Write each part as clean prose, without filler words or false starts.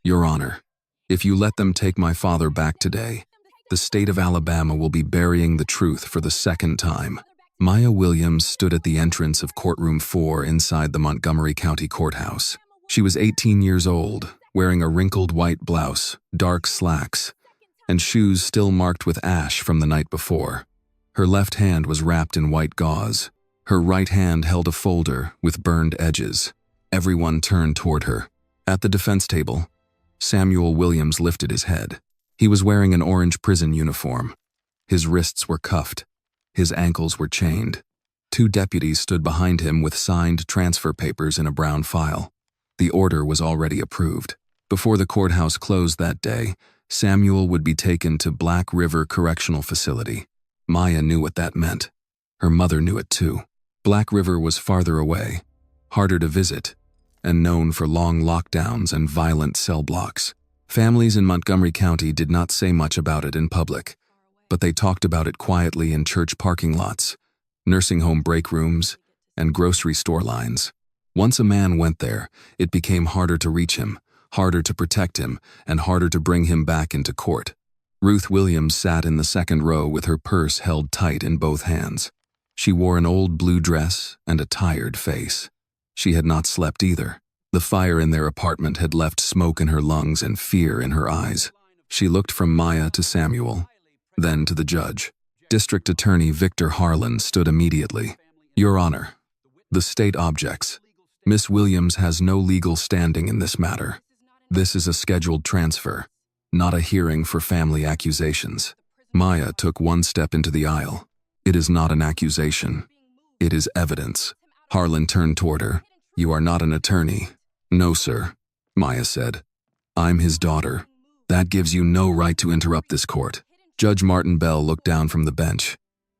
Your Honor, if you let them take my father back today, the state of Alabama will be burying the truth for the second time. Maya Williams stood at the entrance of Courtroom 4 inside the Montgomery County Courthouse. She was 18 years old, wearing a wrinkled white blouse, dark slacks, and shoes still marked with ash from the night before. Her left hand was wrapped in white gauze. Her right hand held a folder with burned edges. Everyone turned toward her. At the defense table, Samuel Williams lifted his head. He was wearing an orange prison uniform. His wrists were cuffed. His ankles were chained. 2 deputies stood behind him with signed transfer papers in a brown file. The order was already approved. Before the courthouse closed that day, Samuel would be taken to Black River Correctional Facility. Maya knew what that meant. Her mother knew it too. Black River was farther away, harder to visit, and known for long lockdowns and violent cell blocks. Families in Montgomery County did not say much about it in public, but they talked about it quietly in church parking lots, nursing home break rooms, and grocery store lines. Once a man went there, it became harder to reach him, harder to protect him, and harder to bring him back into court. Ruth Williams sat in the second row with her purse held tight in both hands. She wore an old blue dress and a tired face. She had not slept either. The fire in their apartment had left smoke in her lungs and fear in her eyes. She looked from Maya to Samuel, then to the judge. District Attorney Victor Harlan stood immediately. Your Honor, the state objects. Miss Williams has no legal standing in this matter. This is a scheduled transfer, not a hearing for family accusations. Maya took one step into the aisle. It is not an accusation. It is evidence. Harlan turned toward her. You are not an attorney. No, sir, Maya said. I'm his daughter. That gives you no right to interrupt this court. Judge Martin Bell looked down from the bench.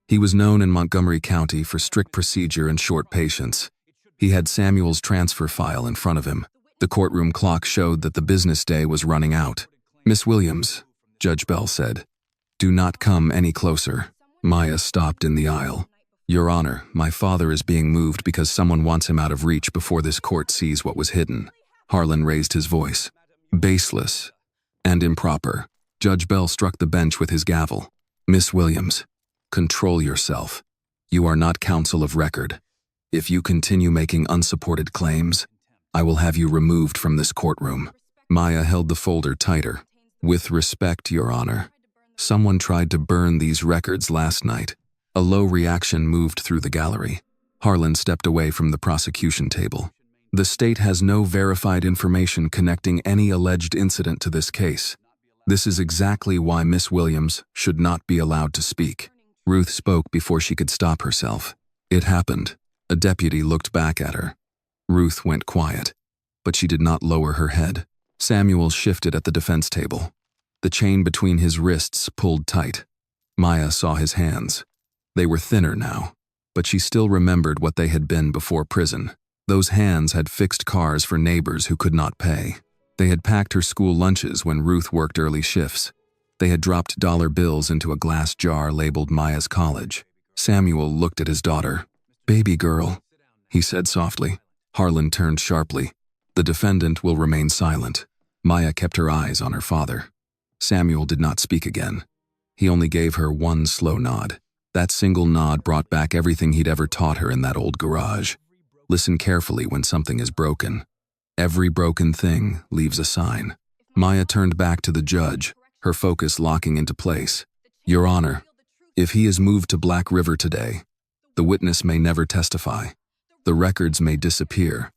He was known in Montgomery County for strict procedure and short patience. He had Samuel's transfer file in front of him. The courtroom clock showed that the business day was running out. Miss Williams, Judge Bell said, do not come any closer. Maya stopped in the aisle. Your Honor, my father is being moved because someone wants him out of reach before this court sees what was hidden. Harlan raised his voice. Baseless and improper. Judge Bell struck the bench with his gavel. Miss Williams, control yourself. You are not counsel of record. If you continue making unsupported claims, I will have you removed from this courtroom. Maya held the folder tighter. With respect, Your Honor, someone tried to burn these records last night. A low reaction moved through the gallery. Harlan stepped away from the prosecution table. The state has no verified information connecting any alleged incident to this case. This is exactly why Miss Williams should not be allowed to speak. Ruth spoke before she could stop herself. It happened. A deputy looked back at her. Ruth went quiet, but she did not lower her head. Samuel shifted at the defense table. The chain between his wrists pulled tight. Maya saw his hands. They were thinner now, but she still remembered what they had been before prison. Those hands had fixed cars for neighbors who could not pay. They had packed her school lunches when Ruth worked early shifts. They had dropped dollar bills into a glass jar labeled Maya's college. Samuel looked at his daughter. Baby girl, he said softly. Harlan turned sharply. The defendant will remain silent. Maya kept her eyes on her father. Samuel did not speak again. He only gave her one slow nod. That single nod brought back everything he'd ever taught her in that old garage. Listen carefully when something is broken. Every broken thing leaves a sign. Maya turned back to the judge, her focus locking into place. Your Honor, if he is moved to Black River today, the witness may never testify. The records may disappear,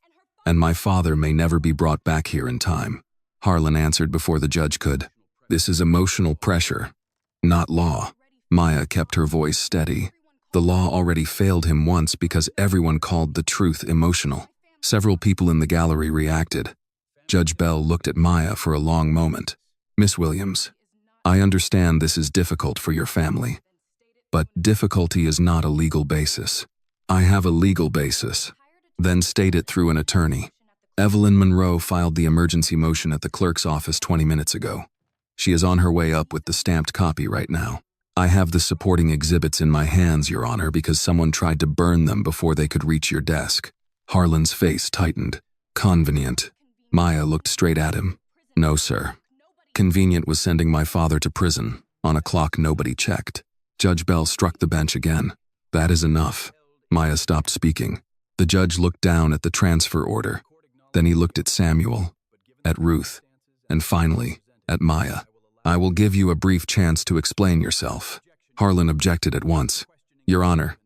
and my father may never be brought back here in time. Harlan answered before the judge could. This is emotional pressure, not law. Maya kept her voice steady. The law already failed him once because everyone called the truth emotional. Several people in the gallery reacted. Judge Bell looked at Maya for a long moment. Miss Williams, I understand this is difficult for your family, but difficulty is not a legal basis. I have a legal basis. Then state it through an attorney. Evelyn Monroe filed the emergency motion at the clerk's office 20 minutes ago. She is on her way up with the stamped copy right now. I have the supporting exhibits in my hands, Your Honor, because someone tried to burn them before they could reach your desk. Harlan's face tightened. Convenient. Maya looked straight at him. No, sir. Convenient was sending my father to prison on a clock nobody checked. Judge Bell struck the bench again. That is enough. Maya stopped speaking. The judge looked down at the transfer order. Then he looked at Samuel, at Ruth, and finally, at Maya. I will give you a brief chance to explain yourself. Harlan objected at once. Your Honor,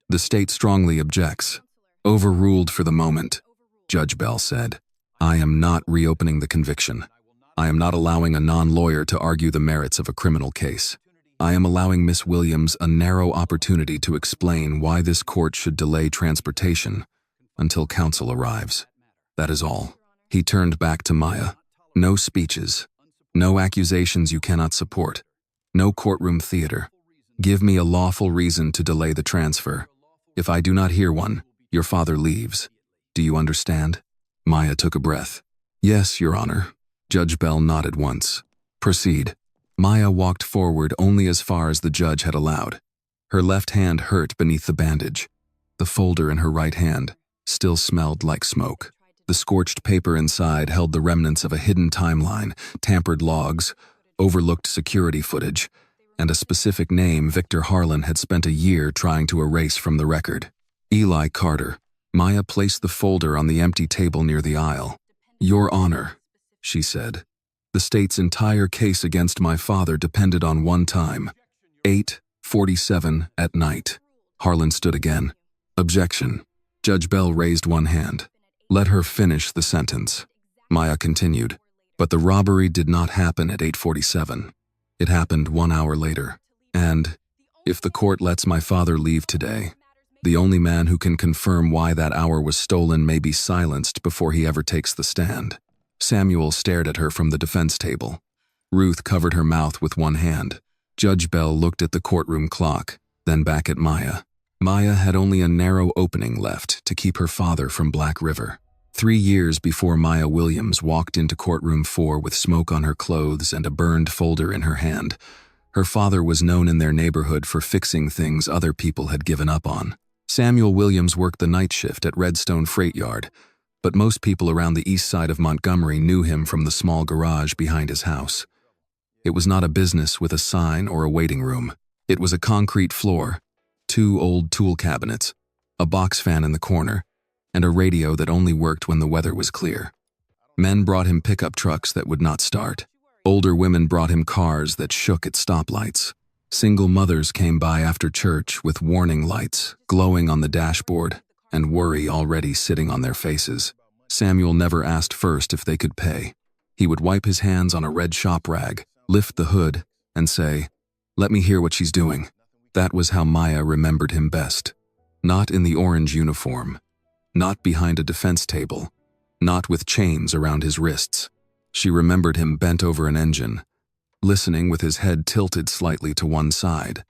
the state strongly objects. Overruled for the moment, Judge Bell said. I am not reopening the conviction. I am not allowing a non-lawyer to argue the merits of a criminal case. I am allowing Miss Williams a narrow opportunity to explain why this court should delay transportation until counsel arrives. That is all. He turned back to Maya. No speeches. No accusations you cannot support. No courtroom theater. Give me a lawful reason to delay the transfer. If I do not hear one, your father leaves. Do you understand? Maya took a breath. Yes, Your Honor. Judge Bell nodded once. Proceed. Maya walked forward only as far as the judge had allowed. Her left hand hurt beneath the bandage. The folder in her right hand still smelled like smoke. The scorched paper inside held the remnants of a hidden timeline, tampered logs, overlooked security footage, and a specific name Victor Harlan had spent a year trying to erase from the record. Eli Carter. Maya placed the folder on the empty table near the aisle. Your Honor, she said. The state's entire case against my father depended on one time. 8:47 at night. Harlan stood again. Objection. Judge Bell raised one hand. Let her finish the sentence. Maya continued. But the robbery did not happen at 8:47. It happened 1 hour later. And, if the court lets my father leave today, the only man who can confirm why that hour was stolen may be silenced before he ever takes the stand. Samuel stared at her from the defense table. Ruth covered her mouth with one hand. Judge Bell looked at the courtroom clock, then back at Maya. Maya had only a narrow opening left to keep her father from Black River. 3 years before Maya Williams walked into Courtroom 4 with smoke on her clothes and a burned folder in her hand, her father was known in their neighborhood for fixing things other people had given up on. Samuel Williams worked the night shift at Redstone Freight Yard, but most people around the east side of Montgomery knew him from the small garage behind his house. It was not a business with a sign or a waiting room. It was a concrete floor, 2 old tool cabinets, a box fan in the corner, and a radio that only worked when the weather was clear. Men brought him pickup trucks that would not start. Older women brought him cars that shook at stoplights. Single mothers came by after church with warning lights glowing on the dashboard and worry already sitting on their faces. Samuel never asked first if they could pay. He would wipe his hands on a red shop rag, lift the hood, and say, "Let me hear what she's doing." That was how Maya remembered him best. Not in the orange uniform. Not behind a defense table. Not with chains around his wrists. She remembered him bent over an engine, listening with his head tilted slightly to one side.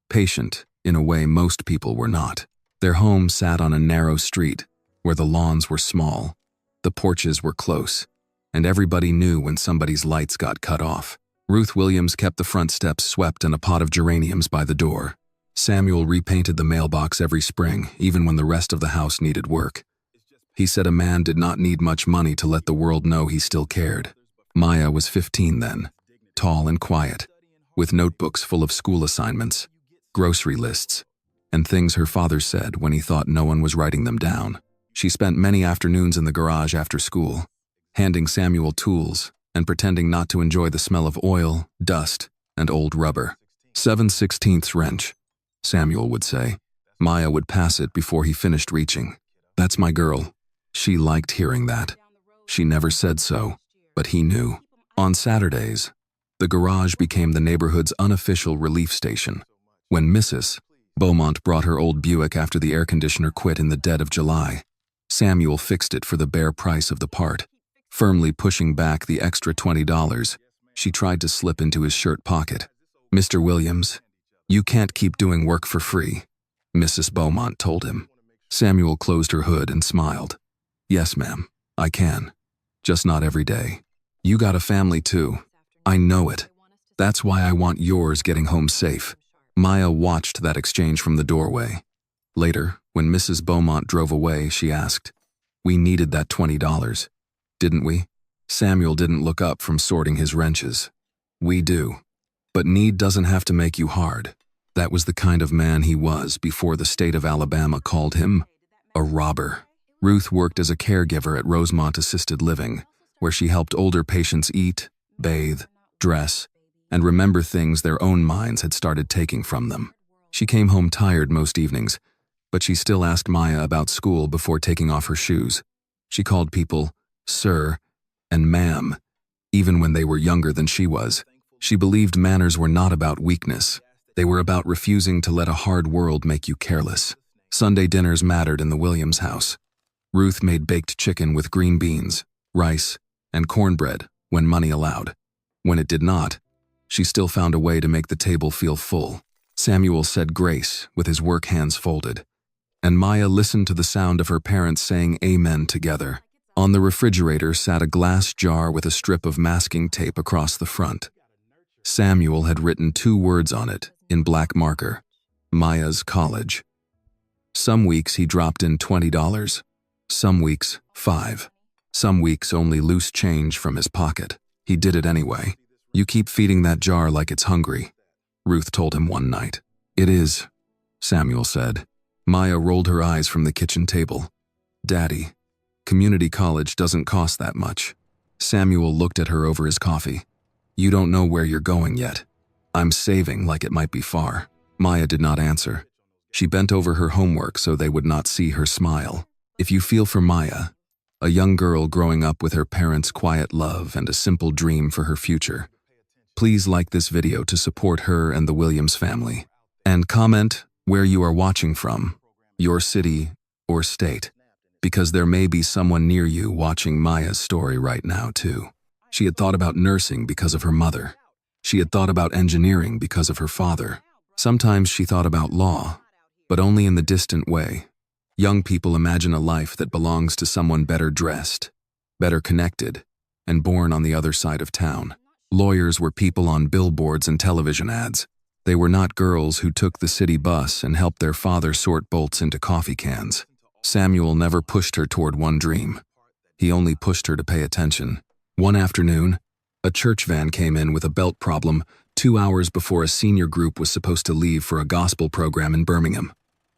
Patient, in a way most people were not. Their home sat on a narrow street, where the lawns were small, the porches were close, and everybody knew when somebody's lights got cut off. Ruth Williams kept the front steps swept and a pot of geraniums by the door. Samuel repainted the mailbox every spring, even when the rest of the house needed work. He said a man did not need much money to let the world know he still cared. Maya was 15 then, tall and quiet, with notebooks full of school assignments, grocery lists, and things her father said when he thought no one was writing them down. She spent many afternoons in the garage after school, handing Samuel tools and pretending not to enjoy the smell of oil, dust, and old rubber. 7/16 wrench, Samuel would say. Maya would pass it before he finished reaching. That's my girl. She liked hearing that. She never said so, but he knew. On Saturdays, the garage became the neighborhood's unofficial relief station. When Mrs. Beaumont brought her old Buick after the air conditioner quit in the dead of July, Samuel fixed it for the bare price of the part. Firmly pushing back the extra $20, she tried to slip into his shirt pocket. Mr. Williams, you can't keep doing work for free, Mrs. Beaumont told him. Samuel closed her hood and smiled. Yes, ma'am, I can. Just not every day. You got a family too. I know it. That's why I want yours getting home safe. Maya watched that exchange from the doorway. Later, when Mrs. Beaumont drove away, she asked, We needed that $20, didn't we? Samuel didn't look up from sorting his wrenches. We do. But need doesn't have to make you hard. That was the kind of man he was before the state of Alabama called him a robber. Ruth worked as a caregiver at Rosemont Assisted Living, where she helped older patients eat, bathe, dress, and remember things their own minds had started taking from them. She came home tired most evenings, but she still asked Maya about school before taking off her shoes. She called people sir and ma'am, even when they were younger than she was. She believed manners were not about weakness. They were about refusing to let a hard world make you careless. Sunday dinners mattered in the Williams house. Ruth made baked chicken with green beans, rice, and cornbread when money allowed. When it did not, she still found a way to make the table feel full. Samuel said grace with his work hands folded, and Maya listened to the sound of her parents saying amen together. On the refrigerator sat a glass jar with a strip of masking tape across the front. Samuel had written 2 words on it in black marker: Maya's college. Some weeks he dropped in $20, some weeks $5, some weeks only loose change from his pocket. He did it anyway. You keep feeding that jar like it's hungry, Ruth told him one night. It is, Samuel said. Maya rolled her eyes from the kitchen table. Daddy, community college doesn't cost that much. Samuel looked at her over his coffee. You don't know where you're going yet. I'm saving like it might be far. Maya did not answer. She bent over her homework so they would not see her smile. If you feel for Maya, a young girl growing up with her parents' quiet love and a simple dream for her future, please like this video to support her and the Williams family. And comment where you are watching from, your city or state, because there may be someone near you watching Maya's story right now too. She had thought about nursing because of her mother. She had thought about engineering because of her father. Sometimes she thought about law, but only in the distant way. Young people imagine a life that belongs to someone better dressed, better connected, and born on the other side of town. Lawyers were people on billboards and television ads. They were not girls who took the city bus and helped their father sort bolts into coffee cans. Samuel never pushed her toward one dream. He only pushed her to pay attention. One afternoon, a church van came in with a belt problem 2 hours before a senior group was supposed to leave for a gospel program in Birmingham.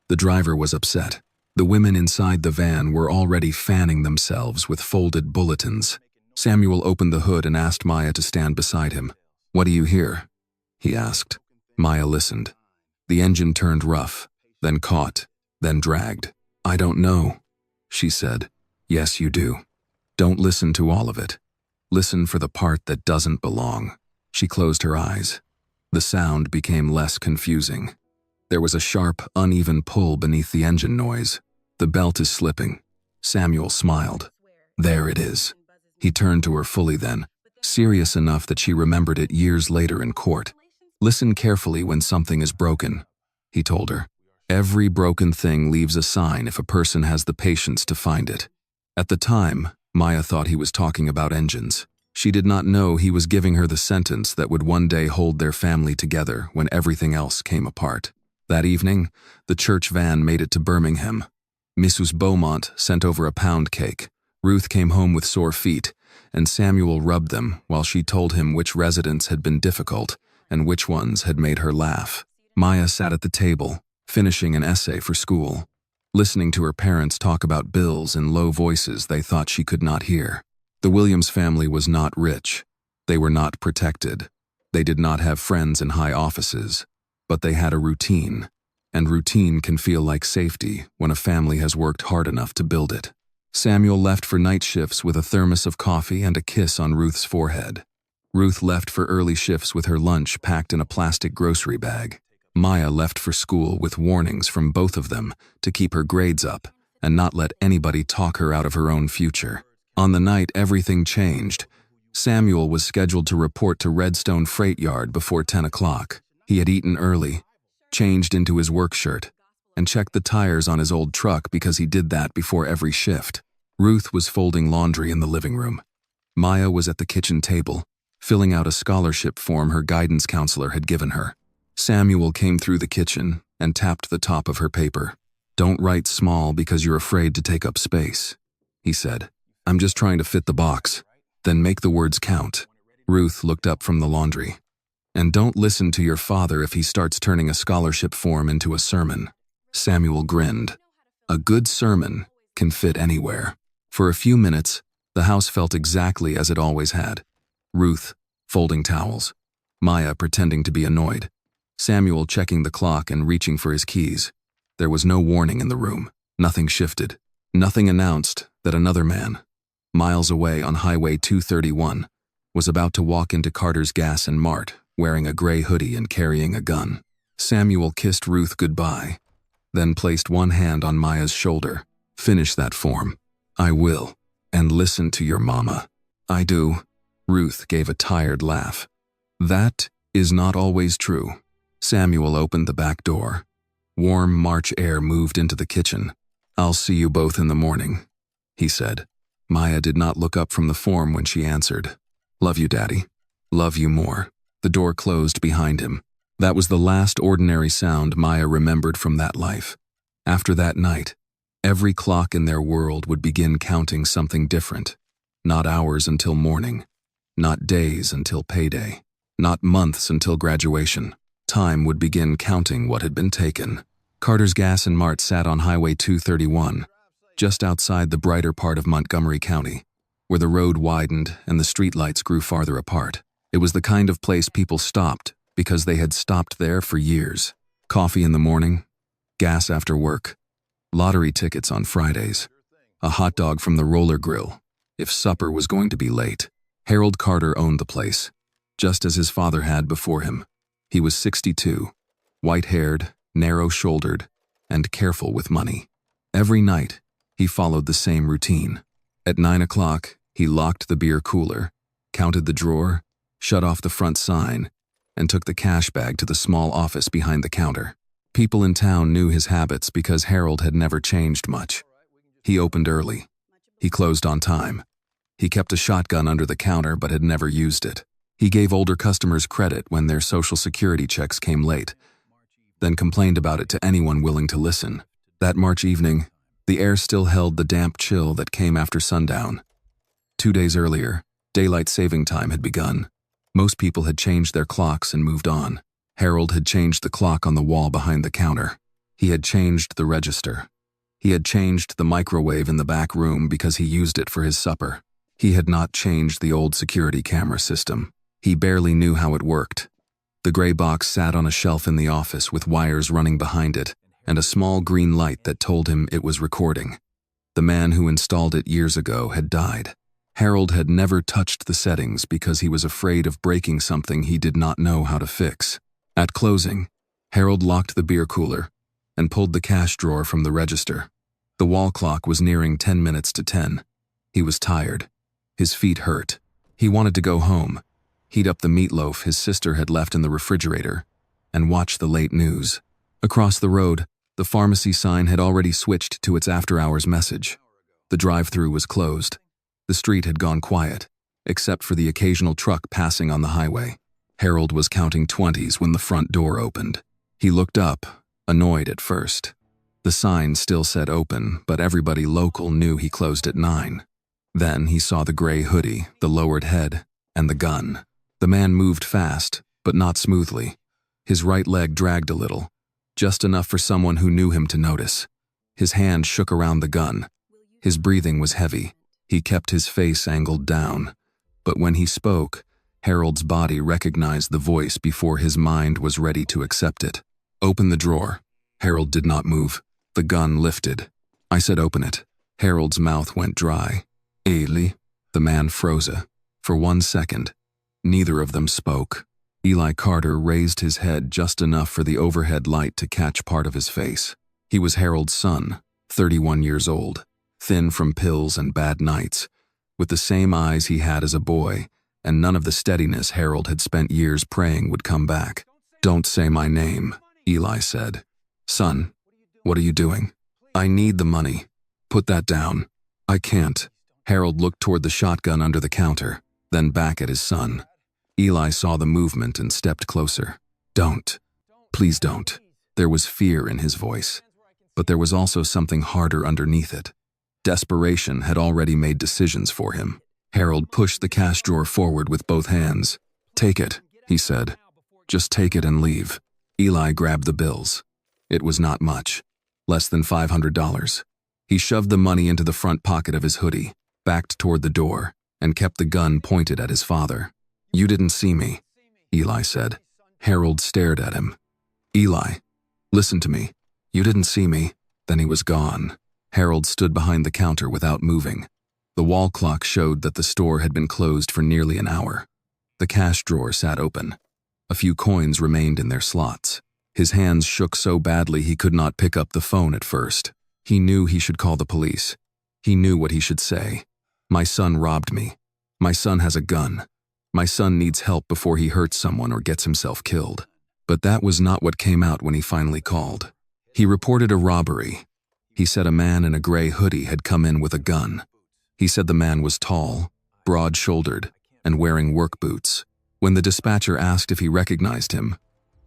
The driver was upset. The women inside the van were already fanning themselves with folded bulletins. Samuel opened the hood and asked Maya to stand beside him. What do you hear? He asked. Maya listened. The engine turned rough, then caught, then dragged. I don't know, she said. Yes, you do. Don't listen to all of it. Listen for the part that doesn't belong. She closed her eyes. The sound became less confusing. There was a sharp, uneven pull beneath the engine noise. The belt is slipping. Samuel smiled. There it is. He turned to her fully then, serious enough that she remembered it years later in court. Listen carefully when something is broken, he told her. Every broken thing leaves a sign if a person has the patience to find it. At the time, Maya thought he was talking about engines. She did not know he was giving her the sentence that would one day hold their family together when everything else came apart. That evening, the church van made it to Birmingham. Mrs. Beaumont sent over a pound cake. Ruth came home with sore feet, and Samuel rubbed them while she told him which residents had been difficult and which ones had made her laugh. Maya sat at the table, finishing an essay for school, listening to her parents talk about bills in low voices they thought she could not hear. The Williams family was not rich. They were not protected. They did not have friends in high offices, but they had a routine, and routine can feel like safety when a family has worked hard enough to build it. Samuel left for night shifts with a thermos of coffee and a kiss on Ruth's forehead. Ruth left for early shifts with her lunch packed in a plastic grocery bag. Maya left for school with warnings from both of them to keep her grades up and not let anybody talk her out of her own future. On the night everything changed, Samuel was scheduled to report to Redstone Freight Yard before 10 o'clock. He had eaten early, changed into his work shirt, and checked the tires on his old truck because he did that before every shift. Ruth was folding laundry in the living room. Maya was at the kitchen table, filling out a scholarship form her guidance counselor had given her. Samuel came through the kitchen and tapped the top of her paper. Don't write small because you're afraid to take up space, he said. I'm just trying to fit the box. Then make the words count. Ruth looked up from the laundry. And don't listen to your father if he starts turning a scholarship form into a sermon. Samuel grinned. A good sermon can fit anywhere. For a few minutes, the house felt exactly as it always had. Ruth folding towels. Maya pretending to be annoyed. Samuel checking the clock and reaching for his keys. There was no warning in the room. Nothing shifted. Nothing announced that another man, miles away on Highway 231, was about to walk into Carter's Gas and Mart, wearing a gray hoodie and carrying a gun. Samuel kissed Ruth goodbye, then placed one hand on Maya's shoulder. Finish that form. I will. And listen to your mama. I do. Ruth gave a tired laugh. That is not always true. Samuel opened the back door. Warm March air moved into the kitchen. I'll see you both in the morning, he said. Maya did not look up from the form when she answered. Love you, Daddy. Love you more. The door closed behind him. That was the last ordinary sound Maya remembered from that life. After that night, every clock in their world would begin counting something different. Not hours until morning. Not days until payday. Not months until graduation. Time would begin counting what had been taken. Carter's Gas and Mart sat on Highway 231, just outside the brighter part of Montgomery County, where the road widened and the streetlights grew farther apart. It was the kind of place people stopped because they had stopped there for years. Coffee in the morning, gas after work, lottery tickets on Fridays, a hot dog from the roller grill if supper was going to be late. Harold Carter owned the place, just as his father had before him. He was 62, white-haired, narrow-shouldered, and careful with money. Every night, he followed the same routine. At 9 o'clock, he locked the beer cooler, counted the drawer, shut off the front sign, and took the cash bag to the small office behind the counter. People in town knew his habits because Harold had never changed much. He opened early. He closed on time. He kept a shotgun under the counter but had never used it. He gave older customers credit when their Social Security checks came late, then complained about it to anyone willing to listen. That March evening, the air still held the damp chill that came after sundown. 2 days earlier, daylight saving time had begun. Most people had changed their clocks and moved on. Harold had changed the clock on the wall behind the counter. He had changed the register. He had changed the microwave in the back room because he used it for his supper. He had not changed the old security camera system. He barely knew how it worked. The gray box sat on a shelf in the office with wires running behind it and a small green light that told him it was recording. The man who installed it years ago had died. Harold had never touched the settings because he was afraid of breaking something he did not know how to fix. At closing, Harold locked the beer cooler and pulled the cash drawer from the register. The wall clock was nearing 10 minutes to 10. He was tired. His feet hurt. He wanted to go home, heat up the meatloaf his sister had left in the refrigerator, and watch the late news. Across the road, the pharmacy sign had already switched to its after-hours message. The drive-thru was closed. The street had gone quiet, except for the occasional truck passing on the highway. Harold was counting 20s when the front door opened. He looked up, annoyed at first. The sign still said open, but everybody local knew he closed at 9. Then he saw the gray hoodie, the lowered head, and the gun. The man moved fast, but not smoothly. His right leg dragged a little, just enough for someone who knew him to notice. His hand shook around the gun. His breathing was heavy. He kept his face angled down. But when he spoke, Harold's body recognized the voice before his mind was ready to accept it. Open the drawer. Harold did not move. The gun lifted. I said open it. Harold's mouth went dry. Eli. The man froze. For 1 second, neither of them spoke. Eli Carter raised his head just enough for the overhead light to catch part of his face. He was Harold's son, 31 years old, thin from pills and bad nights, with the same eyes he had as a boy, and none of the steadiness Harold had spent years praying would come back. Don't say my name, Eli said. Son, what are you doing? I need the money. Put that down. I can't. Harold looked toward the shotgun under the counter, then back at his son. Eli saw the movement and stepped closer. Don't. Please don't. There was fear in his voice, but there was also something harder underneath it. Desperation had already made decisions for him. Harold pushed the cash drawer forward with both hands. "Take it," he said. "Just take it and leave." Eli grabbed the bills. It was not much. Less than $500. He shoved the money into the front pocket of his hoodie, backed toward the door, and kept the gun pointed at his father. "You didn't see me," Eli said. Harold stared at him. "Eli, listen to me. You didn't see me." Then he was gone. Harold stood behind the counter without moving. The wall clock showed that the store had been closed for nearly an hour. The cash drawer sat open. A few coins remained in their slots. His hands shook so badly he could not pick up the phone at first. He knew he should call the police. He knew what he should say. "My son robbed me. My son has a gun. My son needs help before he hurts someone or gets himself killed." But that was not what came out when he finally called. He reported a robbery. He said a man in a gray hoodie had come in with a gun. He said the man was tall, broad-shouldered, and wearing work boots. When the dispatcher asked if he recognized him,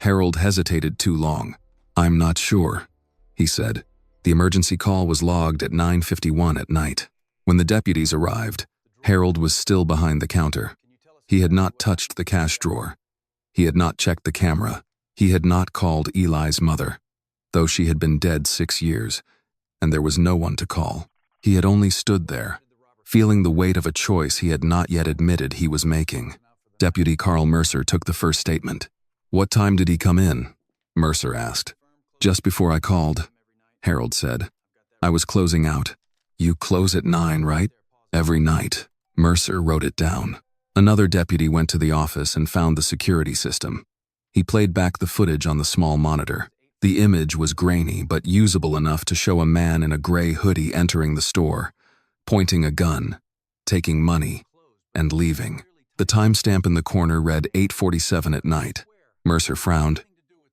Harold hesitated too long. "I'm not sure," he said. The emergency call was logged at 9:51 at night. When the deputies arrived, Harold was still behind the counter. He had not touched the cash drawer. He had not checked the camera. He had not called Eli's mother, though she had been dead 6 years, and there was no one to call. He had only stood there, feeling the weight of a choice he had not yet admitted he was making. Deputy Carl Mercer took the first statement. "What time did he come in?" Mercer asked. "Just before I called," Harold said. "I was closing out." "You close at 9, right?" "Every night." Mercer wrote it down. Another deputy went to the office and found the security system. He played back the footage on the small monitor. The image was grainy but usable enough to show a man in a gray hoodie entering the store, pointing a gun, taking money, and leaving. The timestamp in the corner read 8:47 at night. Mercer frowned.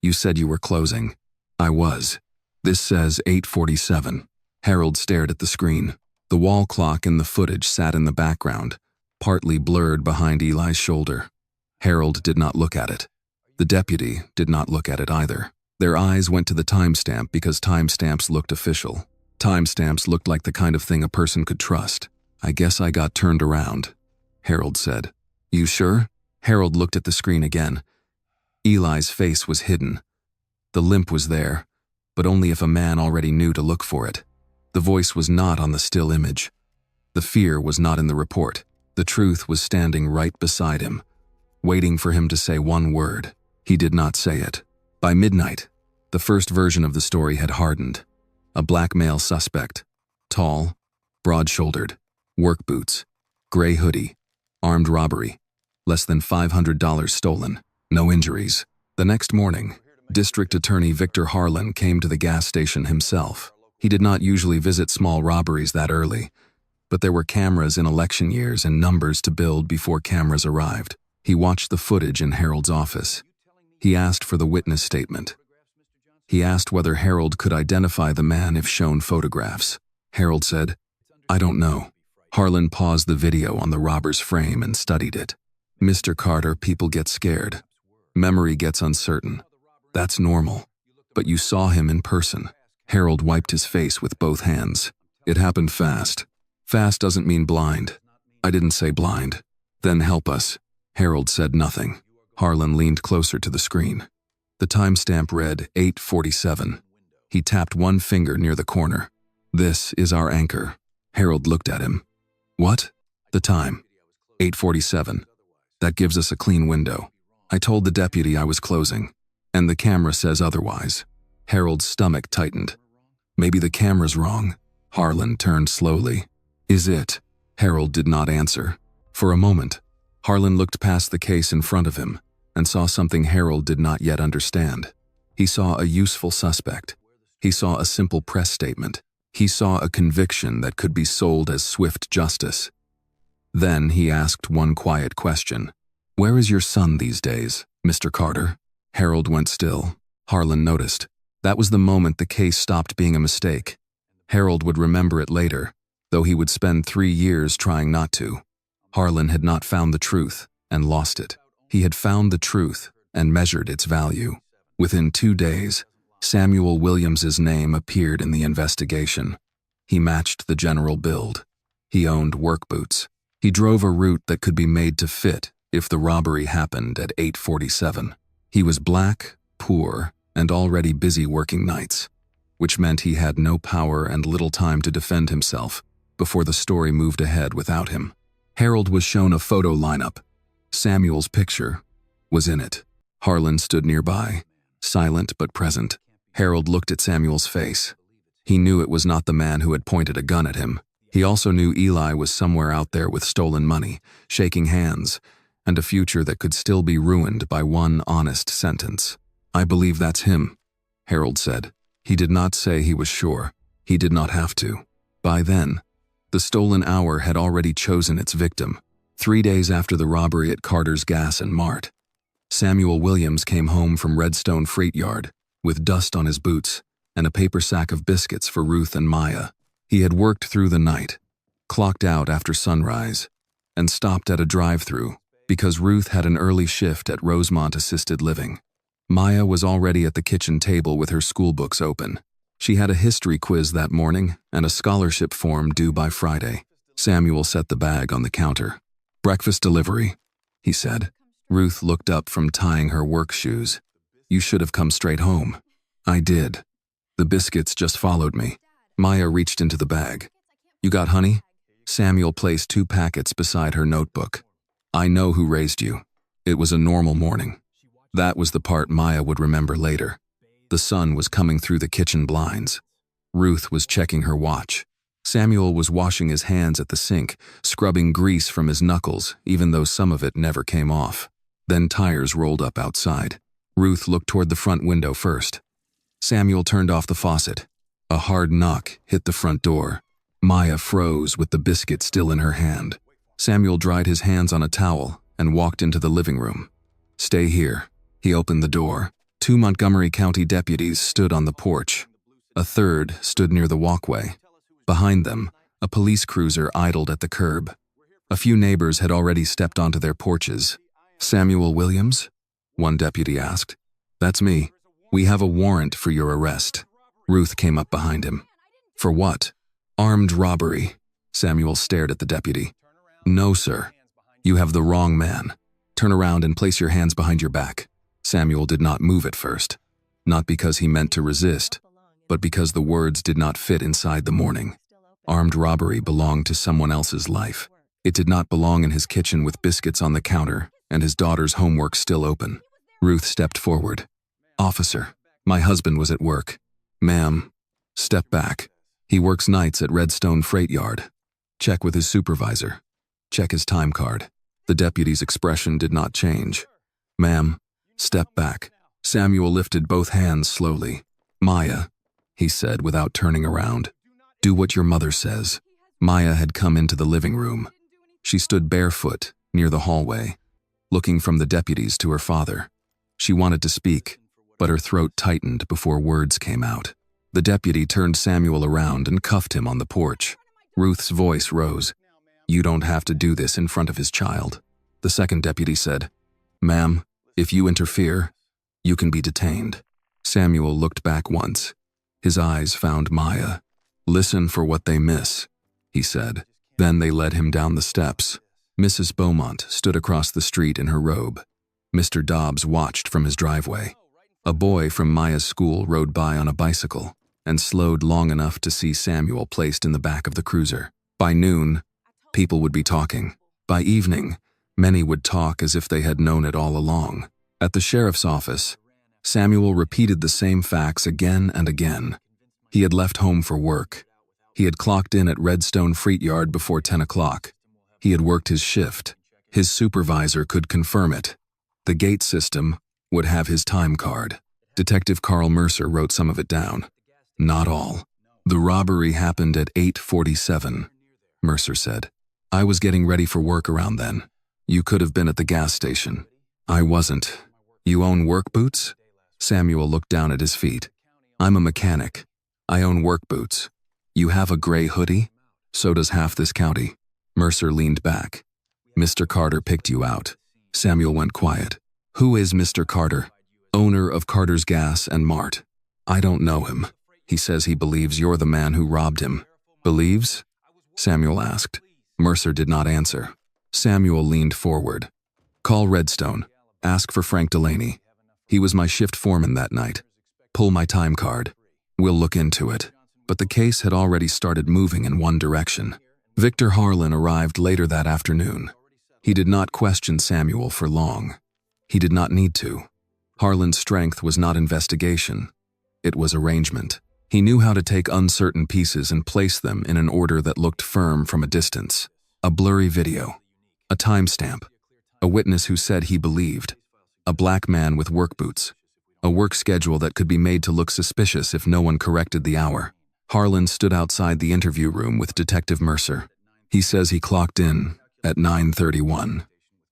"You said you were closing." "I was. This says 8:47. Harold stared at the screen. The wall clock in the footage sat in the background, partly blurred behind Eli's shoulder. Harold did not look at it. The deputy did not look at it either. Their eyes went to the timestamp because timestamps looked official. Timestamps looked like the kind of thing a person could trust. "I guess I got turned around," Harold said. "You sure?" Harold looked at the screen again. Eli's face was hidden. The limp was there, but only if a man already knew to look for it. The voice was not on the still image. The fear was not in the report. The truth was standing right beside him, waiting for him to say one word. He did not say it. By midnight, the first version of the story had hardened. A black male suspect. Tall, broad-shouldered, work boots, gray hoodie, armed robbery, less than $500 stolen, no injuries. The next morning, District Attorney Victor Harlan came to the gas station himself. He did not usually visit small robberies that early, but there were cameras in election years and numbers to build before cameras arrived. He watched the footage in Harold's office. He asked for the witness statement. He asked whether Harold could identify the man if shown photographs. Harold said, "I don't know." Harlan paused the video on the robber's frame and studied it. "Mr. Carter, people get scared. Memory gets uncertain. That's normal. But you saw him in person." Harold wiped his face with both hands. "It happened fast. Fast doesn't mean blind." "I didn't say blind." "Then help us." Harold said nothing. Harlan leaned closer to the screen. The timestamp read 8:47. He tapped one finger near the corner. "This is our anchor." Harold looked at him. "What?" "The time. 8:47. That gives us a clean window. I told the deputy I was closing, and the camera says otherwise." Harold's stomach tightened. "Maybe the camera's wrong." Harlan turned slowly. "Is it?" Harold did not answer. For a moment, Harlan looked past the case in front of him and saw something Harold did not yet understand. He saw a useful suspect. He saw a simple press statement. He saw a conviction that could be sold as swift justice. Then he asked one quiet question. "Where is your son these days, Mr. Carter?" Harold went still. Harlan noticed. That was the moment the case stopped being a mistake. Harold would remember it later, though he would spend 3 years trying not to. Harlan had not found the truth and lost it. He had found the truth and measured its value. Within 2 days, Samuel Williams's name appeared in the investigation. He matched the general build. He owned work boots. He drove a route that could be made to fit if the robbery happened at 8:47. He was black, poor, and already busy working nights, which meant he had no power and little time to defend himself before the story moved ahead without him. Harold was shown a photo lineup. Samuel's picture was in it. Harlan stood nearby, silent but present. Harold looked at Samuel's face. He knew it was not the man who had pointed a gun at him. He also knew Eli was somewhere out there with stolen money, shaking hands, and a future that could still be ruined by one honest sentence. "I believe that's him," Harold said. He did not say he was sure. He did not have to. By then, the stolen hour had already chosen its victim. 3 days after the robbery at Carter's Gas and Mart, Samuel Williams came home from Redstone Freight Yard with dust on his boots and a paper sack of biscuits for Ruth and Maya. He had worked through the night, clocked out after sunrise, and stopped at a drive-thru because Ruth had an early shift at Rosemont Assisted Living. Maya was already at the kitchen table with her school books open. She had a history quiz that morning and a scholarship form due by Friday. Samuel set the bag on the counter. "Breakfast delivery," he said. Ruth looked up from tying her work shoes. "You should have come straight home." "I did. The biscuits just followed me." Maya reached into the bag. "You got honey?" Samuel placed 2 packets beside her notebook. "I know who raised you. It was a normal morning." That was the part Maya would remember later. The sun was coming through the kitchen blinds. Ruth was checking her watch. Samuel was washing his hands at the sink, scrubbing grease from his knuckles, even though some of it never came off. Then tires rolled up outside. Ruth looked toward the front window first. Samuel turned off the faucet. A hard knock hit the front door. Maya froze with the biscuit still in her hand. Samuel dried his hands on a towel and walked into the living room. "Stay here." He opened the door. 2 Montgomery County deputies stood on the porch. A third stood near the walkway. Behind them, a police cruiser idled at the curb. A few neighbors had already stepped onto their porches. "Samuel Williams?" one deputy asked. "That's me. We have a warrant for your arrest." Ruth came up behind him. "For what?" "Armed robbery." Samuel stared at the deputy. "No, sir. You have the wrong man. Turn around and place your hands behind your back." Samuel did not move at first, not because he meant to resist, but because the words did not fit inside the morning. Armed robbery belonged to someone else's life. It did not belong in his kitchen with biscuits on the counter and his daughter's homework still open. Ruth stepped forward. "Officer, my husband was at work." "Ma'am, step back. He works nights at Redstone Freight Yard. Check with his supervisor. Check his time card." The deputy's expression did not change. "Ma'am, step back." Samuel lifted both hands slowly. "Maya," he said without turning around, "do what your mother says." Maya had come into the living room. She stood barefoot near the hallway, looking from the deputies to her father. She wanted to speak, but her throat tightened before words came out. The deputy turned Samuel around and cuffed him on the porch. Ruth's voice rose. "You don't have to do this in front of his child." The second deputy said, "Ma'am, if you interfere, you can be detained." Samuel looked back once. His eyes found Maya. "Listen for what they miss," he said. Then they led him down the steps. Mrs. Beaumont stood across the street in her robe. Mr. Dobbs watched from his driveway. A boy from Maya's school rode by on a bicycle and slowed long enough to see Samuel placed in the back of the cruiser. By noon, people would be talking. By evening, many would talk as if they had known it all along. At the sheriff's office, Samuel repeated the same facts again and again. He had left home for work. He had clocked in at Redstone Freight Yard before 10 o'clock. He had worked his shift. His supervisor could confirm it. The gate system would have his time card. Detective Carl Mercer wrote some of it down. Not all. "The robbery happened at 8:47, Mercer said. "I was getting ready for work around then. You could have been at the gas station." "I wasn't." "You own work boots?" Samuel looked down at his feet. "I'm a mechanic. I own work boots." "You have a gray hoodie?" "So does half this county." Mercer leaned back. "Mr. Carter picked you out." Samuel went quiet. "Who is Mr. Carter?" "Owner of Carter's Gas and Mart." "I don't know him. He says he believes you're the man who robbed him." "Believes?" Samuel asked. Mercer did not answer. Samuel leaned forward. Call Redstone. Ask for Frank Delaney. He was my shift foreman that night. Pull my time card. We'll look into it. But the case had already started moving in one direction. Victor Harlan arrived later that afternoon. He did not question Samuel for long. He did not need to. Harlan's strength was not investigation. It was arrangement. He knew how to take uncertain pieces and place them in an order that looked firm from a distance. A blurry video. A timestamp. A witness who said he believed. A black man with work boots. A work schedule that could be made to look suspicious if no one corrected the hour. Harlan stood outside the interview room with Detective Mercer. He says he clocked in at 9:31.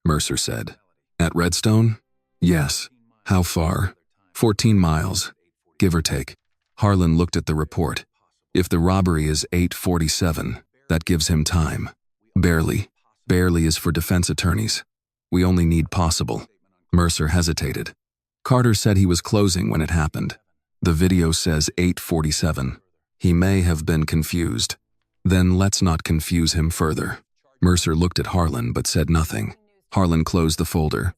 Mercer said. At Redstone? Yes. How far? 14 miles, give or take. Harlan looked at the report. If the robbery is 8:47, that gives him time. Barely. Barely is for defense attorneys. We only need possible. Mercer hesitated. Carter said he was closing when it happened. The video says 8:47. He may have been confused. Then let's not confuse him further. Mercer looked at Harlan but said nothing. Harlan closed the folder.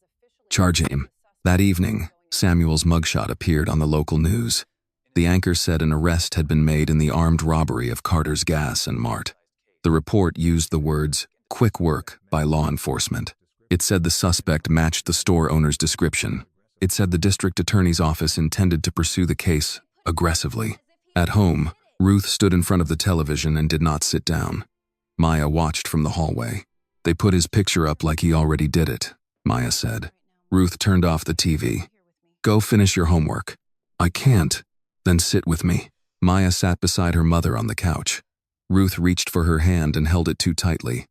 Charge him. That evening, Samuel's mugshot appeared on the local news. The anchor said an arrest had been made in the armed robbery of Carter's Gas and Mart. The report used the words, "quick work" by law enforcement. It said the suspect matched the store owner's description. It said the district attorney's office intended to pursue the case aggressively. At home, Ruth stood in front of the television and did not sit down. Maya watched from the hallway. They put his picture up like he already did it, Maya said. Ruth turned off the TV. Go finish your homework. I can't. Then sit with me. Maya sat beside her mother on the couch. Ruth reached for her hand and held it too tightly.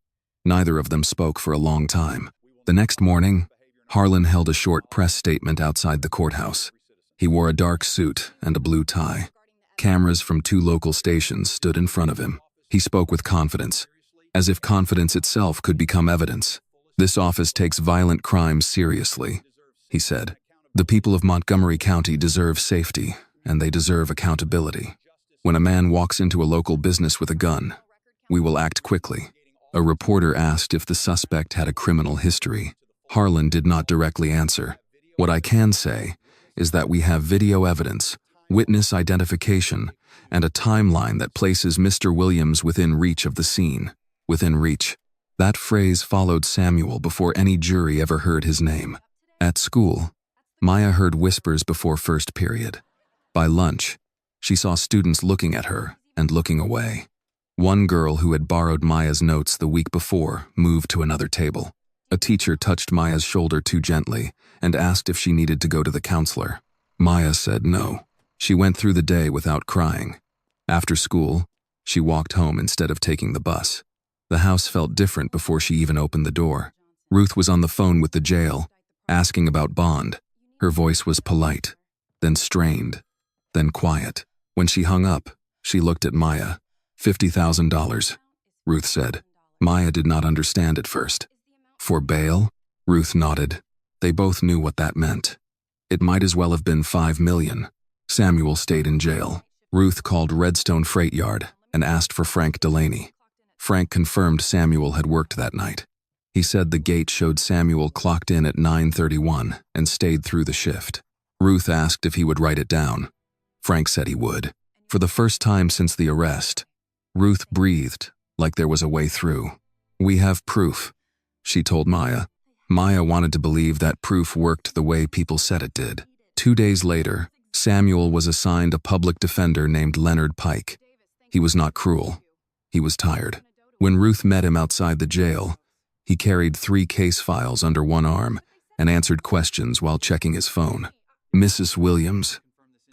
Neither of them spoke for a long time. The next morning, Harlan held a short press statement outside the courthouse. He wore a dark suit and a blue tie. Cameras from 2 local stations stood in front of him. He spoke with confidence, as if confidence itself could become evidence. This office takes violent crimes seriously, he said. The people of Montgomery County deserve safety, and they deserve accountability. When a man walks into a local business with a gun, we will act quickly. A reporter asked if the suspect had a criminal history. Harlan did not directly answer. What I can say is that we have video evidence, witness identification, and a timeline that places Mr. Williams within reach of the scene. Within reach. That phrase followed Samuel before any jury ever heard his name. At school, Maya heard whispers before first period. By lunch, she saw students looking at her and looking away. One girl who had borrowed Maya's notes the week before moved to another table. A teacher touched Maya's shoulder too gently and asked if she needed to go to the counselor. Maya said no. She went through the day without crying. After school, she walked home instead of taking the bus. The house felt different before she even opened the door. Ruth was on the phone with the jail, asking about bond. Her voice was polite, then strained, then quiet. When she hung up, she looked at Maya. $50,000, Ruth said. Maya did not understand at first. For bail? Ruth nodded. They both knew what that meant. It might as well have been $5 million. Samuel stayed in jail. Ruth called Redstone Freight Yard and asked for Frank Delaney. Frank confirmed Samuel had worked that night. He said the gate showed Samuel clocked in at 9:31 and stayed through the shift. Ruth asked if he would write it down. Frank said he would. For the first time since the arrest, Ruth breathed like there was a way through. We have proof, she told Maya. Maya wanted to believe that proof worked the way people said it did. 2 days later, Samuel was assigned a public defender named Leonard Pike. He was not cruel. He was tired. When Ruth met him outside the jail, he carried 3 case files under one arm and answered questions while checking his phone. Mrs. Williams,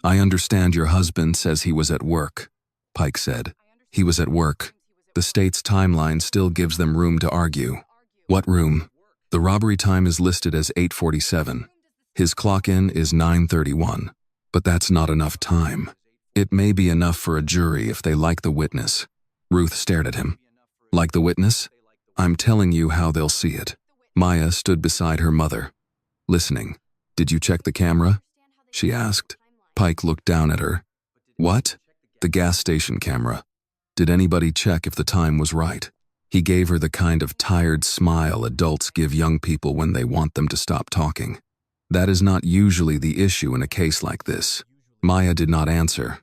I understand your husband says he was at work, Pike said. He was at work. The state's timeline still gives them room to argue. What room? The robbery time is listed as 8:47. His clock-in is 9:31. But that's not enough time. It may be enough for a jury if they like the witness. Ruth stared at him. Like the witness? I'm telling you how they'll see it. Maya stood beside her mother, listening. Did you check the camera? She asked. Pike looked down at her. What? The gas station camera. Did anybody check if the time was right? He gave her the kind of tired smile adults give young people when they want them to stop talking. That is not usually the issue in a case like this. Maya did not answer,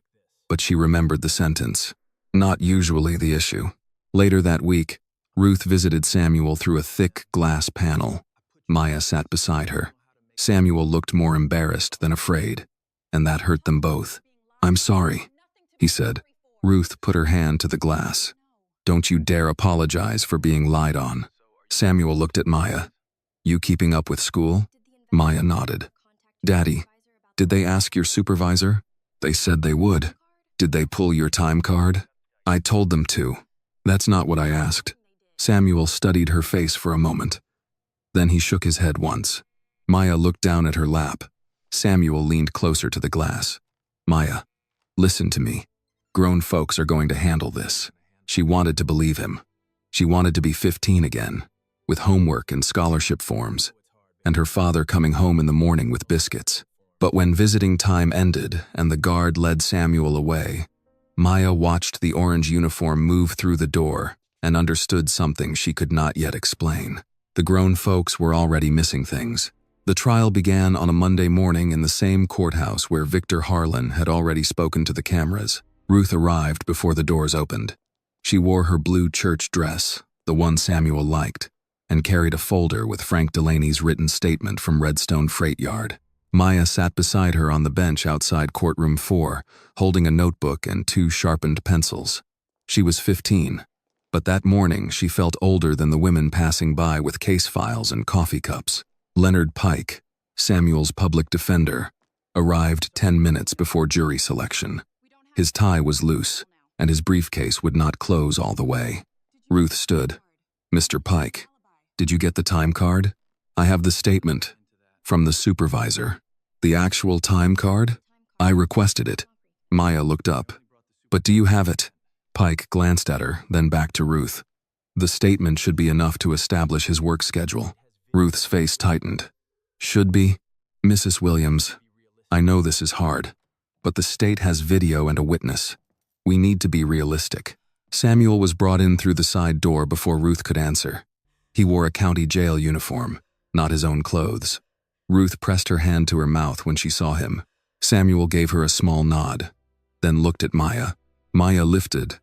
but she remembered the sentence. Not usually the issue. Later that week, Ruth visited Samuel through a thick glass panel. Maya sat beside her. Samuel looked more embarrassed than afraid, and that hurt them both. "I'm sorry," he said. Ruth put her hand to the glass. "Don't you dare apologize for being lied on." Samuel looked at Maya. "You keeping up with school?" Maya nodded. "Daddy, did they ask your supervisor?" "They said they would." "Did they pull your time card?" "I told them to." "That's not what I asked." Samuel studied her face for a moment. Then he shook his head once. Maya looked down at her lap. Samuel leaned closer to the glass. "Maya, listen to me. Grown folks are going to handle this." She wanted to believe him. She wanted to be 15 again, with homework and scholarship forms, and her father coming home in the morning with biscuits. But when visiting time ended and the guard led Samuel away, Maya watched the orange uniform move through the door and understood something she could not yet explain. The grown folks were already missing things. The trial began on a Monday morning in the same courthouse where Victor Harlan had already spoken to the cameras. Ruth arrived before the doors opened. She wore her blue church dress, the one Samuel liked, and carried a folder with Frank Delaney's written statement from Redstone Freight Yard. Maya sat beside her on the bench outside Courtroom 4, holding a notebook and 2 sharpened pencils. She was 15, but that morning she felt older than the women passing by with case files and coffee cups. Leonard Pike, Samuel's public defender, arrived 10 minutes before jury selection. His tie was loose, and his briefcase would not close all the way. Ruth stood. "Mr. Pike, did you get the time card?" "I have the statement from the supervisor." "The actual time card?" "I requested it." Maya looked up. "But do you have it?" Pike glanced at her, then back to Ruth. "The statement should be enough to establish his work schedule." Ruth's face tightened. "Should be?" "Mrs. Williams, I know this is hard, but the state has video and a witness. We need to be realistic." Samuel was brought in through the side door before Ruth could answer. He wore a county jail uniform, not his own clothes. Ruth pressed her hand to her mouth when she saw him. Samuel gave her a small nod, then looked at Maya. Maya lifted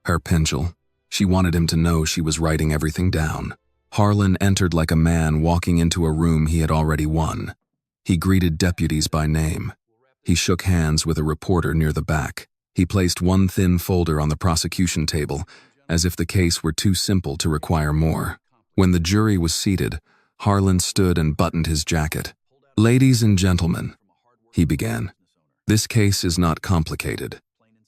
her pencil. She wanted him to know she was writing everything down. Harlan entered like a man walking into a room he had already won. He greeted deputies by name. He shook hands with a reporter near the back. He placed one thin folder on the prosecution table, as if the case were too simple to require more. When the jury was seated, Harlan stood and buttoned his jacket. "Ladies and gentlemen," he began, "this case is not complicated.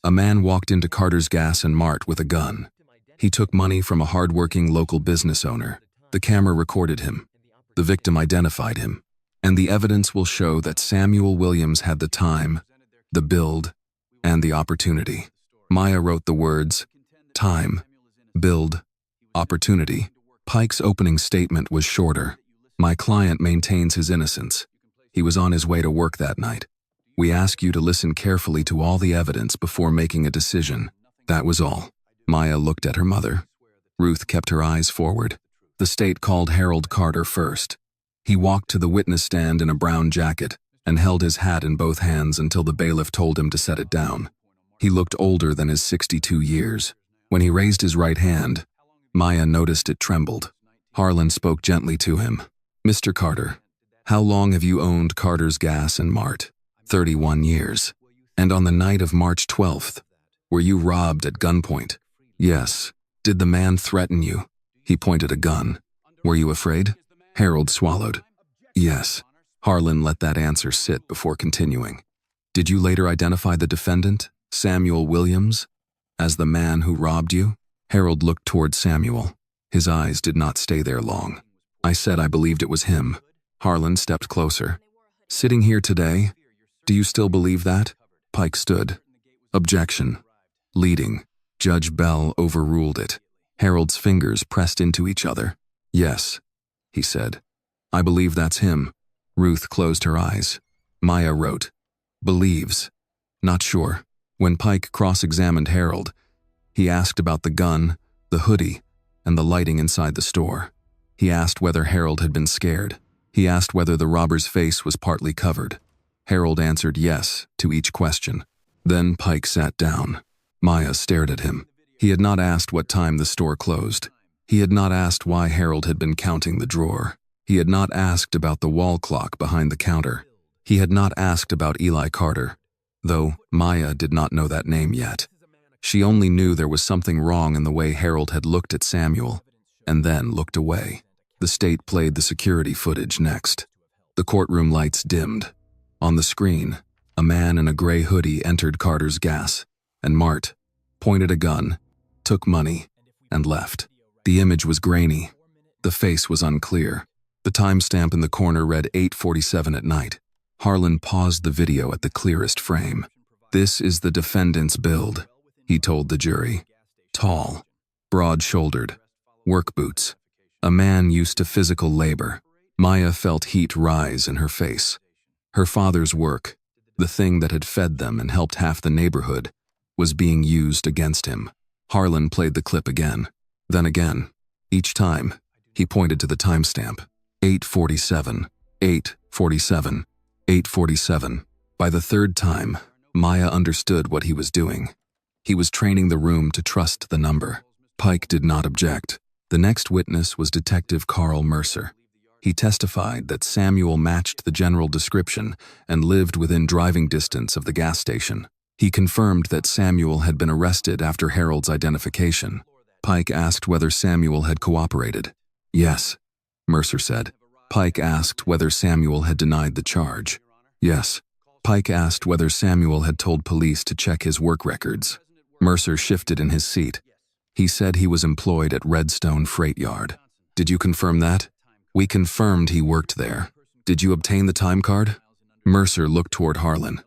A man walked into Carter's Gas and Mart with a gun. He took money from a hard-working local business owner. The camera recorded him. The victim identified him. And the evidence will show that Samuel Williams had the time, the build, and the opportunity." Maya wrote the words, "time, build, opportunity." Pike's opening statement was shorter. "My client maintains his innocence. He was on his way to work that night. We ask you to listen carefully to all the evidence before making a decision." That was all. Maya looked at her mother. Ruth kept her eyes forward. The state called Harold Carter first. He walked to the witness stand in a brown jacket and held his hat in both hands until the bailiff told him to set it down. He looked older than his 62 years. When he raised his right hand, Maya noticed it trembled. Harlan spoke gently to him. "Mr. Carter, how long have you owned Carter's Gas and Mart?" 31 years. "And on the night of March 12th, were you robbed at gunpoint?" "Yes." "Did the man threaten you?" "He pointed a gun." "Were you afraid?" Harold swallowed. "Yes." Harlan let that answer sit before continuing. "Did you later identify the defendant, Samuel Williams, as the man who robbed you?" Harold looked toward Samuel. His eyes did not stay there long. "I said I believed it was him." Harlan stepped closer. "Sitting here today, do you still believe that?" Pike stood. "Objection." Leading, Judge Bell overruled it. Harold's fingers pressed into each other. "Yes," he said. "I believe that's him." Ruth closed her eyes. Maya wrote, "Believes. Not sure." When Pike cross-examined Harold, he asked about the gun, the hoodie, and the lighting inside the store. He asked whether Harold had been scared. He asked whether the robber's face was partly covered. Harold answered yes to each question. Then Pike sat down. Maya stared at him. He had not asked what time the store closed. He had not asked why Harold had been counting the drawer. He had not asked about the wall clock behind the counter. He had not asked about Eli Carter, though Maya did not know that name yet. She only knew there was something wrong in the way Harold had looked at Samuel, and then looked away. The state played the security footage next. The courtroom lights dimmed. On the screen, a man in a gray hoodie entered Carter's gas, and Mart pointed a gun, took money, and left. The image was grainy. The face was unclear. The timestamp in the corner read 8:47 at night. Harlan paused the video at the clearest frame. "This is the defendant's build," he told the jury. Tall, broad-shouldered, work boots. A man used to physical labor. Maya felt heat rise in her face. Her father's work, the thing that had fed them and helped half the neighborhood, was being used against him. Harlan played the clip again, then again. Each time, he pointed to the timestamp. 8:47, 8:47, 8:47. By the third time, Maya understood what he was doing. He was training the room to trust the number. Pike did not object. The next witness was Detective Carl Mercer. He testified that Samuel matched the general description and lived within driving distance of the gas station. He confirmed that Samuel had been arrested after Harold's identification. Pike asked whether Samuel had cooperated. "Yes," Mercer said. Pike asked whether Samuel had denied the charge. "Yes." Pike asked whether Samuel had told police to check his work records. Mercer shifted in his seat. He said he was employed at Redstone Freight Yard. "Did you confirm that?" "We confirmed he worked there." "Did you obtain the time card?" Mercer looked toward Harlan.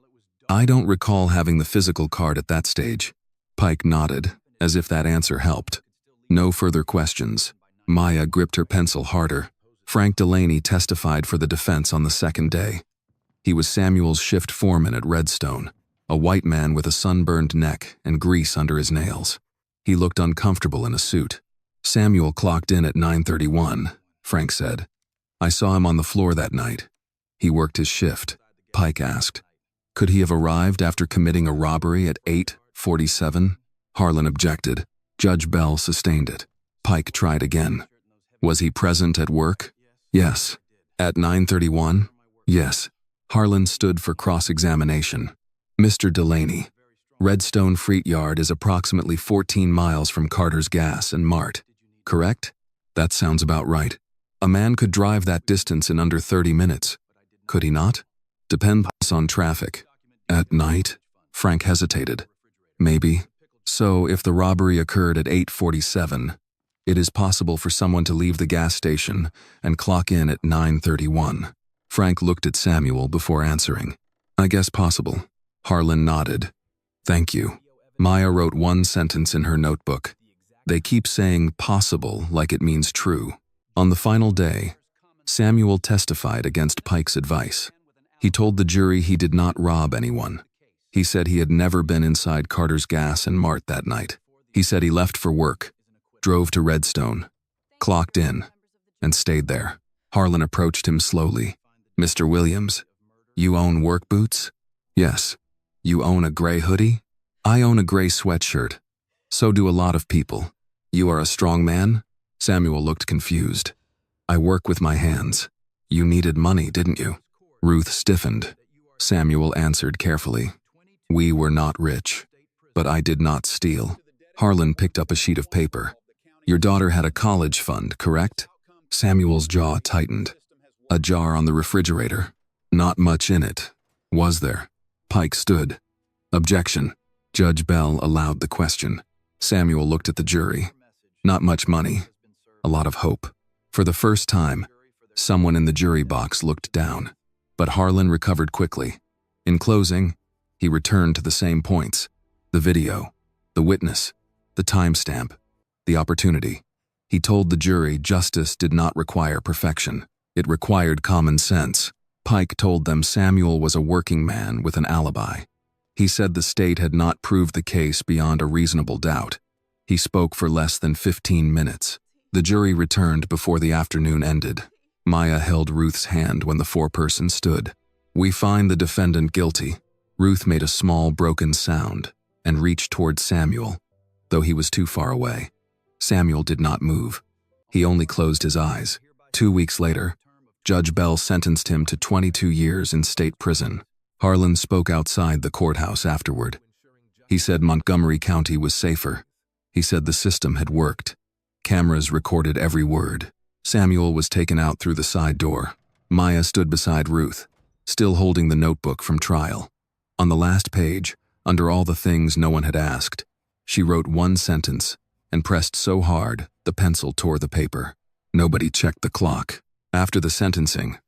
"I don't recall having the physical card at that stage." Pike nodded, as if that answer helped. No further questions. Maya gripped her pencil harder. Frank Delaney testified for the defense on the second day. He was Samuel's shift foreman at Redstone, a white man with a sunburned neck and grease under his nails. He looked uncomfortable in a suit. "Samuel clocked in at 9:31, Frank said. "I saw him on the floor that night. He worked his shift." Pike asked, "Could he have arrived after committing a robbery at 8:47? Harlan objected. Judge Bell sustained it. Pike tried again. "Was he present at work?" "Yes." "At 9:31? "Yes." Harlan stood for cross-examination. "Mr. Delaney, Redstone Freight Yard is approximately 14 miles from Carter's Gas and Mart, correct?" "That sounds about right." "A man could drive that distance in under 30 minutes. Could he not?" "Depends on traffic." "At night?" Frank hesitated. "Maybe." "So, if the robbery occurred at 8:47, it is possible for someone to leave the gas station and clock in at 9:31. Frank looked at Samuel before answering. "I guess possible." Harlan nodded. "Thank you." Maya wrote one sentence in her notebook. "They keep saying possible like it means true." On the final day, Samuel testified against Pike's advice. He told the jury he did not rob anyone. He said he had never been inside Carter's Gas and Mart that night. He said he left for work, drove to Redstone, clocked in, and stayed there. Harlan approached him slowly. "Mr. Williams, you own work boots?" "Yes." "You own a gray hoodie?" "I own a gray sweatshirt. So do a lot of people." "You are a strong man?" Samuel looked confused. "I work with my hands." "You needed money, didn't you?" Ruth stiffened. Samuel answered carefully. "We were not rich, but I did not steal." Harlan picked up a sheet of paper. "Your daughter had a college fund, correct?" Samuel's jaw tightened. "A jar on the refrigerator. Not much in it, was there?" Pike stood. "Objection." Judge Bell allowed the question. Samuel looked at the jury. "Not much money. A lot of hope." For the first time, someone in the jury box looked down. But Harlan recovered quickly. In closing, he returned to the same points: the video, the witness, the timestamp, the opportunity. He told the jury justice did not require perfection. It required common sense. Pike told them Samuel was a working man with an alibi. He said the state had not proved the case beyond a reasonable doubt. He spoke for less than 15 minutes. The jury returned before the afternoon ended. Maya held Ruth's hand when the foreperson stood. "We find the defendant guilty." Ruth made a small, broken sound and reached toward Samuel, though he was too far away. Samuel did not move. He only closed his eyes. 2 weeks later, Judge Bell sentenced him to 22 years in state prison. Harlan spoke outside the courthouse afterward. He said Montgomery County was safer. He said the system had worked. Cameras recorded every word. Samuel was taken out through the side door. Maya stood beside Ruth, still holding the notebook from trial. On the last page, under all the things no one had asked, she wrote one sentence and pressed so hard the pencil tore the paper. Nobody checked the clock. After the sentencing,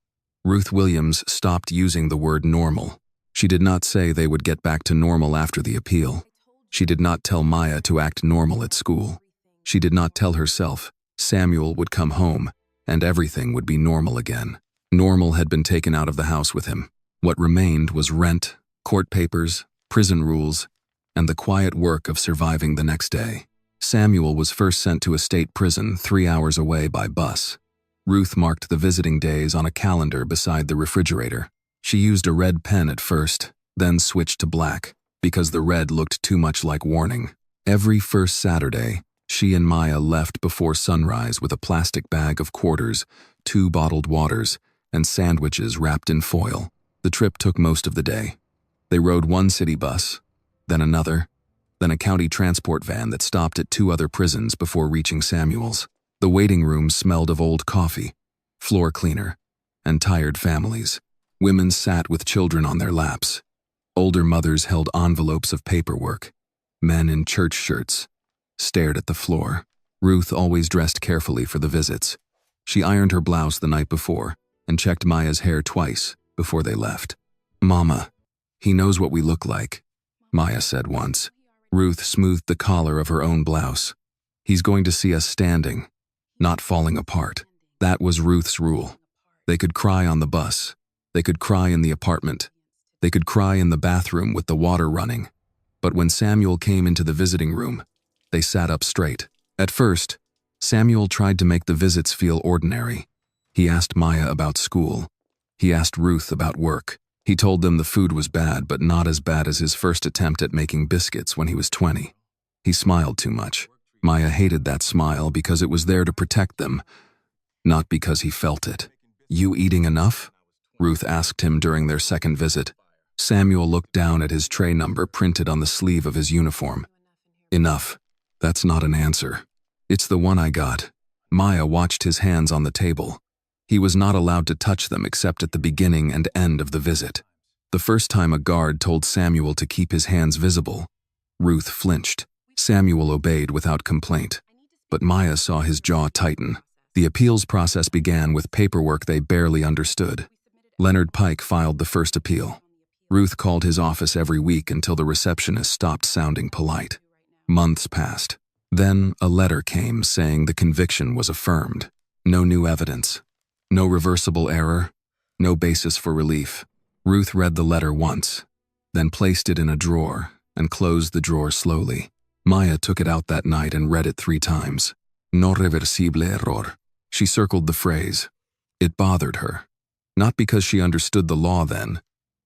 Ruth Williams stopped using the word normal. She did not say they would get back to normal after the appeal. She did not tell Maya to act normal at school. She did not tell herself Samuel would come home and everything would be normal again. Normal had been taken out of the house with him. What remained was rent, court papers, prison rules, and the quiet work of surviving the next day. Samuel was first sent to a state prison 3 hours away by bus. Ruth marked the visiting days on a calendar beside the refrigerator. She used a red pen at first, then switched to black, because the red looked too much like warning. Every first Saturday, she and Maya left before sunrise with a plastic bag of quarters, 2 bottled waters, and sandwiches wrapped in foil. The trip took most of the day. They rode one city bus, then another, then a county transport van that stopped at 2 other prisons before reaching Samuel's. The waiting room smelled of old coffee, floor cleaner, and tired families. Women sat with children on their laps. Older mothers held envelopes of paperwork. Men in church shirts stared at the floor. Ruth always dressed carefully for the visits. She ironed her blouse the night before and checked Maya's hair twice before they left. "Mama, he knows what we look like," Maya said once. Ruth smoothed the collar of her own blouse. "He's going to see us standing, not falling apart." That was Ruth's rule. They could cry on the bus. They could cry in the apartment. They could cry in the bathroom with the water running. But when Samuel came into the visiting room, they sat up straight. At first, Samuel tried to make the visits feel ordinary. He asked Maya about school. He asked Ruth about work. He told them the food was bad, but not as bad as his first attempt at making biscuits when he was 20. He smiled too much. Maya hated that smile because it was there to protect them, not because he felt it. "You eating enough?" Ruth asked him during their second visit. Samuel looked down at his tray number printed on the sleeve of his uniform. "Enough. That's not an answer. It's the one I got." Maya watched his hands on the table. He was not allowed to touch them except at the beginning and end of the visit. The first time a guard told Samuel to keep his hands visible, Ruth flinched. Samuel obeyed without complaint, but Maya saw his jaw tighten. The appeals process began with paperwork they barely understood. Leonard Pike filed the first appeal. Ruth called his office every week until the receptionist stopped sounding polite. Months passed. Then a letter came saying the conviction was affirmed. No new evidence. No reversible error. No basis for relief. Ruth read the letter once, then placed it in a drawer and closed the drawer slowly. Maya took it out that night and read it 3 times. No reversible error. She circled the phrase. It bothered her. Not because she understood the law then,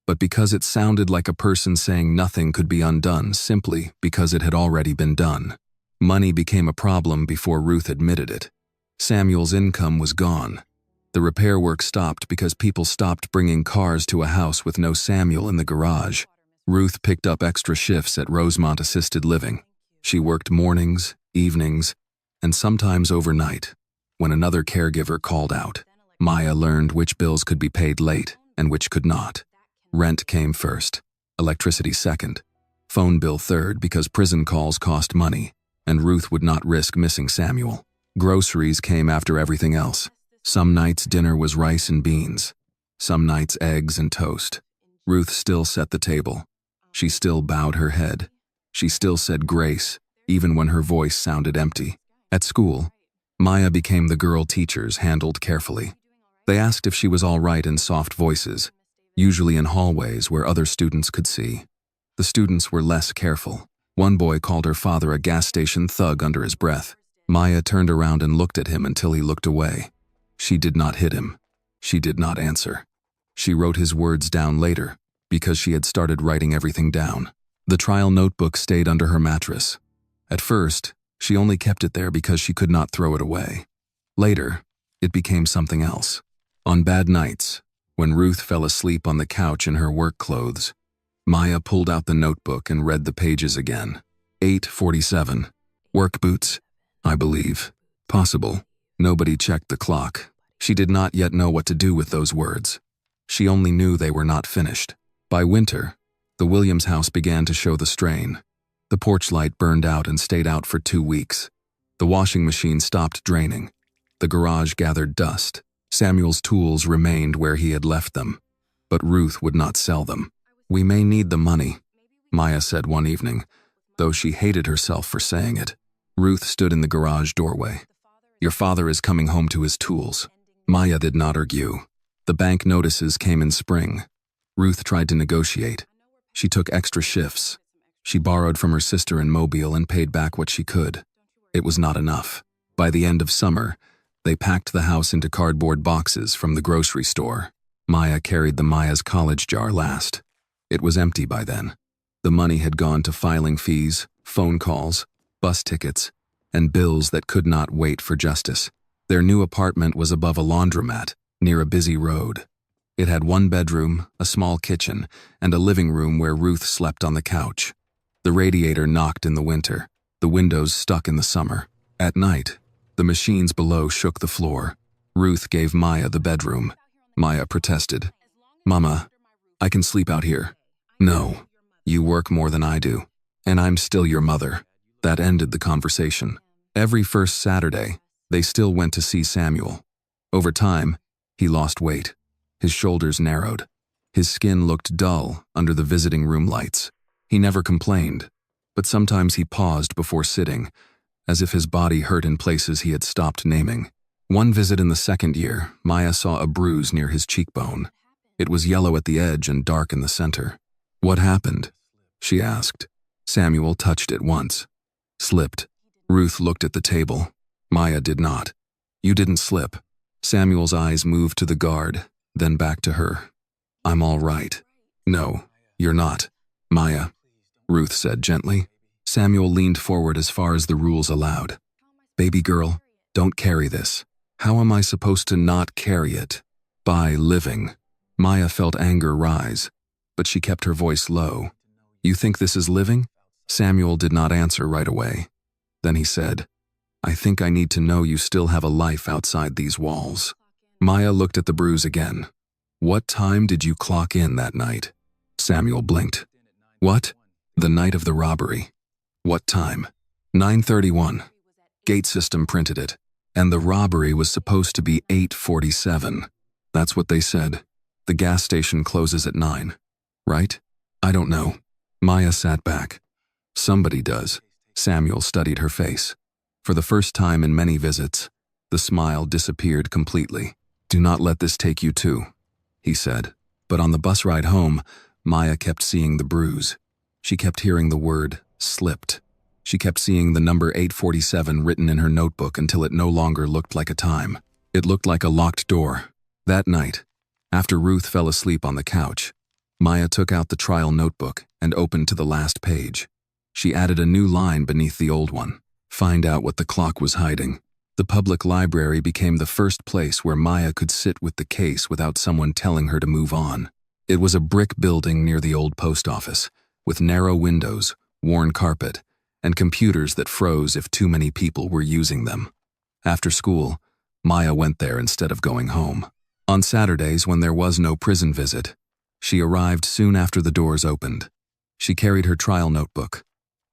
but because it sounded like a person saying nothing could be undone simply because it had already been done. Money became a problem before Ruth admitted it. Samuel's income was gone. The repair work stopped because people stopped bringing cars to a house with no Samuel in the garage. Ruth picked up extra shifts at Rosemont Assisted Living. She worked mornings, evenings, and sometimes overnight, when another caregiver called out. Maya learned which bills could be paid late and which could not. Rent came first, electricity second, phone bill third because prison calls cost money, and Ruth would not risk missing Samuel. Groceries came after everything else. Some nights dinner was rice and beans. Some nights eggs and toast. Ruth still set the table. She still bowed her head. She still said grace, even when her voice sounded empty. At school, Maya became the girl teachers handled carefully. They asked if she was all right in soft voices, usually in hallways where other students could see. The students were less careful. One boy called her father a gas station thug under his breath. Maya turned around and looked at him until he looked away. She did not hit him. She did not answer. She wrote his words down later, because she had started writing everything down. The trial notebook stayed under her mattress. At first, she only kept it there because she could not throw it away. Later, it became something else. On bad nights, when Ruth fell asleep on the couch in her work clothes, Maya pulled out the notebook and read the pages again. 8:47. Work boots, I believe. Possible. Nobody checked the clock. She did not yet know what to do with those words. She only knew they were not finished. By winter, the Williams house began to show the strain. The porch light burned out and stayed out for 2 weeks. The washing machine stopped draining. The garage gathered dust. Samuel's tools remained where he had left them, but Ruth would not sell them. "We may need the money," Maya said one evening, though she hated herself for saying it. Ruth stood in the garage doorway. "Your father is coming home to his tools." Maya did not argue. The bank notices came in spring. Ruth tried to negotiate. She took extra shifts. She borrowed from her sister in Mobile and paid back what she could. It was not enough. By the end of summer, they packed the house into cardboard boxes from the grocery store. Maya carried the Maya's college jar last. It was empty by then. The money had gone to filing fees, phone calls, bus tickets, and bills that could not wait for justice. Their new apartment was above a laundromat, near a busy road. It had 1 bedroom, a small kitchen, and a living room where Ruth slept on the couch. The radiator knocked in the winter. The windows stuck in the summer. At night, the machines below shook the floor. Ruth gave Maya the bedroom. Maya protested. "Mama, I can sleep out here." "No, you work more than I do, and I'm still your mother." That ended the conversation. Every first Saturday, they still went to see Samuel. Over time, he lost weight. His shoulders narrowed. His skin looked dull under the visiting room lights. He never complained, but sometimes he paused before sitting, as if his body hurt in places he had stopped naming. One visit in the second year, Maya saw a bruise near his cheekbone. It was yellow at the edge and dark in the center. "What happened?" she asked. Samuel touched it once. "Slipped." Ruth looked at the table. Maya did not. "You didn't slip." Samuel's eyes moved to the guard, then back to her. "I'm all right." "No, you're not, Maya," Ruth said gently. Samuel leaned forward as far as the rules allowed. "Baby girl, don't carry this." "How am I supposed to not carry it?" "By living." Maya felt anger rise, but she kept her voice low. "You think this is living?" Samuel did not answer right away. Then he said, "I think I need to know you still have a life outside these walls." Maya looked at the bruise again. "What time did you clock in that night?" Samuel blinked. "What?" "The night of the robbery." "What time?" 9:31. Gate system printed it, and the robbery was supposed to be 8:47. That's what they said. The gas station closes at 9, right? "I don't know." Maya sat back. "Somebody does." Samuel studied her face. For the first time in many visits, the smile disappeared completely. "Do not let this take you too," he said. But on the bus ride home, Maya kept seeing the bruise. She kept hearing the word, "slipped." She kept seeing the number 8:47 written in her notebook until it no longer looked like a time. It looked like a locked door. That night, after Ruth fell asleep on the couch, Maya took out the trial notebook and opened to the last page. She added a new line beneath the old one. Find out what the clock was hiding. The public library became the first place where Maya could sit with the case without someone telling her to move on. It was a brick building near the old post office, with narrow windows, worn carpet, and computers that froze if too many people were using them. After school, Maya went there instead of going home. On Saturdays, when there was no prison visit, she arrived soon after the doors opened. She carried her trial notebook,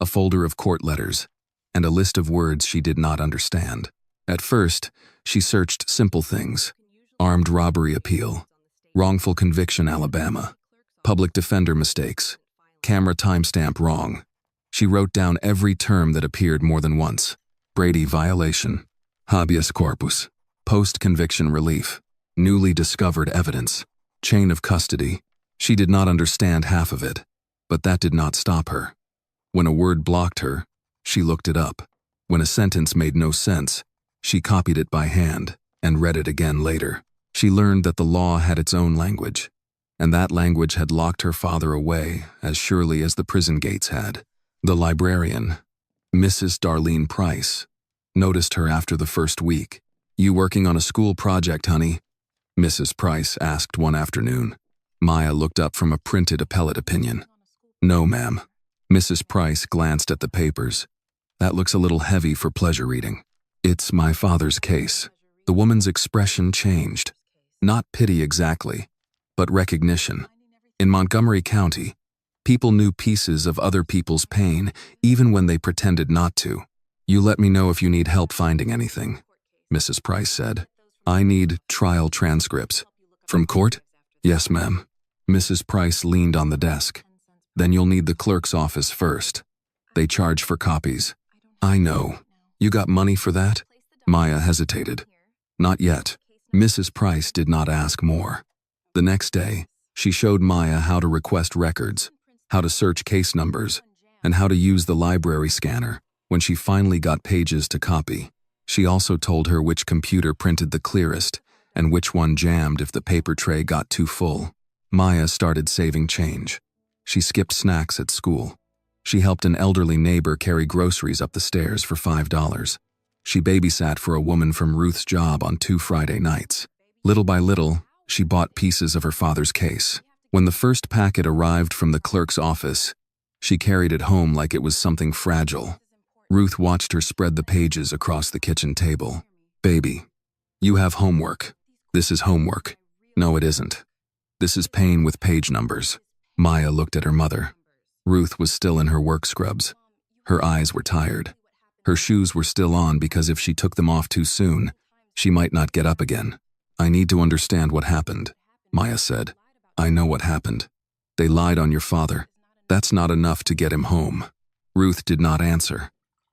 a folder of court letters, and a list of words she did not understand. At first, she searched simple things: armed robbery appeal, wrongful conviction Alabama, public defender mistakes, camera timestamp wrong. She wrote down every term that appeared more than once: Brady violation, habeas corpus, post-conviction relief, newly discovered evidence, chain of custody. She did not understand half of it, but that did not stop her. When a word blocked her, she looked it up. When a sentence made no sense, she copied it by hand and read it again later. She learned that the law had its own language, and that language had locked her father away as surely as the prison gates had. The librarian, Mrs. Darlene Price, noticed her after the first week. "You working on a school project, honey?" Mrs. Price asked one afternoon. Maya looked up from a printed appellate opinion. "No, ma'am." Mrs. Price glanced at the papers. "That looks a little heavy for pleasure reading." "It's my father's case." The woman's expression changed. Not pity exactly, but recognition. In Montgomery County, people knew pieces of other people's pain, even when they pretended not to. "You let me know if you need help finding anything," Mrs. Price said. "I need trial transcripts." "From court?" "Yes, ma'am." Mrs. Price leaned on the desk. "Then you'll need the clerk's office first. They charge for copies." "I know. You got money for that?" Maya hesitated. "Not yet." Mrs. Price did not ask more. The next day, she showed Maya how to request records, how to search case numbers, and how to use the library scanner. When she finally got pages to copy, she also told her which computer printed the clearest and which one jammed if the paper tray got too full. Maya started saving change. She skipped snacks at school. She helped an elderly neighbor carry groceries up the stairs for $5. She babysat for a woman from Ruth's job on 2 Friday nights. Little by little, she bought pieces of her father's case. When the first packet arrived from the clerk's office, she carried it home like it was something fragile. Ruth watched her spread the pages across the kitchen table. "Baby, you have homework. This is homework." "No, it isn't. This is pain with page numbers." Maya looked at her mother. Ruth was still in her work scrubs. Her eyes were tired. Her shoes were still on because if she took them off too soon, she might not get up again. "I need to understand what happened," Maya said. "I know what happened. They lied on your father. That's not enough to get him home." Ruth did not answer.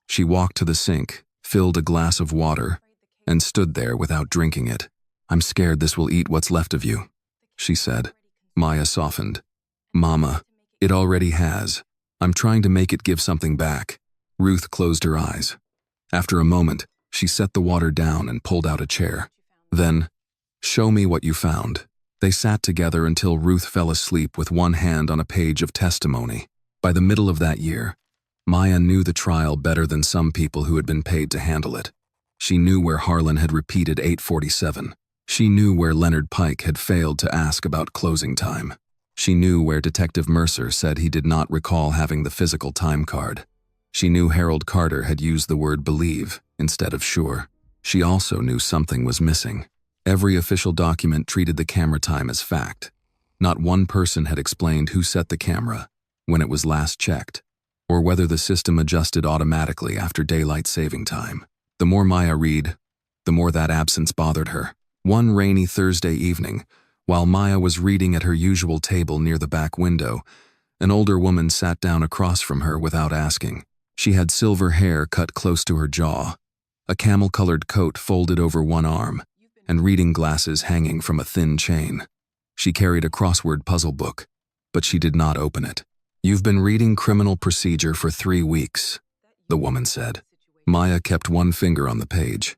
She walked to the sink, filled a glass of water, and stood there without drinking it. "I'm scared this will eat what's left of you," she said. Maya softened. "Mama, it already has. I'm trying to make it give something back." Ruth closed her eyes. After a moment, she set the water down and pulled out a chair. Then, "Show me what you found." They sat together until Ruth fell asleep with one hand on a page of testimony. By the middle of that year, Maya knew the trial better than some people who had been paid to handle it. She knew where Harlan had repeated 847. She knew where Leonard Pike had failed to ask about closing time. She knew where Detective Mercer said he did not recall having the physical time card. She knew Harold Carter had used the word believe instead of sure. She also knew something was missing. Every official document treated the camera time as fact. Not one person had explained who set the camera, when it was last checked, or whether the system adjusted automatically after daylight saving time. The more Maya read, the more that absence bothered her. One rainy Thursday evening, while Maya was reading at her usual table near the back window, an older woman sat down across from her without asking. She had silver hair cut close to her jaw, a camel-colored coat folded over one arm, and reading glasses hanging from a thin chain. She carried a crossword puzzle book, but she did not open it. "You've been reading criminal procedure for 3 weeks, the woman said. Maya kept one finger on the page.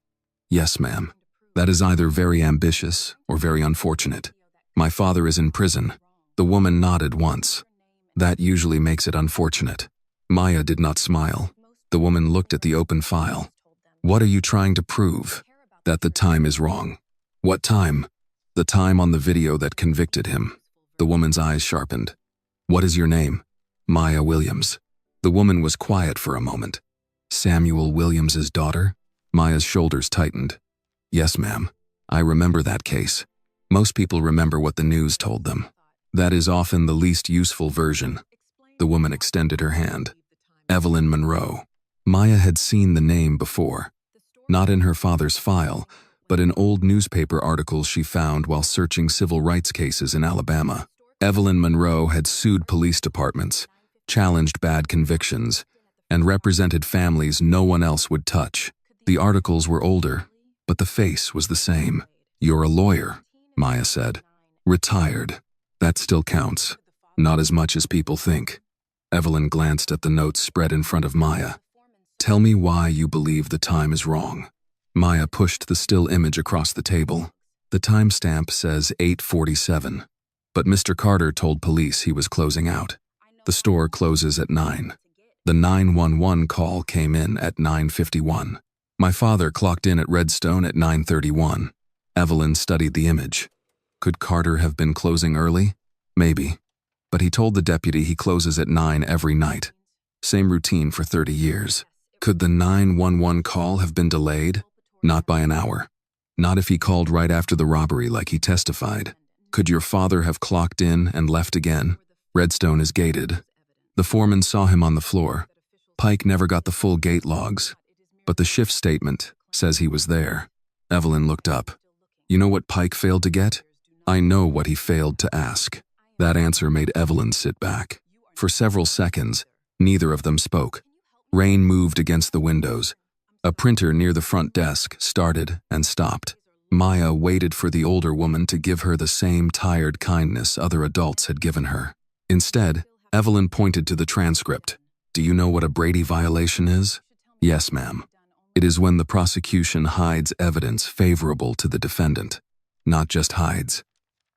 "Yes, ma'am. That is either very ambitious or very unfortunate. My father is in prison." The woman nodded once. "That usually makes it unfortunate." Maya did not smile. The woman looked at the open file. "What are you trying to prove?" "That the time is wrong." "What time?" "The time on the video that convicted him." The woman's eyes sharpened. "What is your name?" "Maya Williams." The woman was quiet for a moment. "Samuel Williams's daughter?" Maya's shoulders tightened. "Yes, ma'am. I remember that case. Most people remember what the news told them. That is often the least useful version." The woman extended her hand. "Evelyn Monroe." Maya had seen the name before. Not in her father's file, but in old newspaper articles she found while searching civil rights cases in Alabama. Evelyn Monroe had sued police departments, challenged bad convictions, and represented families no one else would touch. The articles were older, but the face was the same. "You're a lawyer," Maya said. "Retired. That still counts. Not as much as people think." Evelyn glanced at the notes spread in front of Maya. Tell me why you believe the time is wrong. Maya pushed the still image across the table. The timestamp says 8:47, but Mr. Carter told police he was closing out. The store closes at 9. The 911 call came in at 9:51. My father clocked in at Redstone at 9:31. Evelyn studied the image. Could Carter have been closing early? Maybe. But he told the deputy he closes at 9 every night. Same routine for 30 years. Could the 911 call have been delayed? Not by an hour. Not if he called right after the robbery like he testified. Could your father have clocked in and left again? Redstone is gated. The foreman saw him on the floor. Pike never got the full gate logs, but the shift statement says he was there. Evelyn looked up. You know what Pike failed to get? I know what he failed to ask. That answer made Evelyn sit back. For several seconds, neither of them spoke. Rain moved against the windows. A printer near the front desk started and stopped. Maya waited for the older woman to give her the same tired kindness other adults had given her. Instead, Evelyn pointed to the transcript. Do you know what a Brady violation is? Yes, ma'am. It is when the prosecution hides evidence favorable to the defendant. Not just hides.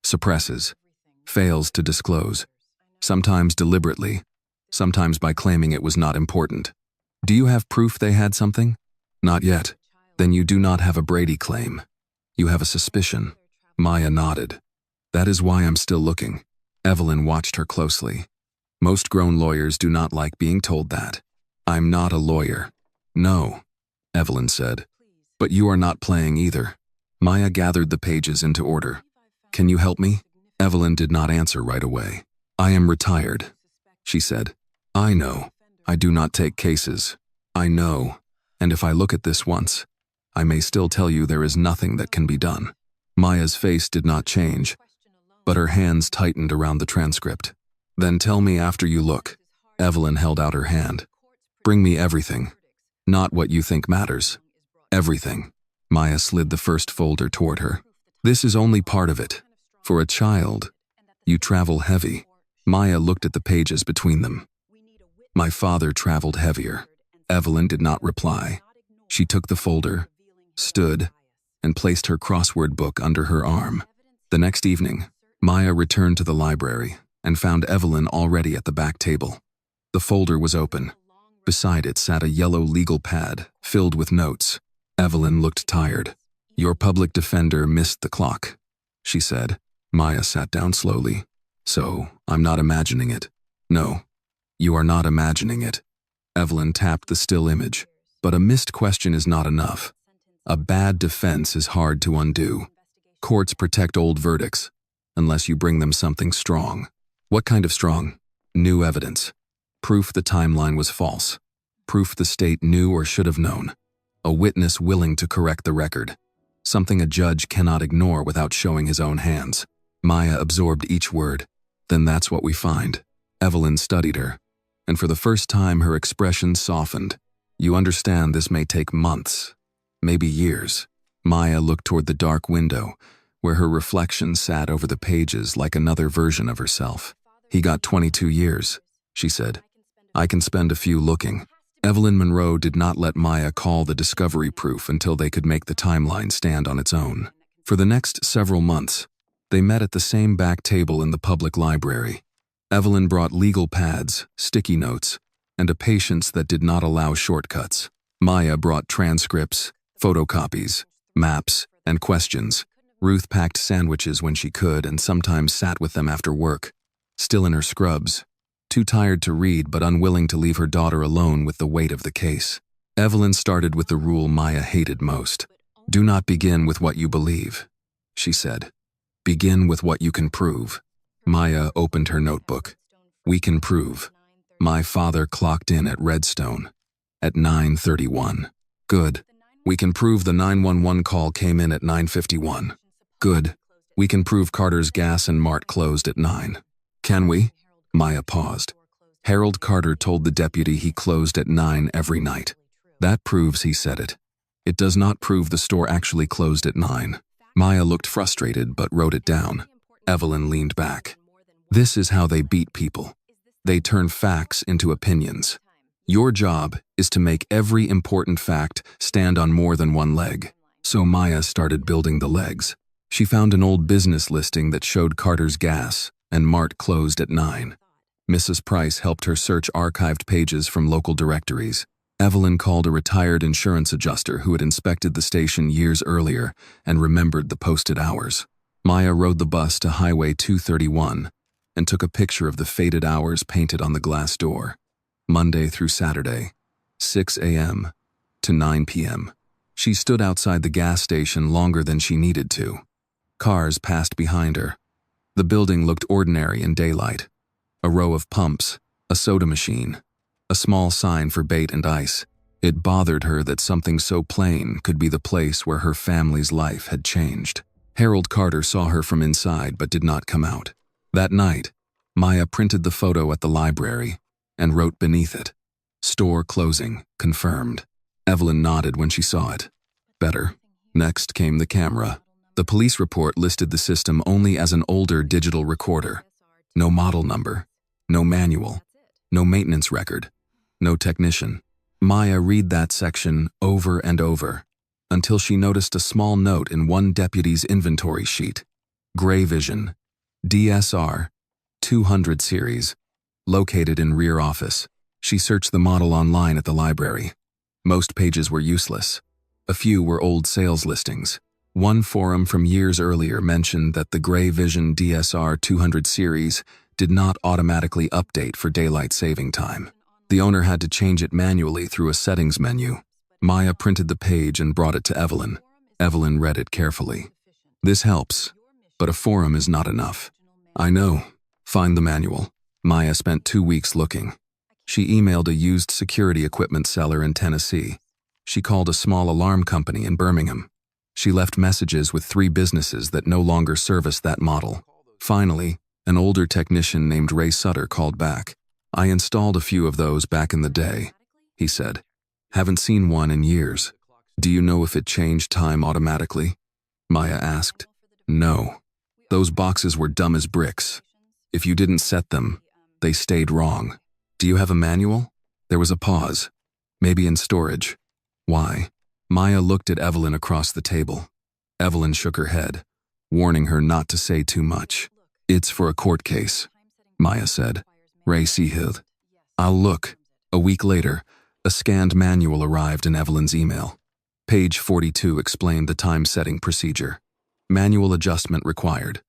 Suppresses. Fails to disclose. Sometimes deliberately. Sometimes by claiming it was not important. Do you have proof they had something? Not yet. Then you do not have a Brady claim. You have a suspicion. Maya nodded. That is why I'm still looking. Evelyn watched her closely. Most grown lawyers do not like being told that. I'm not a lawyer. No, Evelyn said. But you are not playing either. Maya gathered the pages into order. Can you help me? Evelyn did not answer right away. I am retired, she said. I know. I do not take cases. I know. And if I look at this once, I may still tell you there is nothing that can be done. Maya's face did not change, but her hands tightened around the transcript. Then tell me after you look. Evelyn held out her hand. Bring me everything. Not what you think matters. Everything. Maya slid the first folder toward her. This is only part of it. For a child, you travel heavy. Maya looked at the pages between them. My father traveled heavier. Evelyn did not reply. She took the folder, stood, and placed her crossword book under her arm. The next evening, Maya returned to the library and found Evelyn already at the back table. The folder was open. Beside it sat a yellow legal pad filled with notes. Evelyn looked tired. Your public defender missed the clock, she said. Maya sat down slowly. So, I'm not imagining it. No, you are not imagining it. Evelyn tapped the still image. But a missed question is not enough. A bad defense is hard to undo. Courts protect old verdicts, unless you bring them something strong. What kind of strong? New evidence. Proof the timeline was false. Proof the state knew or should have known. A witness willing to correct the record. Something a judge cannot ignore without showing his own hands. Maya absorbed each word. Then that's what we find. Evelyn studied her, and for the first time her expression softened. You understand this may take months, maybe years. Maya looked toward the dark window, where her reflection sat over the pages like another version of herself. He got 22 years, she said. I can spend a few looking. Evelyn Monroe did not let Maya call the discovery proof until they could make the timeline stand on its own. For the next several months, they met at the same back table in the public library. Evelyn brought legal pads, sticky notes, and a patience that did not allow shortcuts. Maya brought transcripts, photocopies, maps, and questions. Ruth packed sandwiches when she could and sometimes sat with them after work, still in her scrubs, too tired to read but unwilling to leave her daughter alone with the weight of the case. Evelyn started with the rule Maya hated most. Do not begin with what you believe, she said. Begin with what you can prove. Maya opened her notebook. We can prove. My father clocked in at Redstone at 9:31. Good. We can prove the 911 call came in at 9:51. Good. We can prove Carter's gas and mart closed at 9. Can we? Maya paused. Harold Carter told the deputy he closed at 9 every night. That proves he said it. It does not prove the store actually closed at 9. Maya looked frustrated but wrote it down. Evelyn leaned back. This is how they beat people. They turn facts into opinions. Your job is to make every important fact stand on more than one leg. So Maya started building the legs. She found an old business listing that showed Carter's Gas, and Mart closed at 9. Mrs. Price helped her search archived pages from local directories. Evelyn called a retired insurance adjuster who had inspected the station years earlier and remembered the posted hours. Maya rode the bus to Highway 231 and took a picture of the faded hours painted on the glass door. Monday through Saturday, 6 a.m. to 9 p.m. She stood outside the gas station longer than she needed to. Cars passed behind her. The building looked ordinary in daylight. A row of pumps, a soda machine, a small sign for bait and ice. It bothered her that something so plain could be the place where her family's life had changed. Harold Carter saw her from inside but did not come out. That night, Maya printed the photo at the library and wrote beneath it, "Store closing, confirmed." Evelyn nodded when she saw it. Better. Next came the camera. The police report listed the system only as an older digital recorder. No model number, no manual, no maintenance record, no technician. Maya read that section over and over until she noticed a small note in one deputy's inventory sheet. Gray Vision, DSR, 200 series, located in rear office. She searched the model online at the library. Most pages were useless. A few were old sales listings. One forum from years earlier mentioned that the Gray Vision DSR 200 series did not automatically update for daylight saving time. The owner had to change it manually through a settings menu. Maya printed the page and brought it to Evelyn. Evelyn read it carefully. "This helps, but a forum is not enough." "I know. Find the manual." Maya spent 2 weeks looking. She emailed a used security equipment seller in Tennessee. She called a small alarm company in Birmingham. She left messages with 3 businesses that no longer serviced that model. Finally, an older technician named Ray Sutter called back. "I installed a few of those back in the day," he said. "Haven't seen one in years. Do you know if it changed time automatically?" Maya asked. "No. Those boxes were dumb as bricks. If you didn't set them, they stayed wrong." "Do you have a manual?" There was a pause. "Maybe in storage." "Why?" Maya looked at Evelyn across the table. Evelyn shook her head, warning her not to say too much. "It's for a court case," Maya said. "Ray Seahill." "I'll look." A week later, a scanned manual arrived in Evelyn's email. Page 42 explained the time-setting procedure. Manual adjustment required.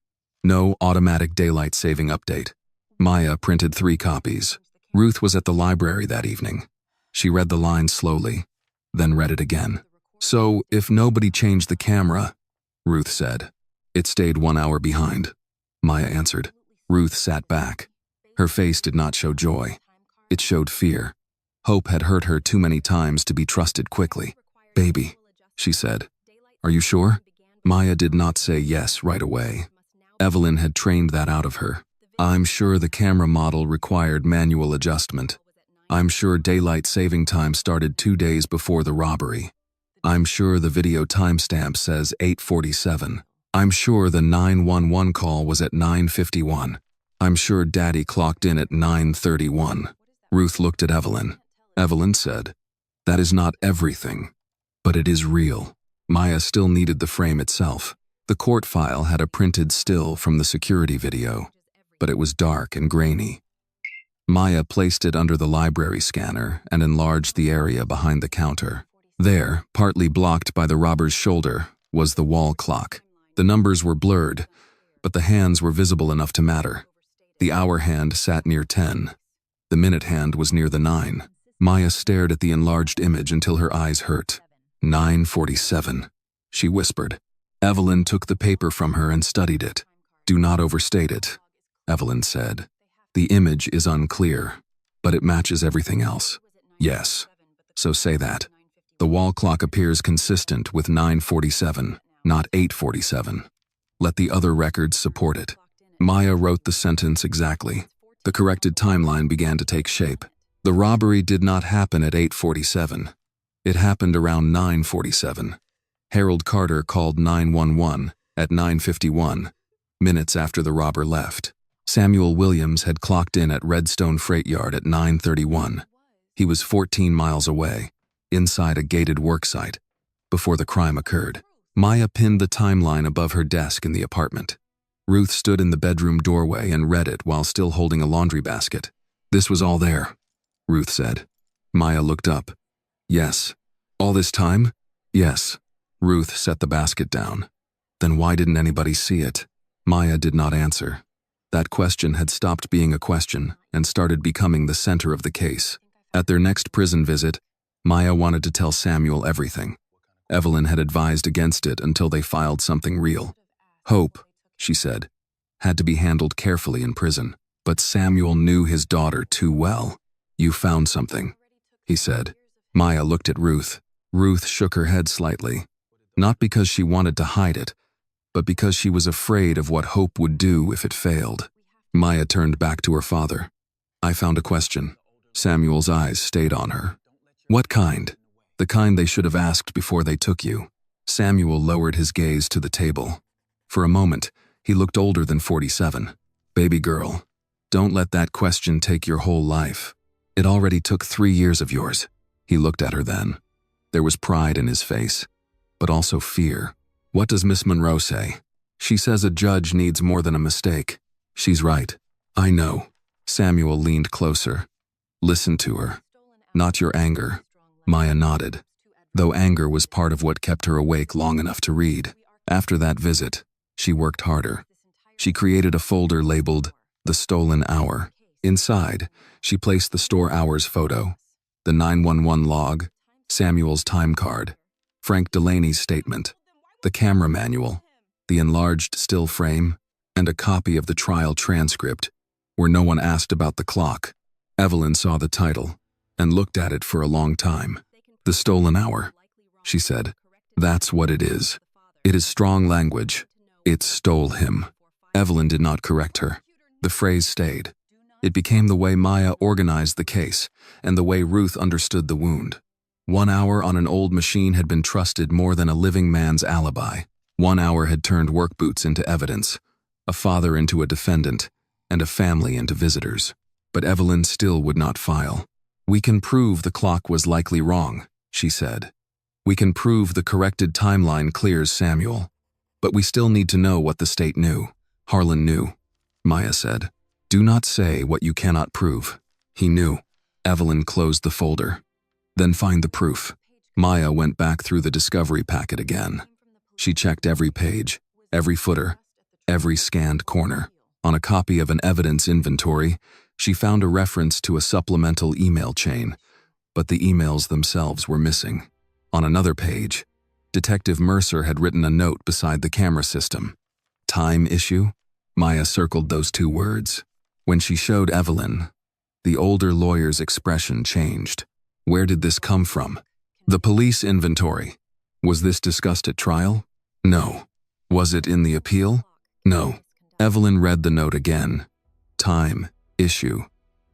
No automatic daylight saving update. Maya printed 3 copies. Ruth was at the library that evening. She read the line slowly, then read it again. "So, if nobody changed the camera," Ruth said. "It stayed 1 hour behind," Maya answered. Ruth sat back. Her face did not show joy. It showed fear. Hope had hurt her too many times to be trusted quickly. "Baby," she said. "Are you sure?" Maya did not say yes right away. Evelyn had trained that out of her. "I'm sure the camera model required manual adjustment. I'm sure daylight saving time started 2 days before the robbery. I'm sure the video timestamp says 8:47. I'm sure the 911 call was at 9:51. I'm sure Daddy clocked in at 9:31. Ruth looked at Evelyn. Evelyn said, "That is not everything, but it is real." Maya still needed the frame itself. The court file had a printed still from the security video, but it was dark and grainy. Maya placed it under the library scanner and enlarged the area behind the counter. There, partly blocked by the robber's shoulder, was the wall clock. The numbers were blurred, but the hands were visible enough to matter. The hour hand sat near 10. The minute hand was near the 9. Maya stared at the enlarged image until her eyes hurt. 9:47, she whispered. Evelyn took the paper from her and studied it. "Do not overstate it," Evelyn said. "The image is unclear, but it matches everything else." "Yes, so say that. The wall clock appears consistent with 9:47, not 8:47. Let the other records support it." Maya wrote the sentence exactly. The corrected timeline began to take shape. The robbery did not happen at 8:47. It happened around 9:47. Harold Carter called 911 at 9:51, minutes after the robber left. Samuel Williams had clocked in at Redstone Freight Yard at 9:31. He was 14 miles away, inside a gated worksite, before the crime occurred. Maya pinned the timeline above her desk in the apartment. Ruth stood in the bedroom doorway and read it while still holding a laundry basket. "This was all there," Ruth said. Maya looked up. "Yes. All this time?" "Yes." Ruth set the basket down. "Then why didn't anybody see it?" Maya did not answer. That question had stopped being a question and started becoming the center of the case. At their next prison visit, Maya wanted to tell Samuel everything. Evelyn had advised against it until they filed something real. Hope, she said, had to be handled carefully in prison. But Samuel knew his daughter too well. "You found something," he said. Maya looked at Ruth. Ruth shook her head slightly. Not because she wanted to hide it, but because she was afraid of what Hope would do if it failed. Maya turned back to her father. "I found a question." Samuel's eyes stayed on her. "What kind?" "The kind they should have asked before they took you." Samuel lowered his gaze to the table. For a moment, he looked older than 47. "Baby girl, don't let that question take your whole life. It already took 3 years of yours." He looked at her then. There was pride in his face, but also fear. "What does Miss Monroe say?" "She says a judge needs more than a mistake." "She's right." "I know." Samuel leaned closer. "Listen to her. Not your anger." Maya nodded, though anger was part of what kept her awake long enough to read. After that visit, she worked harder. She created a folder labeled The Stolen Hour. Inside, she placed the store hours photo, the 911 log, Samuel's time card, Frank Delaney's statement, the camera manual, the enlarged still frame, and a copy of the trial transcript, where no one asked about the clock. Evelyn saw the title and looked at it for a long time. "The Stolen Hour," she said. "That's what it is. It is strong language. It stole him." Evelyn did not correct her. The phrase stayed. It became the way Maya organized the case and the way Ruth understood the wound. 1 hour on an old machine had been trusted more than a living man's alibi. 1 hour had turned work boots into evidence, a father into a defendant, and a family into visitors. But Evelyn still would not file. "We can prove the clock was likely wrong," she said. "We can prove the corrected timeline clears Samuel. But we still need to know what the state knew." "Harlan knew," Maya said. "Do not say what you cannot prove." "He knew." Evelyn closed the folder. "Then find the proof." Maya went back through the discovery packet again. She checked every page, every footer, every scanned corner. On a copy of an evidence inventory, she found a reference to a supplemental email chain, but the emails themselves were missing. On another page, Detective Mercer had written a note beside the camera system. "Time issue?" Maya circled those 2 words. When she showed Evelyn, the older lawyer's expression changed. "Where did this come from?" "The police inventory." "Was this discussed at trial?" "No." "Was it in the appeal?" "No." Evelyn read the note again. "Time issue,"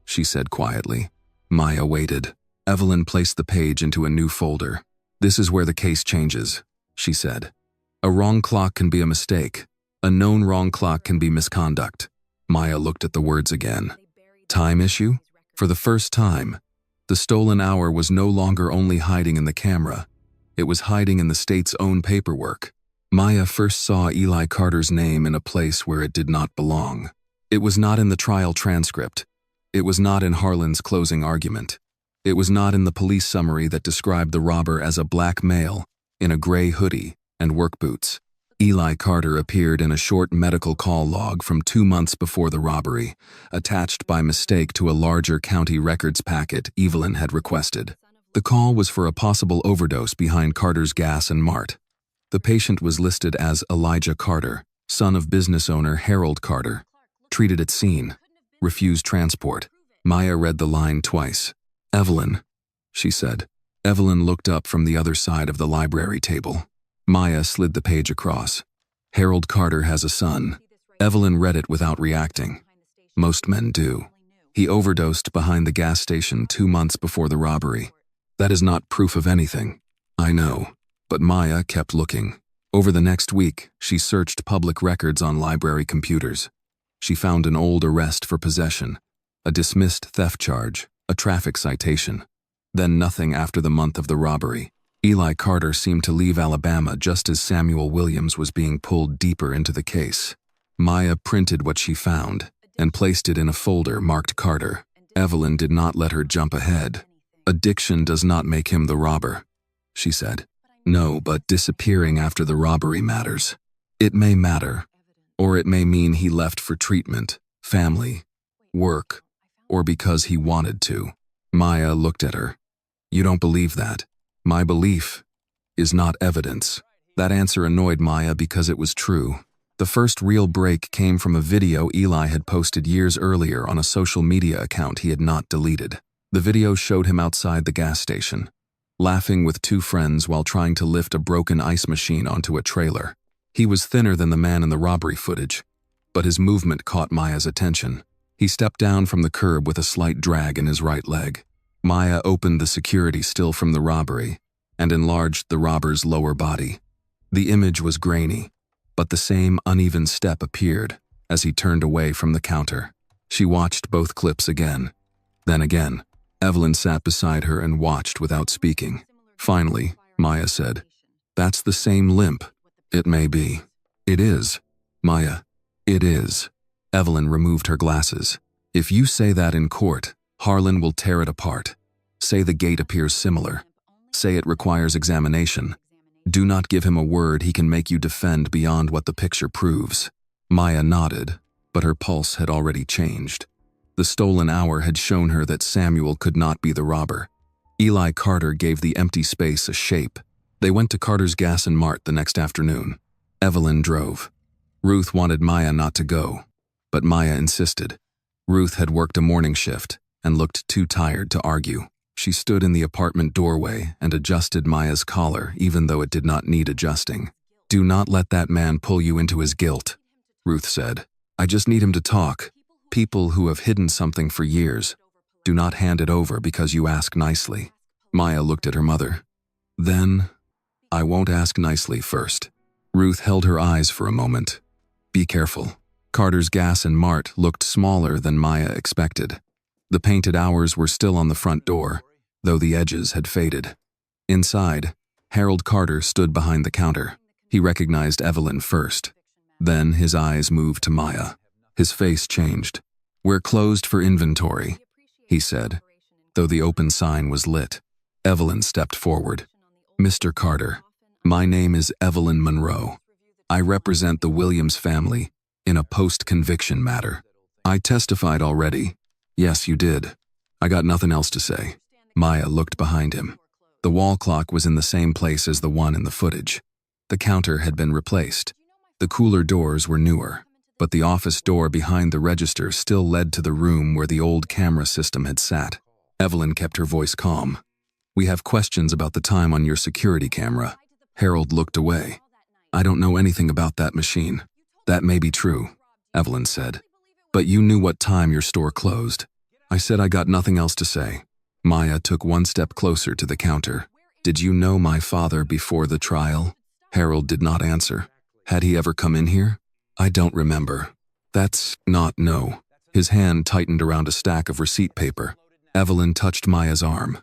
she said quietly. Maya waited. Evelyn placed the page into a new folder. "This is where the case changes," she said. "A wrong clock can be a mistake. A known wrong clock can be misconduct." Maya looked at the words again. "Time issue?" For the first time, the stolen hour was no longer only hiding in the camera. It was hiding in the state's own paperwork. Maya first saw Eli Carter's name in a place where it did not belong. It was not in the trial transcript. It was not in Harlan's closing argument. It was not in the police summary that described the robber as a black male in a gray hoodie and work boots. Eli Carter appeared in a short medical call log from 2 months before the robbery, attached by mistake to a larger county records packet Evelyn had requested. The call was for a possible overdose behind Carter's gas and mart. The patient was listed as Elijah Carter, son of business owner Harold Carter. Treated at scene. Refused transport. Maya read the line twice. "Evelyn," she said. Evelyn looked up from the other side of the library table. Maya slid the page across. "Harold Carter has a son." Evelyn read it without reacting. Most men do. "He overdosed behind the gas station 2 months before the robbery." "That is not proof of anything." "I know." But Maya kept looking. Over the next week, she searched public records on library computers. She found an old arrest for possession, a dismissed theft charge, a traffic citation. Then nothing after the month of the robbery. Eli Carter seemed to leave Alabama just as Samuel Williams was being pulled deeper into the case. Maya printed what she found and placed it in a folder marked Carter. Evelyn did not let her jump ahead. "Addiction does not make him the robber," she said. "No, but disappearing after the robbery matters. It may matter, or it may mean he left for treatment, family, work, or because he wanted to." Maya looked at her. "You don't believe that?" "My belief is not evidence." That answer annoyed Maya because it was true. The first real break came from a video Eli had posted years earlier on a social media account he had not deleted. The video showed him outside the gas station, laughing with two friends while trying to lift a broken ice machine onto a trailer. He was thinner than the man in the robbery footage, but his movement caught Maya's attention. He stepped down from the curb with a slight drag in his right leg. Maya opened the security still from the robbery and enlarged the robber's lower body. The image was grainy, but the same uneven step appeared as he turned away from the counter. She watched both clips again, then again. Evelyn sat beside her and watched without speaking. Finally, Maya said, "That's the same limp." "It may be." "It is." "Maya, it is." Evelyn removed her glasses. "If you say that in court, Harlan will tear it apart. Say the gait appears similar. Say it requires examination. Do not give him a word he can make you defend beyond what the picture proves." Maya nodded, but her pulse had already changed. The stolen hour had shown her that Samuel could not be the robber. Eli Carter gave the empty space a shape. They went to Carter's Gas and Mart the next afternoon. Evelyn drove. Ruth wanted Maya not to go, but Maya insisted. Ruth had worked a morning shift and looked too tired to argue. She stood in the apartment doorway and adjusted Maya's collar even though it did not need adjusting. "Do not let that man pull you into his guilt," Ruth said. "I just need him to talk. People who have hidden something for years do not hand it over because you ask nicely." Maya looked at her mother. "Then, I won't ask nicely first." Ruth held her eyes for a moment. "Be careful." Carter's Gas and Mart looked smaller than Maya expected. The painted hours were still on the front door, though the edges had faded. Inside, Harold Carter stood behind the counter. He recognized Evelyn first. Then his eyes moved to Maya. His face changed. "We're closed for inventory," he said, though the open sign was lit. Evelyn stepped forward. "Mr. Carter, my name is Evelyn Monroe. I represent the Williams family in a post-conviction matter. I testified already." "Yes, you did. I got nothing else to say." Maya looked behind him. The wall clock was in the same place as the one in the footage. The counter had been replaced. The cooler doors were newer, but the office door behind the register still led to the room where the old camera system had sat. Evelyn kept her voice calm. "We have questions about the time on your security camera." Harold looked away. "I don't know anything about that machine." "That may be true," Evelyn said. "But you knew what time your store closed." I said I got nothing else to say. Maya took one step closer to the counter. "Did you know my father before the trial?" Harold did not answer. "Had he ever come in here?" "I don't remember." "That's not no." His hand tightened around a stack of receipt paper. Evelyn touched Maya's arm,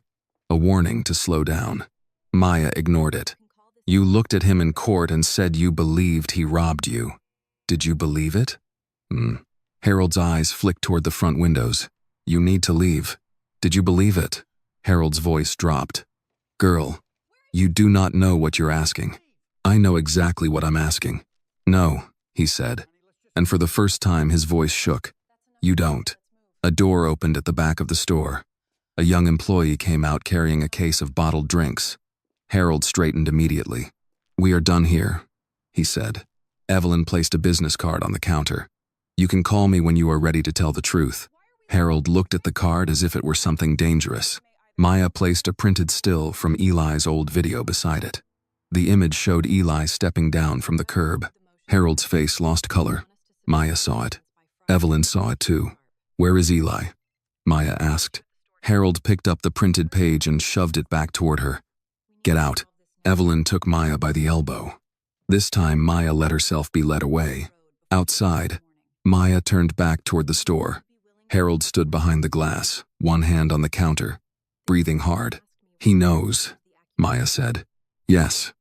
a warning to slow down. Maya ignored it. "You looked at him in court and said you believed he robbed you. Did you believe it?" Harold's eyes flicked toward the front windows. "You need to leave." "Did you believe it?" Harold's voice dropped. "Girl, you do not know what you're asking." "I know exactly what I'm asking." "No," he said, and for the first time his voice shook. "You don't." A door opened at the back of the store. A young employee came out carrying a case of bottled drinks. Harold straightened immediately. "We are done here," he said. Evelyn placed a business card on the counter. "You can call me when you are ready to tell the truth." Harold looked at the card as if it were something dangerous. Maya placed a printed still from Eli's old video beside it. The image showed Eli stepping down from the curb. Harold's face lost color. Maya saw it. Evelyn saw it too. "Where is Eli?" Maya asked. Harold picked up the printed page and shoved it back toward her. "Get out." Evelyn took Maya by the elbow. This time Maya let herself be led away. Outside, Maya turned back toward the store. Harold stood behind the glass, one hand on the counter. breathing hard. "He knows," Maya said. "Yes,"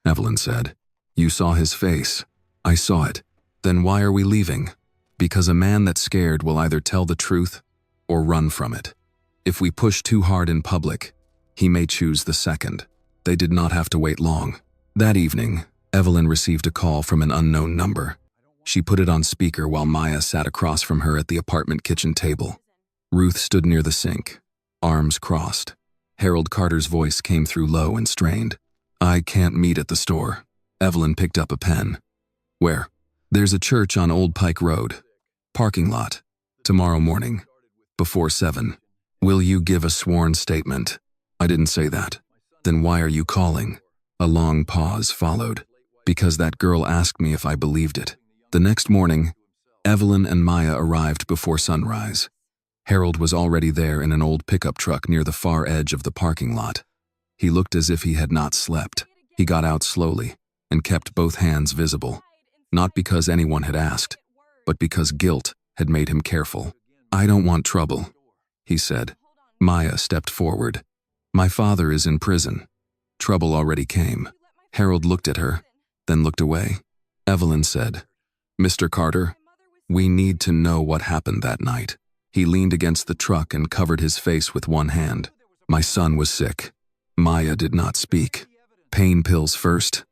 Evelyn said. "You saw his face." "I saw it." "Then why are we leaving?" "Because a man that's scared will either tell the truth or run from it. If we push too hard in public, he may choose the second." They did not have to wait long. That evening, Evelyn received a call from an unknown number. She put it on speaker while Maya sat across from her at the apartment kitchen table. Ruth stood near the sink, arms crossed. Harold Carter's voice came through low and strained. "I can't meet at the store." Evelyn picked up a pen. "Where?" "There's a church on Old Pike Road. Parking lot. Tomorrow morning. Before 7. "Will you give a sworn statement?" "I didn't say that." "Then why are you calling?" A long pause followed. "Because that girl asked me if I believed it." The next morning, Evelyn and Maya arrived before sunrise. Harold was already there in an old pickup truck near the far edge of the parking lot. He looked as if he had not slept. He got out slowly and kept both hands visible. Not because anyone had asked, but because guilt had made him careful. "I don't want trouble," he said. Maya stepped forward. "My father is in prison." Trouble already came. Harold looked at her, then looked away. Evelyn said, "Mr. Carter, we need to know what happened that night." He leaned against the truck and covered his face with one hand. "My son was sick." Maya did not speak. "Pain pills first,"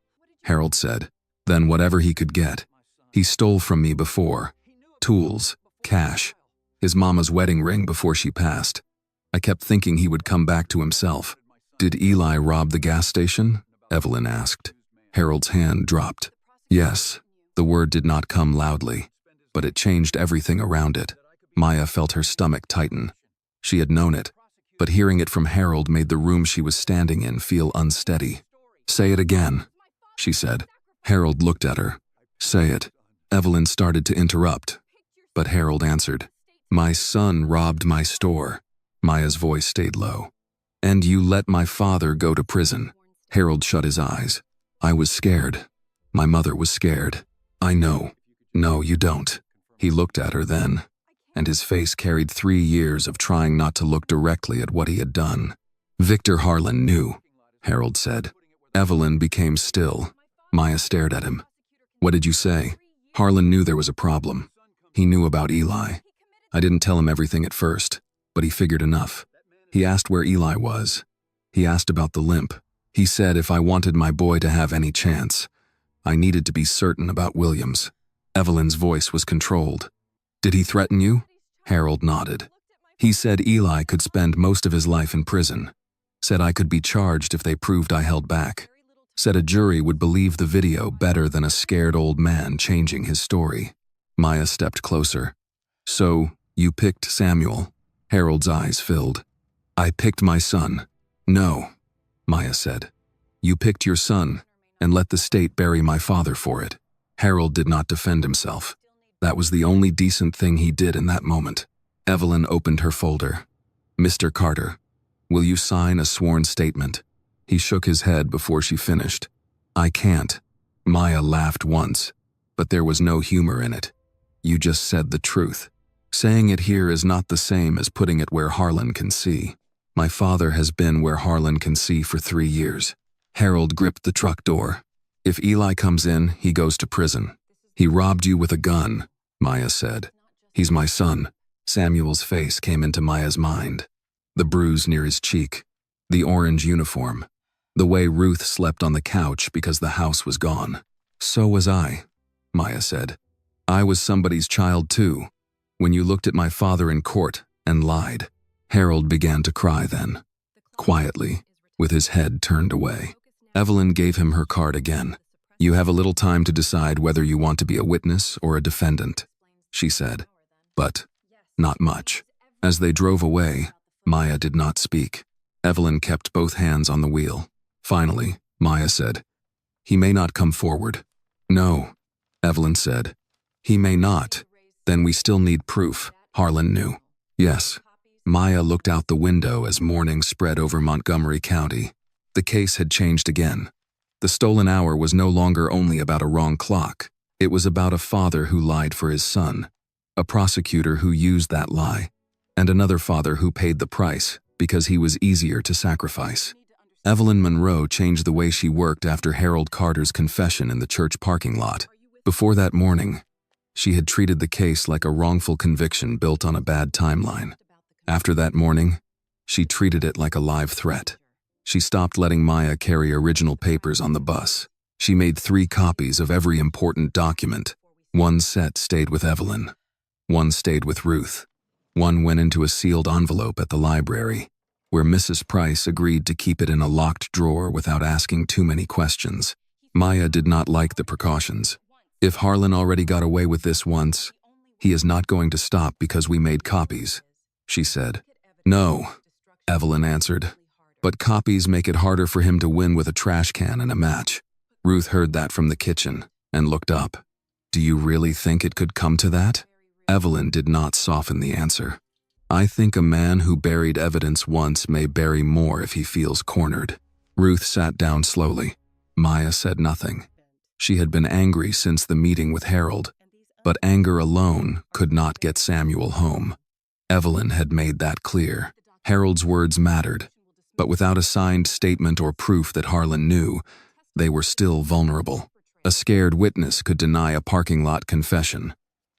Harold said. "Then whatever he could get. He stole from me before. Tools, cash, his mama's wedding ring before she passed. I kept thinking he would come back to himself." "Did Eli rob the gas station?" Evelyn asked. Harold's hand dropped. "Yes." The word did not come loudly, but it changed everything around it. Maya felt her stomach tighten. She had known it, but hearing it from Harold made the room she was standing in feel unsteady. "Say it again," she said. Harold looked at her. "Say it." Evelyn started to interrupt, but Harold answered. "My son robbed my store." Maya's voice stayed low. "And you let my father go to prison." Harold shut his eyes. "I was scared. My mother was scared." "I know." "No, you don't." He looked at her then, and his face carried 3 years of trying not to look directly at what he had done. "Victor Harlan knew," Harold said. Evelyn became still. Maya stared at him. "What did you say?" "Harlan knew there was a problem. He knew about Eli. I didn't tell him everything at first, but he figured enough. He asked where Eli was. He asked about the limp. He said if I wanted my boy to have any chance, I needed to be certain about Williams." Evelyn's voice was controlled. "Did he threaten you?" Harold nodded. "He said Eli could spend most of his life in prison. Said I could be charged if they proved I held back. Said a jury would believe the video better than a scared old man changing his story." Maya stepped closer. "So, you picked Samuel?" Harold's eyes filled. "I picked my son." "No," Maya said. "You picked your son and let the state bury my father for it." Harold did not defend himself. That was the only decent thing he did in that moment. Evelyn opened her folder. "Mr. Carter, will you sign a sworn statement?" He shook his head before she finished. "I can't." Maya laughed once, but there was no humor in it. "You just said the truth. Saying it here is not the same as putting it where Harlan can see. My father has been where Harlan can see for 3 years." Harold gripped the truck door. "If Eli comes in, he goes to prison." "He robbed you with a gun," Maya said. "He's my son." Samuel's face came into Maya's mind. The bruise near his cheek, the orange uniform, the way Ruth slept on the couch because the house was gone. "So was I," Maya said. "I was somebody's child too, when you looked at my father in court and lied." Harold began to cry then, quietly, with his head turned away. Evelyn gave him her card again. "You have a little time to decide whether you want to be a witness or a defendant," she said. But not much. As they drove away, Maya did not speak. Evelyn kept both hands on the wheel. Finally, Maya said, "He may not come forward." "No," Evelyn said. "He may not. Then we still need proof." Harlan knew. "Yes." Maya looked out the window as morning spread over Montgomery County. The case had changed again. The stolen hour was no longer only about a wrong clock. It was about a father who lied for his son, a prosecutor who used that lie, and another father who paid the price. because he was easier to sacrifice. Evelyn Monroe changed the way she worked after Harold Carter's confession in the church parking lot. Before that morning, she had treated the case like a wrongful conviction built on a bad timeline. After that morning, she treated it like a live threat. She stopped letting Maya carry original papers on the bus. She made 3 copies of every important document. 1 set stayed with Evelyn. 1 stayed with Ruth. 1 went into a sealed envelope at the library, where Mrs. Price agreed to keep it in a locked drawer without asking too many questions. Maya did not like the precautions. If Harlan already got away with this once, he is not going to stop because we made copies, she said. No, Evelyn answered, but copies make it harder for him to win with a trash can and a match. Ruth heard that from the kitchen and looked up. Do you really think it could come to that? Evelyn did not soften the answer. I think a man who buried evidence once may bury more if he feels cornered. Ruth sat down slowly. Maya said nothing. She had been angry since the meeting with Harold, but anger alone could not get Samuel home. Evelyn had made that clear. Harold's words mattered, but without a signed statement or proof that Harlan knew, they were still vulnerable. A scared witness could deny a parking lot confession.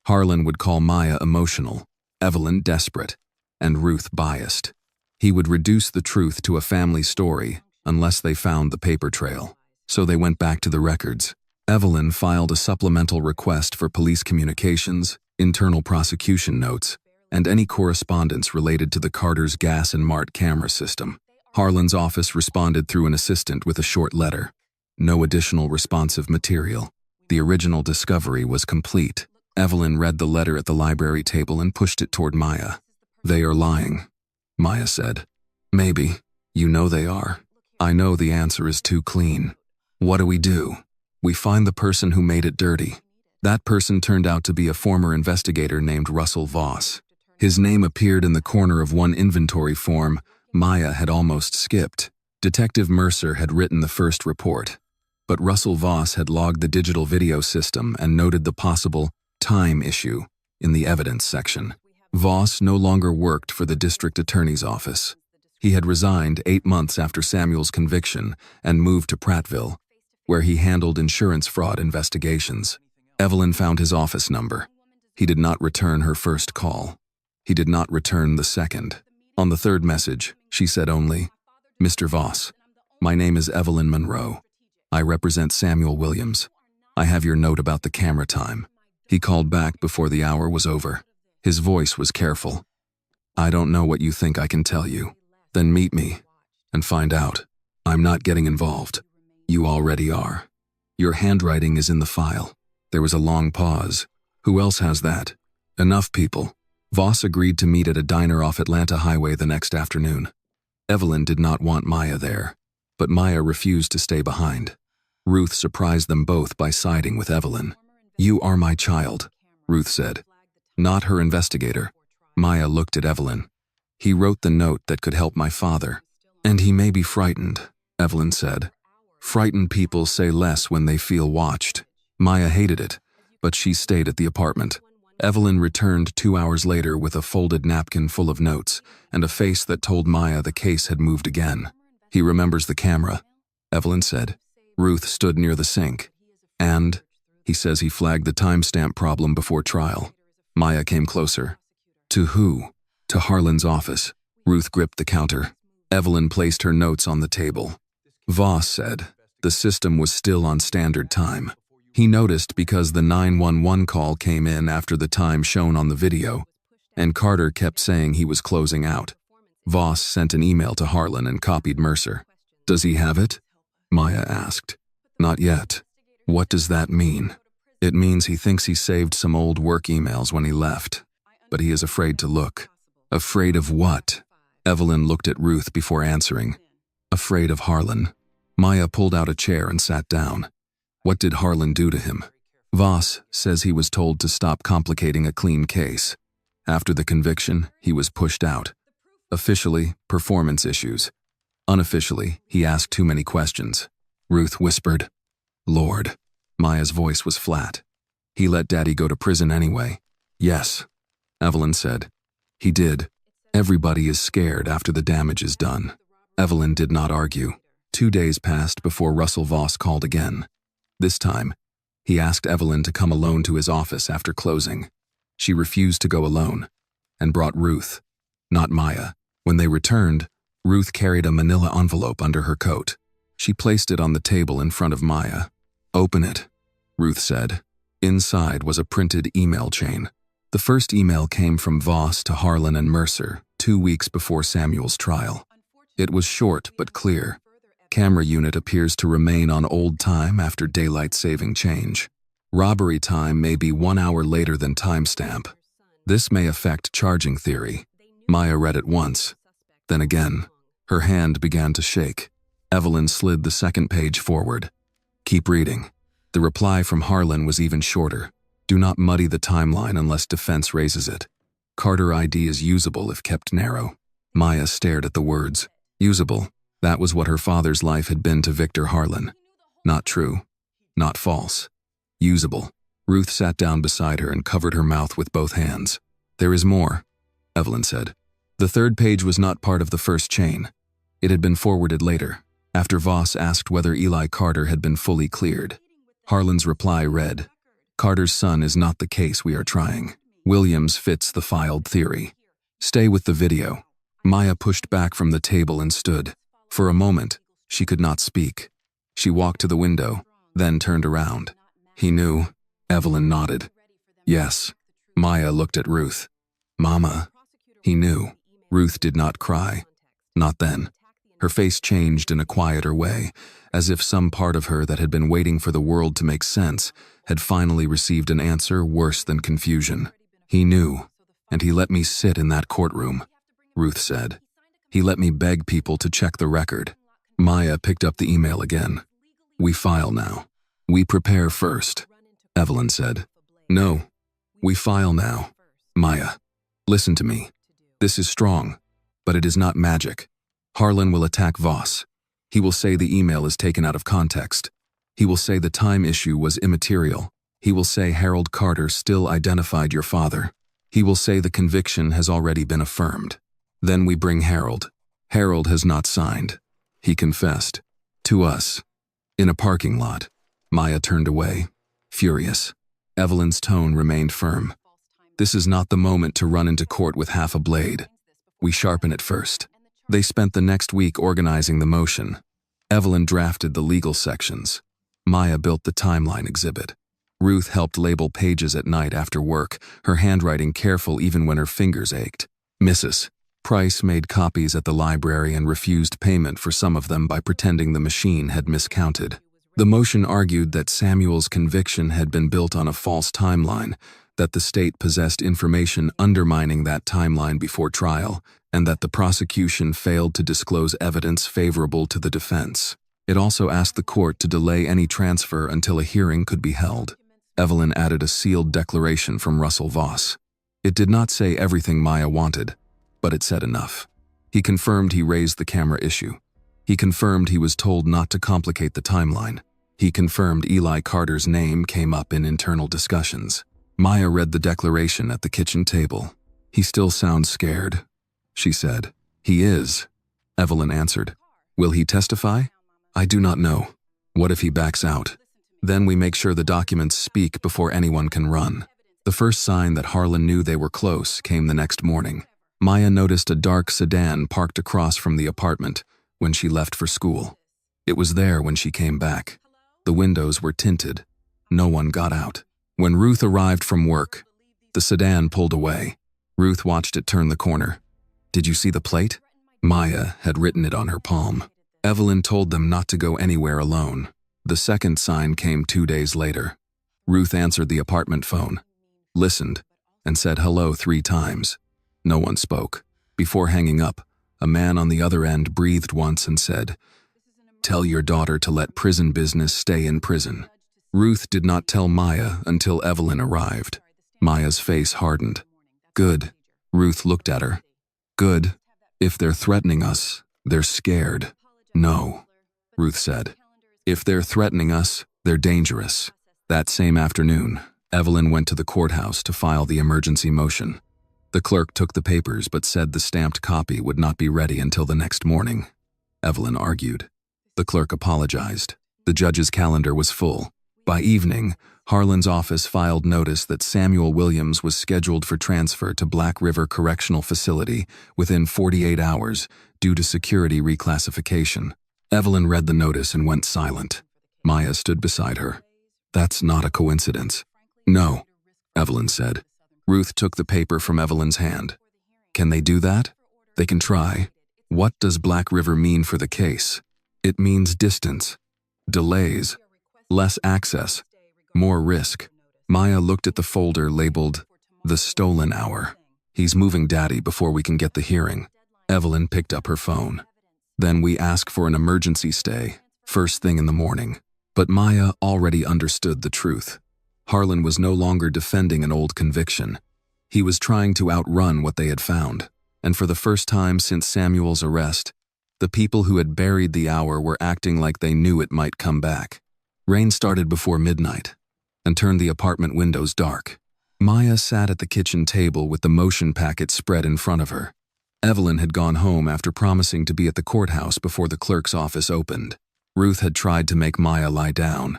Harlan would call Maya emotional, Evelyn desperate, and Ruth biased. He would reduce the truth to a family story unless they found the paper trail. So they went back to the records. Evelyn filed a supplemental request for police communications, internal prosecution notes, and any correspondence related to the Carter's gas and Mart camera system. Harlan's office responded through an assistant with a short letter. No additional responsive material. The original discovery was complete. Evelyn read the letter at the library table and pushed it toward Maya. They are lying, Maya said. Maybe. You know they are. I know the answer is too clean. What do? We find the person who made it dirty. That person turned out to be a former investigator named Russell Voss. His name appeared in the corner of one inventory form Maya had almost skipped. Detective Mercer had written the first report, but Russell Voss had logged the digital video system and noted the possible time issue in the evidence section. Voss no longer worked for the district attorney's office. He had resigned 8 months after Samuel's conviction and moved to Prattville, where he handled insurance fraud investigations. Evelyn found his office number. He did not return her first call. He did not return the second. On the third message, she said only, Mr. Voss, my name is Evelyn Monroe. I represent Samuel Williams. I have your note about the camera time. He called back before the hour was over. His voice was careful. I don't know what you think I can tell you. Then meet me and find out. I'm not getting involved. You already are. Your handwriting is in the file. There was a long pause. Who else has that? Enough people. Voss agreed to meet at a diner off Atlanta Highway the next afternoon. Evelyn did not want Maya there, but Maya refused to stay behind. Ruth surprised them both by siding with Evelyn. You are my child, Ruth said. Not her investigator. Maya looked at Evelyn. He wrote the note that could help my father. And he may be frightened, Evelyn said. Frightened people say less when they feel watched. Maya hated it, but she stayed at the apartment. Evelyn returned 2 hours later with a folded napkin full of notes and a face that told Maya the case had moved again. He remembers the camera, Evelyn said. Ruth stood near the sink. And he says he flagged the timestamp problem before trial. Maya came closer. To who? To Harlan's office. Ruth gripped the counter. Evelyn placed her notes on the table. Voss said the system was still on standard time. He noticed because the 911 call came in after the time shown on the video, and Carter kept saying he was closing out. Voss sent an email to Harlan and copied Mercer. Does he have it? Maya asked. Not yet. What does that mean? It means he thinks he saved some old work emails when he left, but he is afraid to look. Afraid of what? Evelyn looked at Ruth before answering. Afraid of Harlan. Maya pulled out a chair and sat down. What did Harlan do to him? Voss says he was told to stop complicating a clean case. After the conviction, he was pushed out. Officially, performance issues. Unofficially, he asked too many questions. Ruth whispered, Lord. Maya's voice was flat. He let Daddy go to prison anyway. Yes, Evelyn said. He did. Everybody is scared after the damage is done. Evelyn did not argue. 2 days passed before Russell Voss called again. This time, he asked Evelyn to come alone to his office after closing. She refused to go alone and brought Ruth, not Maya. When they returned, Ruth carried a manila envelope under her coat. She placed it on the table in front of Maya. "Open it," Ruth said. Inside was a printed email chain. The first email came from Voss to Harlan and Mercer 2 weeks before Samuel's trial. It was short but clear. Camera unit appears to remain on old time after daylight saving change. Robbery time may be 1 hour later than timestamp. This may affect charging theory. Maya read it once. Then again, her hand began to shake. Evelyn slid the second page forward. "Keep reading." The reply from Harlan was even shorter. "Do not muddy the timeline unless defense raises it. Carter ID is usable if kept narrow." Maya stared at the words. Usable. That was what her father's life had been to Victor Harlan. Not true. Not false. Usable. Ruth sat down beside her and covered her mouth with both hands. "There is more," Evelyn said. The third page was not part of the first chain. It had been forwarded later, after Voss asked whether Eli Carter had been fully cleared. Harlan's reply read, "Carter's son is not the case we are trying. Williams fits the filed theory. Stay with the video." Maya pushed back from the table and stood. For a moment, she could not speak. She walked to the window, then turned around. "He knew." Evelyn nodded. "Yes." Maya looked at Ruth. "Mama." "He knew." Ruth did not cry. Not then. Her face changed in a quieter way, as if some part of her that had been waiting for the world to make sense had finally received an answer worse than confusion. "He knew, and he let me sit in that courtroom," Ruth said. "He let me beg people to check the record." Maya picked up the email again. "We file now. We prepare first," Evelyn said. "No. We file now." "Maya, listen to me. This is strong, but it is not magic. Harlan will attack Voss. He will say the email is taken out of context. He will say the time issue was immaterial. He will say Harold Carter still identified your father. He will say the conviction has already been affirmed. Then we bring Harold. Harold has not signed. He confessed. To us. In a parking lot." Maya turned away, furious. Evelyn's tone remained firm. "This is not the moment to run into court with half a blade. We sharpen it first." They spent the next week organizing the motion. Evelyn drafted the legal sections. Maya built the timeline exhibit. Ruth helped label pages at night after work, her handwriting careful even when her fingers ached. Mrs. Price made copies at the library and refused payment for some of them by pretending the machine had miscounted. The motion argued that Samuel's conviction had been built on a false timeline, that the state possessed information undermining that timeline before trial, and that the prosecution failed to disclose evidence favorable to the defense. It also asked the court to delay any transfer until a hearing could be held. Evelyn added a sealed declaration from Russell Voss. It did not say everything Maya wanted, but it said enough. He confirmed he raised the camera issue. He confirmed he was told not to complicate the timeline. He confirmed Eli Carter's name came up in internal discussions. Maya read the declaration at the kitchen table. "He still sounds scared," she said. "He is," Evelyn answered. "Will he testify?" "I do not know. What if he backs out? Then we make sure the documents speak before anyone can run." The first sign that Harlan knew they were close came the next morning. Maya noticed a dark sedan parked across from the apartment when she left for school. It was there when she came back. The windows were tinted. No one got out. When Ruth arrived from work, the sedan pulled away. Ruth watched it turn the corner. "Did you see the plate?" Maya had written it on her palm. Evelyn told them not to go anywhere alone. The second sign came 2 days later. Ruth answered the apartment phone, listened, and said hello 3 times. No one spoke. Before hanging up, a man on the other end breathed once and said, "Tell your daughter to let prison business stay in prison." Ruth did not tell Maya until Evelyn arrived. Maya's face hardened. "Good." Ruth looked at her. "Good. If they're threatening us, they're scared." "No," Ruth said. "If they're threatening us, they're dangerous." That same afternoon, Evelyn went to the courthouse to file the emergency motion. The clerk took the papers but said the stamped copy would not be ready until the next morning. Evelyn argued. The clerk apologized. The judge's calendar was full. By evening, Harlan's office filed notice that Samuel Williams was scheduled for transfer to Black River Correctional Facility within 48 hours due to security reclassification. Evelyn read the notice and went silent. Maya stood beside her. That's not a coincidence. No, Evelyn said. Ruth took the paper from Evelyn's hand. Can they do that? They can try. What does Black River mean for the case? It means distance, delays, less access, more risk. Maya looked at the folder labeled, "The Stolen Hour." He's moving Daddy before we can get the hearing. Evelyn picked up her phone. Then we ask for an emergency stay, first thing in the morning. But Maya already understood the truth. Harlan was no longer defending an old conviction. He was trying to outrun what they had found. And for the first time since Samuel's arrest, the people who had buried the hour were acting like they knew it might come back. Rain started before midnight and turned the apartment windows dark. Maya sat at the kitchen table with the motion packet spread in front of her. Evelyn had gone home after promising to be at the courthouse before the clerk's office opened. Ruth had tried to make Maya lie down,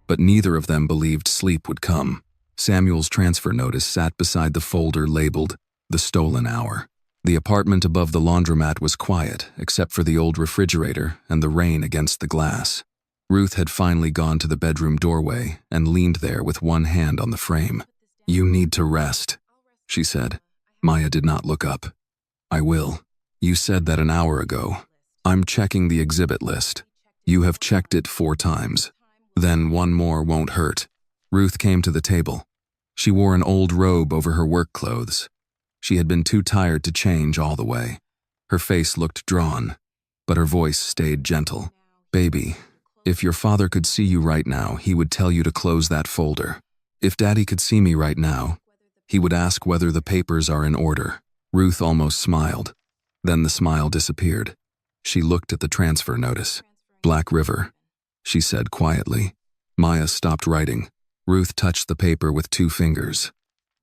but neither of them believed sleep would come. Samuel's transfer notice sat beside the folder labeled, "The Stolen Hour." The apartment above the laundromat was quiet, except for the old refrigerator and the rain against the glass. Ruth had finally gone to the bedroom doorway and leaned there with one hand on the frame. "You need to rest," she said. Maya did not look up. "I will. You said that an hour ago. I'm checking the exhibit list. You have checked it 4 times. Then one more won't hurt." Ruth came to the table. She wore an old robe over her work clothes. She had been too tired to change all the way. Her face looked drawn, but her voice stayed gentle. "Baby, if your father could see you right now, he would tell you to close that folder. If Daddy could see me right now, he would ask whether the papers are in order." Ruth almost smiled. Then the smile disappeared. She looked at the transfer notice. "Black River," she said quietly. Maya stopped writing. Ruth touched the paper with 2 fingers.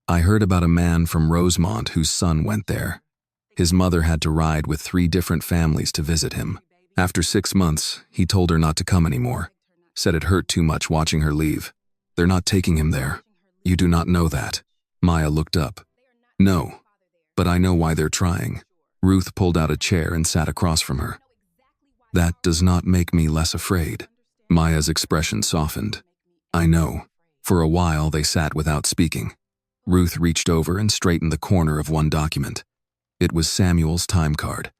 "I heard about a man from Rosemont whose son went there. His mother had to ride with 3 different families to visit him. After 6 months, he told her not to come anymore. Said it hurt too much watching her leave. They're not taking him there. You do not know that." Maya looked up. "No, but I know why they're trying." Ruth pulled out a chair and sat across from her. "That does not make me less afraid." Maya's expression softened. "I know." For a while, they sat without speaking. Ruth reached over and straightened the corner of one document. It was Samuel's time card.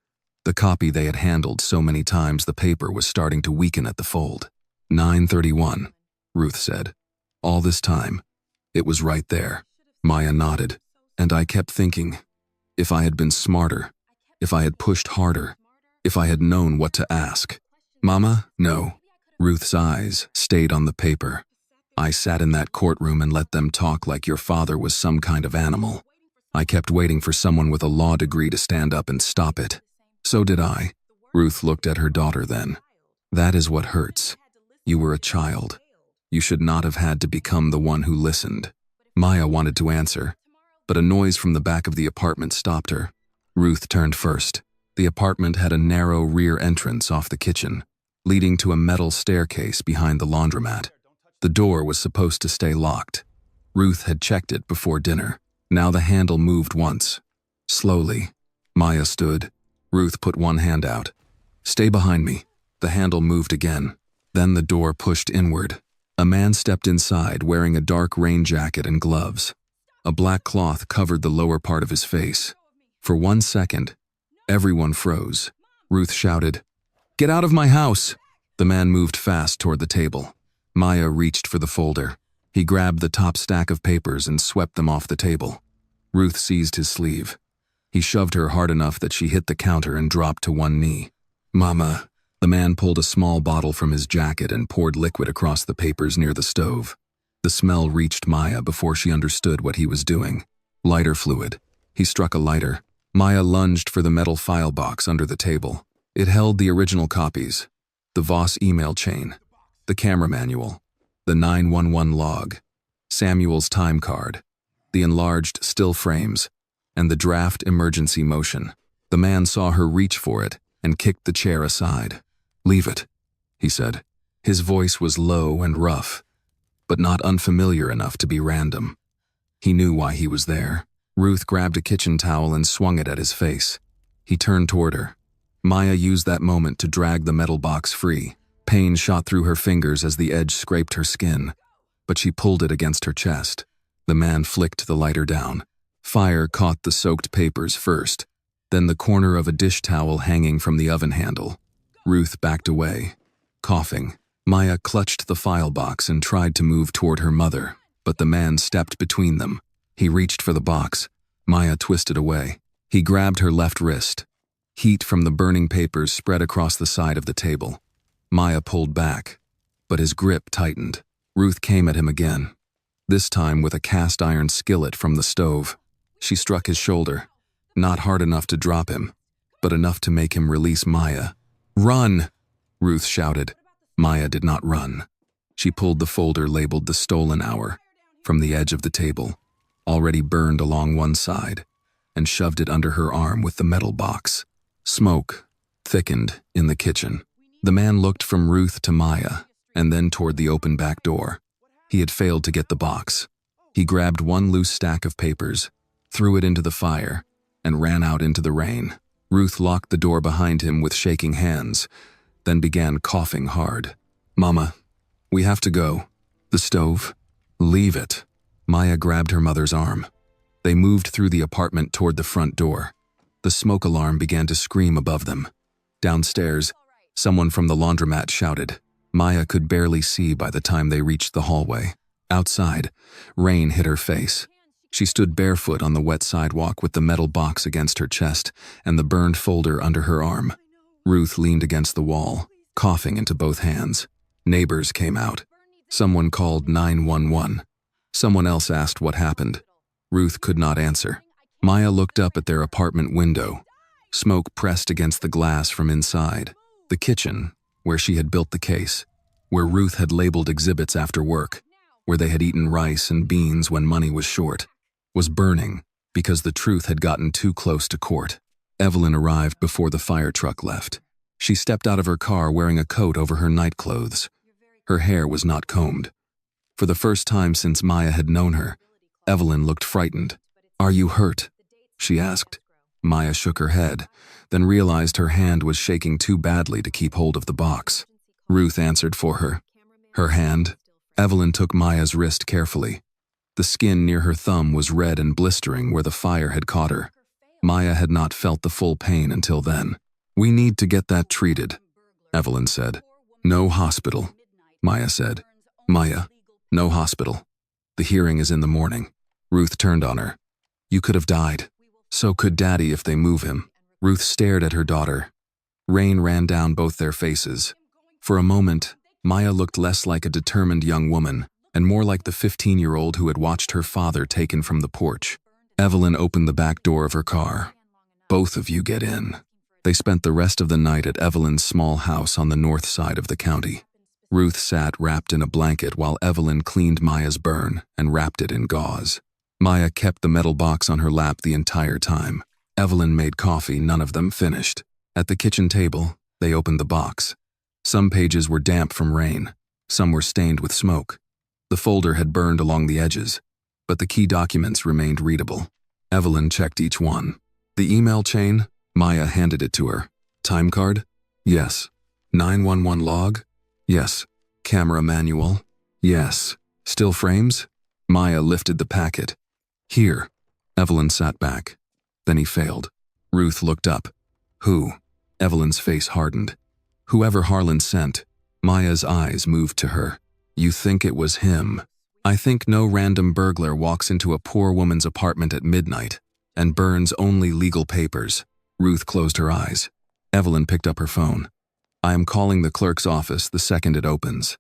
The copy they had handled so many times the paper was starting to weaken at the fold. 9:31, Ruth said. "All this time, it was right there." Maya nodded. "And I kept thinking, if I had been smarter, if I had pushed harder, if I had known what to ask." "Mama, no." Ruth's eyes stayed on the paper. "I sat in that courtroom and let them talk like your father was some kind of animal. I kept waiting for someone with a law degree to stand up and stop it. So did I." Ruth looked at her daughter then. "That is what hurts. You were a child. You should not have had to become the one who listened." Maya wanted to answer, but a noise from the back of the apartment stopped her. Ruth turned first. The apartment had a narrow rear entrance off the kitchen, leading to a metal staircase behind the laundromat. The door was supposed to stay locked. Ruth had checked it before dinner. Now the handle moved once. Slowly, Maya stood. Ruth put one hand out. "Stay behind me." The handle moved again. Then the door pushed inward. A man stepped inside wearing a dark rain jacket and gloves. A black cloth covered the lower part of his face. For 1 second, everyone froze. Ruth shouted, "Get out of my house!" The man moved fast toward the table. Maya reached for the folder. He grabbed the top stack of papers and swept them off the table. Ruth seized his sleeve. He shoved her hard enough that she hit the counter and dropped to one knee. "Mama." The man pulled a small bottle from his jacket and poured liquid across the papers near the stove. The smell reached Maya before she understood what he was doing. Lighter fluid. He struck a lighter. Maya lunged for the metal file box under the table. It held the original copies, the Voss email chain, the camera manual, the 911 log, Samuel's time card, the enlarged still frames, and the draft emergency motion. The man saw her reach for it and kicked the chair aside. "Leave it," he said. His voice was low and rough, but not unfamiliar enough to be random. He knew why he was there. Ruth grabbed a kitchen towel and swung it at his face. He turned toward her. Maya used that moment to drag the metal box free. Pain shot through her fingers as the edge scraped her skin, but she pulled it against her chest. The man flicked the lighter down. Fire caught the soaked papers first, then the corner of a dish towel hanging from the oven handle. Ruth backed away, coughing. Maya clutched the file box and tried to move toward her mother, but the man stepped between them. He reached for the box. Maya twisted away. He grabbed her left wrist. Heat from the burning papers spread across the side of the table. Maya pulled back, but his grip tightened. Ruth came at him again, this time with a cast iron skillet from the stove. She struck his shoulder, not hard enough to drop him, but enough to make him release Maya. "Run!" Ruth shouted. Maya did not run. She pulled the folder labeled "The Stolen Hour" from the edge of the table, already burned along one side, and shoved it under her arm with the metal box. Smoke thickened in the kitchen. The man looked from Ruth to Maya, and then toward the open back door. He had failed to get the box. He grabbed one loose stack of papers, threw it into the fire, and ran out into the rain. Ruth locked the door behind him with shaking hands, then began coughing hard. "Mama, we have to go." "The stove?" "Leave it." Maya grabbed her mother's arm. They moved through the apartment toward the front door. The smoke alarm began to scream above them. Downstairs, someone from the laundromat shouted. Maya could barely see by the time they reached the hallway. Outside, rain hit her face. She stood barefoot on the wet sidewalk with the metal box against her chest and the burned folder under her arm. Ruth leaned against the wall, coughing into both hands. Neighbors came out. Someone called 911. Someone else asked what happened. Ruth could not answer. Maya looked up at their apartment window. Smoke pressed against the glass from inside. The kitchen, where she had built the case, where Ruth had labeled exhibits after work, where they had eaten rice and beans when money was short, was burning because the truth had gotten too close to court. Evelyn arrived before the fire truck left. She stepped out of her car wearing a coat over her night clothes. Her hair was not combed. For the first time since Maya had known her, Evelyn looked frightened. "Are you hurt?" she asked. Maya shook her head, then realized her hand was shaking too badly to keep hold of the box. Ruth answered for her. Her hand? Evelyn took Maya's wrist carefully. The skin near her thumb was red and blistering where the fire had caught her. Maya had not felt the full pain until then. "We need to get that treated," Evelyn said. "No hospital," Maya said. "Maya, no hospital. The hearing is in the morning." Ruth turned on her. "You could have died. So could Daddy if they move him." Ruth stared at her daughter. Rain ran down both their faces. For a moment, Maya looked less like a determined young woman and more like the 15-year-old who had watched her father taken from the porch. Evelyn opened the back door of her car. "Both of you get in." They spent the rest of the night at Evelyn's small house on the north side of the county. Ruth sat wrapped in a blanket while Evelyn cleaned Maya's burn and wrapped it in gauze. Maya kept the metal box on her lap the entire time. Evelyn made coffee none of them finished. At the kitchen table, they opened the box. Some pages were damp from rain. Some were stained with smoke. The folder had burned along the edges, but the key documents remained readable. Evelyn checked each one. "The email chain?" Maya handed it to her. "Time card?" "Yes." "911 log?" "Yes." "Camera manual?" "Yes." "Still frames?" Maya lifted the packet. "Here." Evelyn sat back. Then he failed. Ruth looked up. "Who?" Evelyn's face hardened. "Whoever Harlan sent." Maya's eyes moved to her. "You think it was him?" "I think no random burglar walks into a poor woman's apartment at midnight and burns only legal papers." Ruth closed her eyes. Evelyn picked up her phone. "I am calling the clerk's office the second it opens.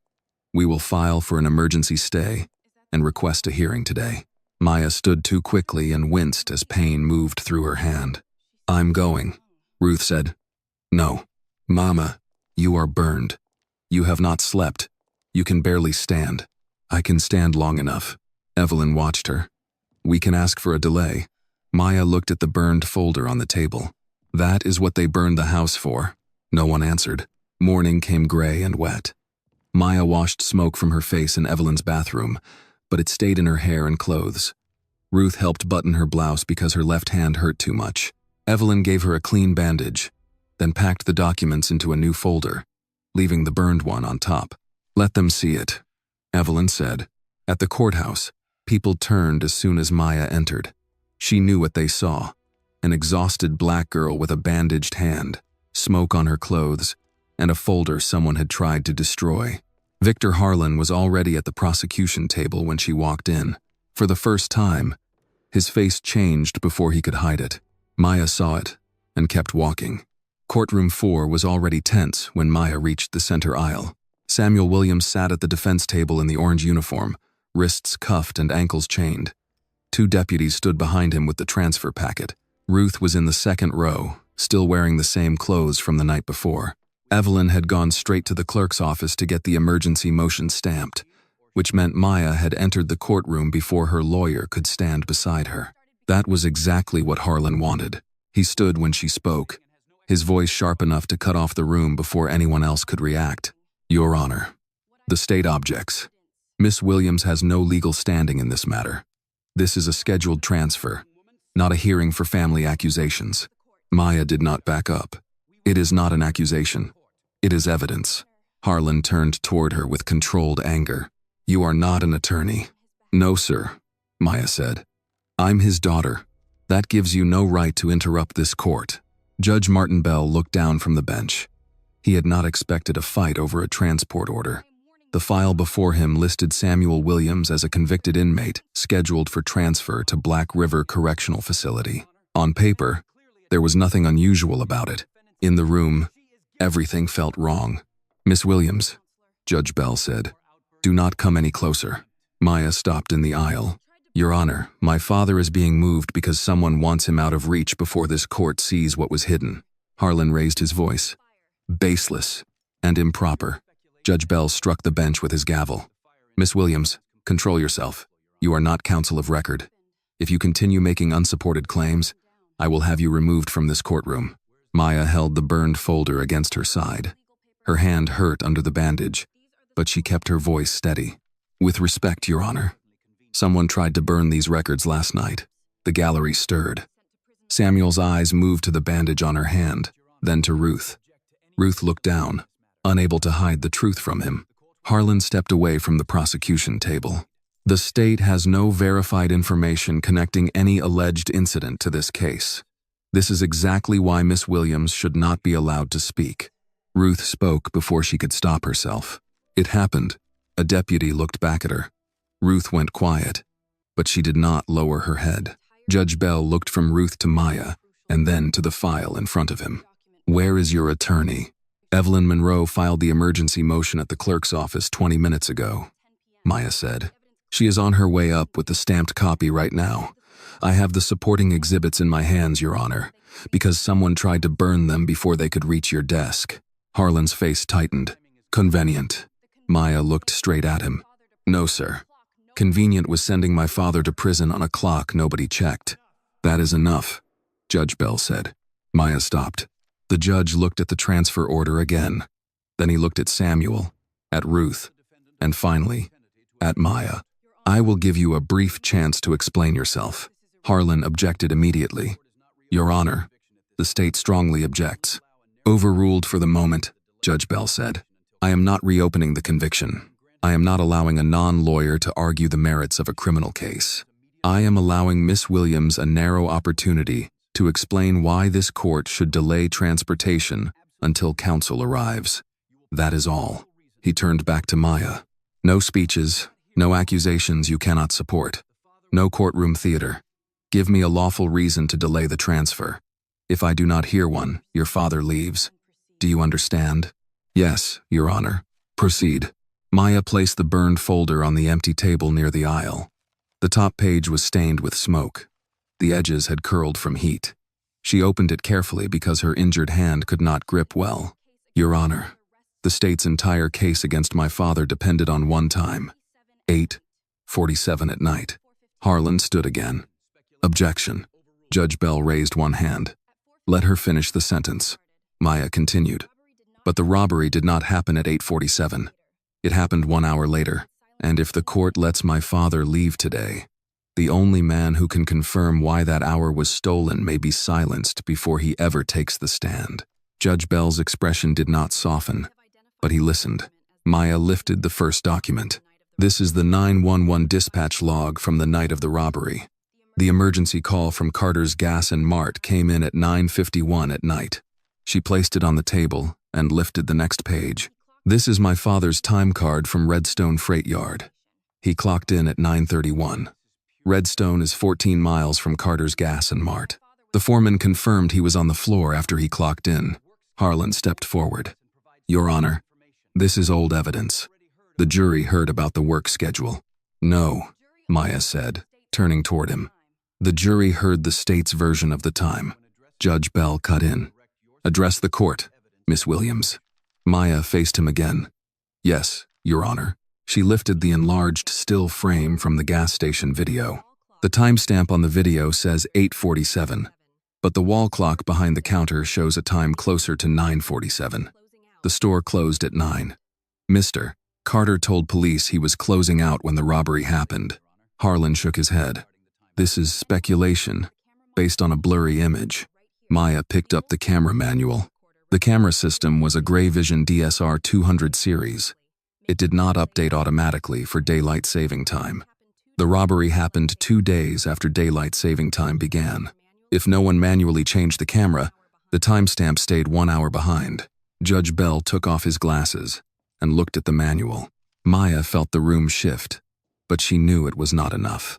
We will file for an emergency stay and request a hearing today." Maya stood too quickly and winced as pain moved through her hand. "I'm going," Ruth said. "No. Mama, you are burned. You have not slept. You can barely stand." "I can stand long enough." Evelyn watched her. "We can ask for a delay." Maya looked at the burned folder on the table. That is what they burned the house for. No one answered. Morning came gray and wet. Maya washed smoke from her face in Evelyn's bathroom, but it stayed in her hair and clothes. Ruth helped button her blouse because her left hand hurt too much. Evelyn gave her a clean bandage, then packed the documents into a new folder, leaving the burned one on top. "Let them see it," Evelyn said. At the courthouse, people turned as soon as Maya entered. She knew what they saw: an exhausted black girl with a bandaged hand, smoke on her clothes, and a folder someone had tried to destroy. Victor Harlan was already at the prosecution table when she walked in. For the first time, his face changed before he could hide it. Maya saw it and kept walking. Courtroom 4 was already tense when Maya reached the center aisle. Samuel Williams sat at the defense table in the orange uniform, wrists cuffed and ankles chained. 2 deputies stood behind him with the transfer packet. Ruth was in the second row, still wearing the same clothes from the night before. Evelyn had gone straight to the clerk's office to get the emergency motion stamped, which meant Maya had entered the courtroom before her lawyer could stand beside her. That was exactly what Harlan wanted. He stood when she spoke, his voice sharp enough to cut off the room before anyone else could react. "Your Honor, the state objects. Miss Williams has no legal standing in this matter. This is a scheduled transfer, not a hearing for family accusations." Maya did not back up. "It is not an accusation. It is evidence." Harlan turned toward her with controlled anger. "You are not an attorney." "No, sir," Maya said. "I'm his daughter. That gives you no right to interrupt this court." Judge Martin Bell looked down from the bench. He had not expected a fight over a transport order. The file before him listed Samuel Williams as a convicted inmate scheduled for transfer to Black River Correctional Facility. On paper, there was nothing unusual about it. In the room, everything felt wrong. "Miss Williams," Judge Bell said, "do not come any closer." Maya stopped in the aisle. "Your Honor, my father is being moved because someone wants him out of reach before this court sees what was hidden." Harlan raised his voice. "Baseless and improper." Judge Bell struck the bench with his gavel. "Miss Williams, control yourself. You are not counsel of record. If you continue making unsupported claims, I will have you removed from this courtroom." Maya held the burned folder against her side. Her hand hurt under the bandage, but she kept her voice steady. "With respect, Your Honor, someone tried to burn these records last night." The gallery stirred. Samuel's eyes moved to the bandage on her hand, then to Ruth. Ruth looked down, unable to hide the truth from him. Harlan stepped away from the prosecution table. "The state has no verified information connecting any alleged incident to this case. This is exactly why Miss Williams should not be allowed to speak." Ruth spoke before she could stop herself. "It happened." A deputy looked back at her. Ruth went quiet, but she did not lower her head. Judge Bell looked from Ruth to Maya, and then to the file in front of him. "Where is your attorney?" "Evelyn Monroe filed the emergency motion at the clerk's office 20 minutes ago," Maya said. "She is on her way up with the stamped copy right now. I have the supporting exhibits in my hands, Your Honor, because someone tried to burn them before they could reach your desk." Harlan's face tightened. "Convenient." Maya looked straight at him. "No, sir. Convenient was sending my father to prison on a clock nobody checked." "That is enough," Judge Bell said. Maya stopped. The judge looked at the transfer order again. Then he looked at Samuel, at Ruth, and finally, at Maya. "I will give you a brief chance to explain yourself." Harlan objected immediately. "Your Honor, the state strongly objects." "Overruled for the moment," Judge Bell said. "I am not reopening the conviction. I am not allowing a non-lawyer to argue the merits of a criminal case. I am allowing Miss Williams a narrow opportunity to explain why this court should delay transportation until counsel arrives. That is all." He turned back to Maya. "No speeches, no accusations you cannot support. No courtroom theater. Give me a lawful reason to delay the transfer. If I do not hear one, your father leaves. Do you understand?" "Yes, Your Honor. Proceed." Maya placed the burned folder on the empty table near the aisle. The top page was stained with smoke. The edges had curled from heat. She opened it carefully because her injured hand could not grip well. "Your Honor, the state's entire case against my father depended on one time. 8:47 at night." Harlan stood again. "Objection." Judge Bell raised one hand. Let her finish the sentence. Maya continued. But the robbery did not happen at 8:47. It happened 1 hour later. And if the court lets my father leave today, the only man who can confirm why that hour was stolen may be silenced before he ever takes the stand. Judge Bell's expression did not soften, but he listened. Maya lifted the first document. This is the 911 dispatch log from the night of the robbery. The emergency call from Carter's Gas and Mart came in at 9:51 at night. She placed it on the table and lifted the next page. This is my father's time card from Redstone Freight Yard. He clocked in at 9:31. Redstone is 14 miles from Carter's Gas and Mart. The foreman confirmed he was on the floor after he clocked in. Harlan stepped forward. Your Honor, this is old evidence. The jury heard about the work schedule. No, Maya said, turning toward him. The jury heard the state's version of the time. Judge Bell cut in. Address the court, Miss Williams. Maya faced him again. Yes, Your Honor. She lifted the enlarged still frame from the gas station video. The timestamp on the video says 8:47, but the wall clock behind the counter shows a time closer to 9:47. The store closed at 9. Mr. Carter told police he was closing out when the robbery happened. Harlan shook his head. This is speculation, based on a blurry image. Maya picked up the camera manual. The camera system was a Grayvision DSR 200 series. It did not update automatically for daylight saving time. The robbery happened 2 days after daylight saving time began. If no one manually changed the camera, the timestamp stayed 1 hour behind. Judge Bell took off his glasses and looked at the manual. Maya felt the room shift, but she knew it was not enough.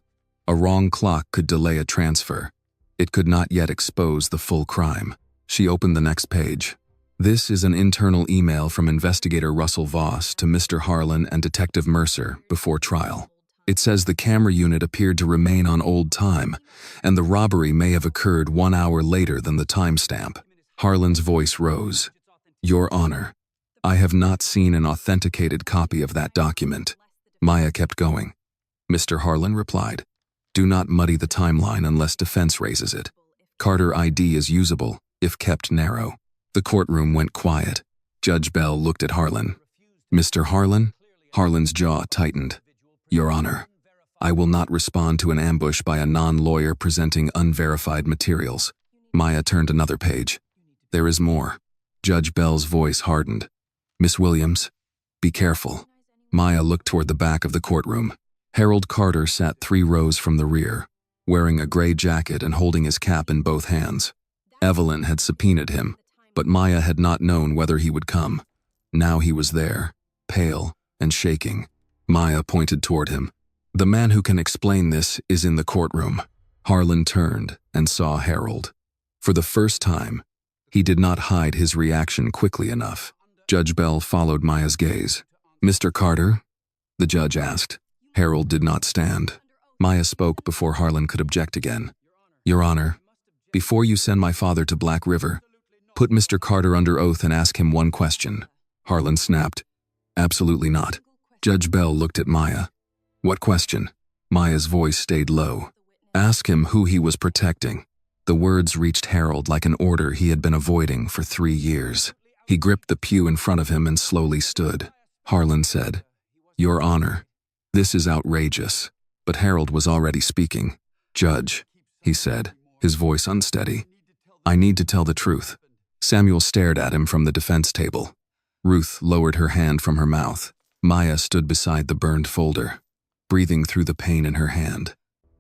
A wrong clock could delay a transfer. It could not yet expose the full crime. She opened the next page. This is an internal email from Investigator Russell Voss to Mr. Harlan and Detective Mercer before trial. It says the camera unit appeared to remain on old time, and the robbery may have occurred 1 hour later than the timestamp. Harlan's voice rose. Your Honor, I have not seen an authenticated copy of that document. Maya kept going. Mr. Harlan replied, do not muddy the timeline unless defense raises it. Carter ID is usable, if kept narrow. The courtroom went quiet. Judge Bell looked at Harlan. Mr. Harlan? Harlan's jaw tightened. Your Honor, I will not respond to an ambush by a non-lawyer presenting unverified materials. Maya turned another page. There is more. Judge Bell's voice hardened. Miss Williams, be careful. Maya looked toward the back of the courtroom. Harold Carter sat 3 rows from the rear, wearing a gray jacket and holding his cap in both hands. Evelyn had subpoenaed him, but Maya had not known whether he would come. Now he was there, pale and shaking. Maya pointed toward him. The man who can explain this is in the courtroom. Harlan turned and saw Harold. For the first time, he did not hide his reaction quickly enough. Judge Bell followed Maya's gaze. Mr. Carter? The judge asked. Harold did not stand. Maya spoke before Harlan could object again. Your Honor, before you send my father to Black River, put Mr. Carter under oath and ask him one question. Harlan snapped. Absolutely not. Judge Bell looked at Maya. What question? Maya's voice stayed low. Ask him who he was protecting. The words reached Harold like an order he had been avoiding for 3 years. He gripped the pew in front of him and slowly stood. Harlan said, Your Honor, this is outrageous. But Harold was already speaking. Judge, he said, his voice unsteady. I need to tell the truth. Samuel stared at him from the defense table. Ruth lowered her hand from her mouth. Maya stood beside the burned folder, breathing through the pain in her hand.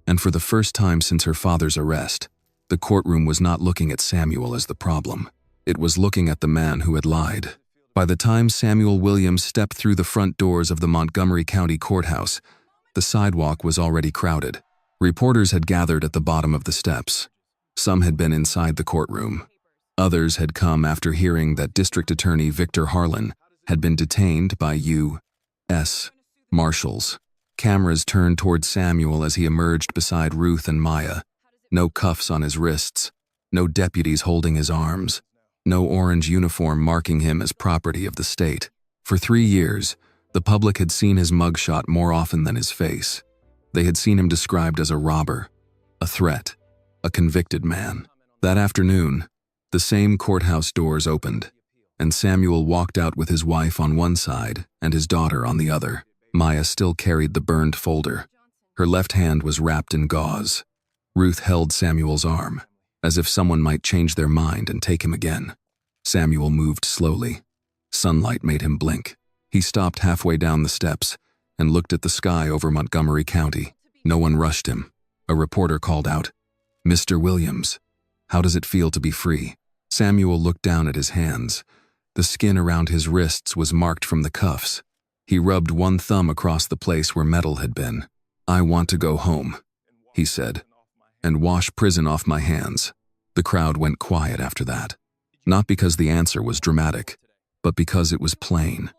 And for the first time since her father's arrest, the courtroom was not looking at Samuel as the problem. It was looking at the man who had lied. By the time Samuel Williams stepped through the front doors of the Montgomery County Courthouse, the sidewalk was already crowded. Reporters had gathered at the bottom of the steps. Some had been inside the courtroom. Others had come after hearing that District Attorney Victor Harlan had been detained by U.S. Marshals. Cameras turned toward Samuel as he emerged beside Ruth and Maya. No cuffs on his wrists, no deputies holding his arms, no orange uniform marking him as property of the state. For 3 years, the public had seen his mugshot more often than his face. They had seen him described as a robber, a threat, a convicted man. That afternoon, the same courthouse doors opened, and Samuel walked out with his wife on one side and his daughter on the other. Maya still carried the burned folder. Her left hand was wrapped in gauze. Ruth held Samuel's arm, as if someone might change their mind and take him again. Samuel moved slowly. Sunlight made him blink. He stopped halfway down the steps and looked at the sky over Montgomery County. No one rushed him. A reporter called out, "Mr. Williams, how does it feel to be free?" Samuel looked down at his hands. The skin around his wrists was marked from the cuffs. He rubbed one thumb across the place where metal had been. "I want to go home," he said, "and wash prison off my hands." The crowd went quiet after that. Not because the answer was dramatic, but because it was plain.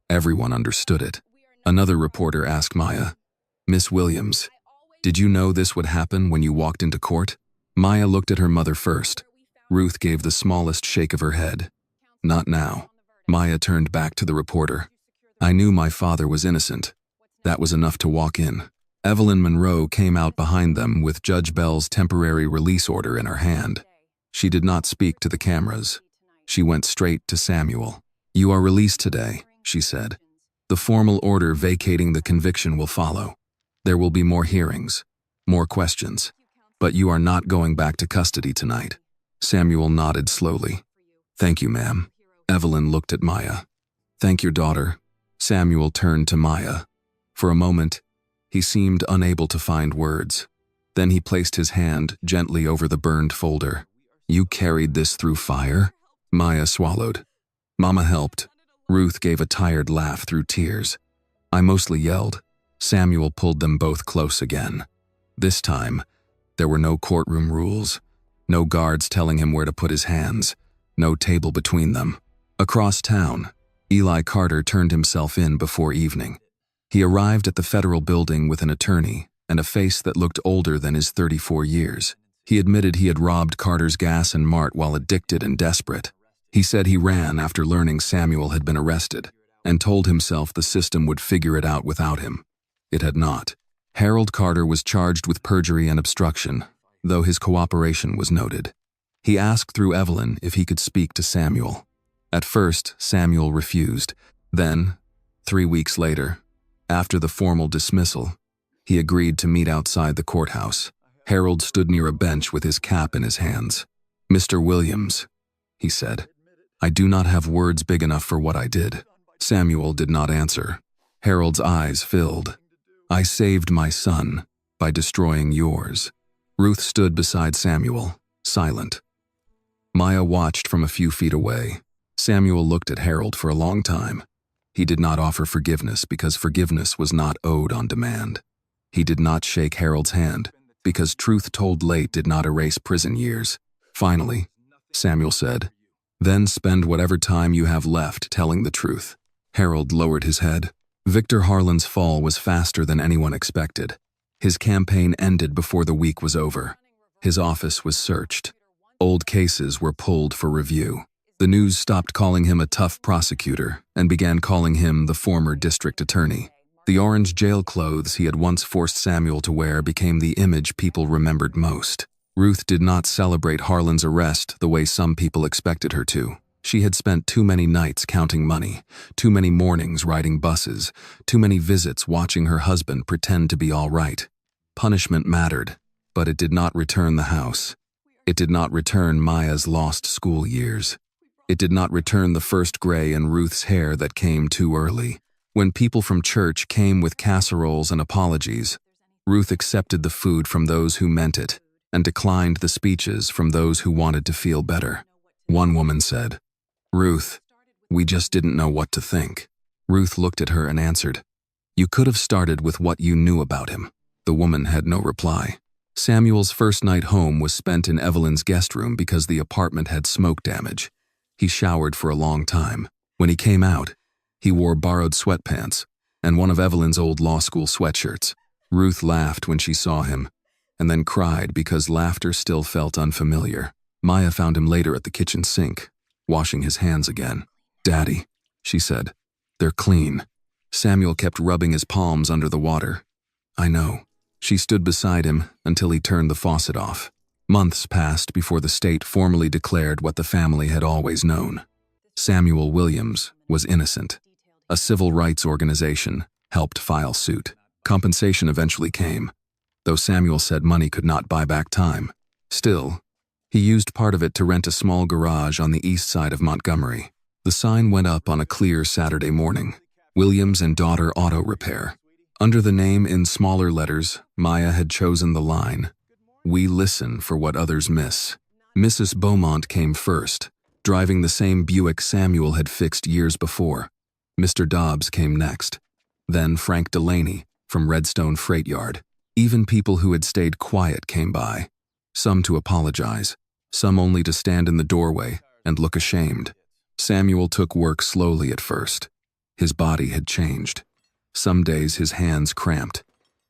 Everyone understood it. Another reporter asked Maya, "Miss Williams, did you know this would happen when you walked into court?" Maya looked at her mother first. Ruth gave the smallest shake of her head. "Not now." Maya turned back to the reporter. "I knew my father was innocent. That was enough to walk in." Evelyn Monroe came out behind them with Judge Bell's temporary release order in her hand. She did not speak to the cameras. She went straight to Samuel. "You are released today," she said. "The formal order vacating the conviction will follow. There will be more hearings, more questions, but you are not going back to custody tonight." Samuel nodded slowly. "Thank you, ma'am." Evelyn looked at Maya. "Thank your daughter." Samuel turned to Maya. For a moment, he seemed unable to find words. Then he placed his hand gently over the burned folder. "You carried this through fire?" Maya swallowed. "Mama helped." Ruth gave a tired laugh through tears. "I mostly yelled." Samuel pulled them both close again. This time, there were no courtroom rules, no guards telling him where to put his hands, no table between them. Across town, Eli Carter turned himself in before evening. He arrived at the federal building with an attorney and a face that looked older than his 34 years. He admitted he had robbed Carter's Gas and Mart while addicted and desperate. He said he ran after learning Samuel had been arrested and told himself the system would figure it out without him. It had not. Harold Carter was charged with perjury and obstruction, though his cooperation was noted. He asked through Evelyn if he could speak to Samuel. At first, Samuel refused. Then, 3 weeks later, after the formal dismissal, he agreed to meet outside the courthouse. Harold stood near a bench with his cap in his hands. "Mr. Williams," he said, "I do not have words big enough for what I did." Samuel did not answer. Harold's eyes filled. "I saved my son by destroying yours." Ruth stood beside Samuel, silent. Maya watched from a few feet away. Samuel looked at Harold for a long time. He did not offer forgiveness because forgiveness was not owed on demand. He did not shake Harold's hand because truth told late did not erase prison years. Finally, Samuel said, "Then spend whatever time you have left telling the truth." Harold lowered his head. Victor Harlan's fall was faster than anyone expected. His campaign ended before the week was over. His office was searched. Old cases were pulled for review. The news stopped calling him a tough prosecutor and began calling him the former district attorney. The orange jail clothes he had once forced Samuel to wear became the image people remembered most. Ruth did not celebrate Harlan's arrest the way some people expected her to. She had spent too many nights counting money, too many mornings riding buses, too many visits watching her husband pretend to be all right. Punishment mattered, but it did not return the house. It did not return Maya's lost school years. It did not return the first gray in Ruth's hair that came too early. When people from church came with casseroles and apologies, Ruth accepted the food from those who meant it and declined the speeches from those who wanted to feel better. One woman said, "Ruth, we just didn't know what to think." Ruth looked at her and answered, "You could have started with what you knew about him." The woman had no reply. Samuel's first night home was spent in Evelyn's guest room because the apartment had smoke damage. He showered for a long time. When he came out, he wore borrowed sweatpants and one of Evelyn's old law school sweatshirts. Ruth laughed when she saw him, and then cried because laughter still felt unfamiliar. Maya found him later at the kitchen sink, washing his hands again. "Daddy," she said, "they're clean." Samuel kept rubbing his palms under the water. "I know." She stood beside him until he turned the faucet off. Months passed before the state formally declared what the family had always known. Samuel Williams was innocent. A civil rights organization helped file suit. Compensation eventually came, though Samuel said money could not buy back time. Still, he used part of it to rent a small garage on the east side of Montgomery. The sign went up on a clear Saturday morning: Williams and Daughter Auto Repair. Under the name in smaller letters, Maya had chosen the line, "We listen for what others miss." Mrs. Beaumont came first, driving the same Buick Samuel had fixed years before. Mr. Dobbs came next. Then Frank Delaney from Redstone Freight Yard. Even people who had stayed quiet came by, some to apologize, some only to stand in the doorway and look ashamed. Samuel took work slowly at first. His body had changed. Some days his hands cramped.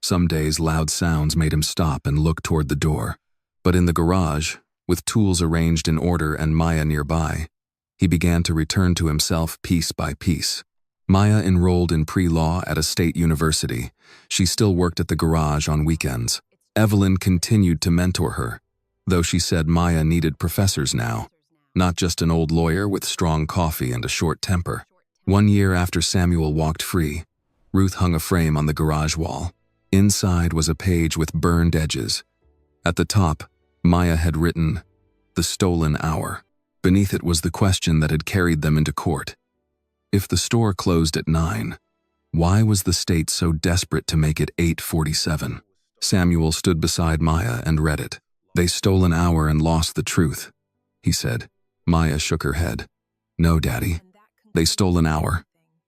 Some days loud sounds made him stop and look toward the door. But in the garage, with tools arranged in order and Maya nearby, he began to return to himself piece by piece. Maya enrolled in pre-law at a state university. She still worked at the garage on weekends. Evelyn continued to mentor her, though she said Maya needed professors now, not just an old lawyer with strong coffee and a short temper. 1 year after Samuel walked free, Ruth hung a frame on the garage wall. Inside was a page with burned edges. At the top, Maya had written, "The Stolen Hour." Beneath it was the question that had carried them into court. If the store closed at 9, why was the state so desperate to make it 8:47? Samuel stood beside Maya and read it. "They stole an hour and lost the truth," he said. Maya shook her head. "No, Daddy. They stole an hour.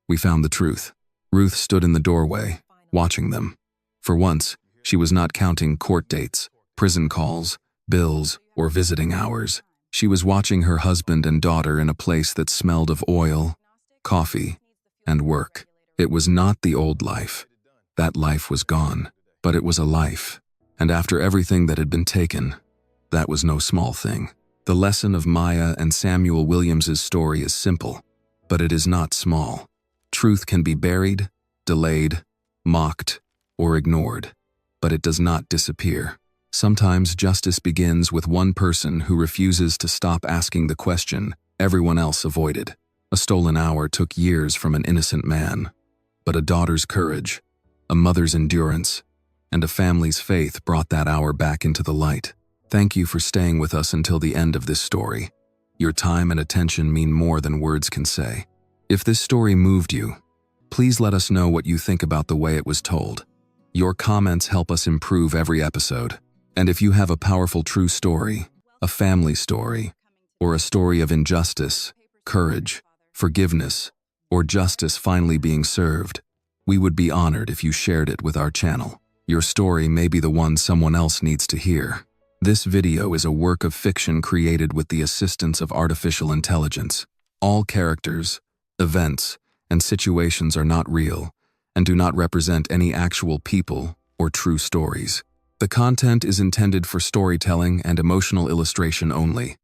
We found the truth." Ruth stood in the doorway, watching them. For once, she was not counting court dates, prison calls, bills, or visiting hours. She was watching her husband and daughter in a place that smelled of oil, coffee, and work. It was not the old life. That life was gone, but it was a life. And after everything that had been taken, that was no small thing. The lesson of Maya and Samuel Williams's story is simple, but it is not small. Truth can be buried, delayed, mocked, or ignored, but it does not disappear. Sometimes justice begins with one person who refuses to stop asking the question everyone else avoided. A stolen hour took years from an innocent man, but a daughter's courage, a mother's endurance, and a family's faith brought that hour back into the light. Thank you for staying with us until the end of this story. Your time and attention mean more than words can say. If this story moved you, please let us know what you think about the way it was told. Your comments help us improve every episode. And if you have a powerful true story, a family story, or a story of injustice, courage, forgiveness, or justice finally being served, we would be honored if you shared it with our channel. Your story may be the one someone else needs to hear. This video is a work of fiction created with the assistance of artificial intelligence. All characters, events, and situations are not real and do not represent any actual people or true stories. The content is intended for storytelling and emotional illustration only.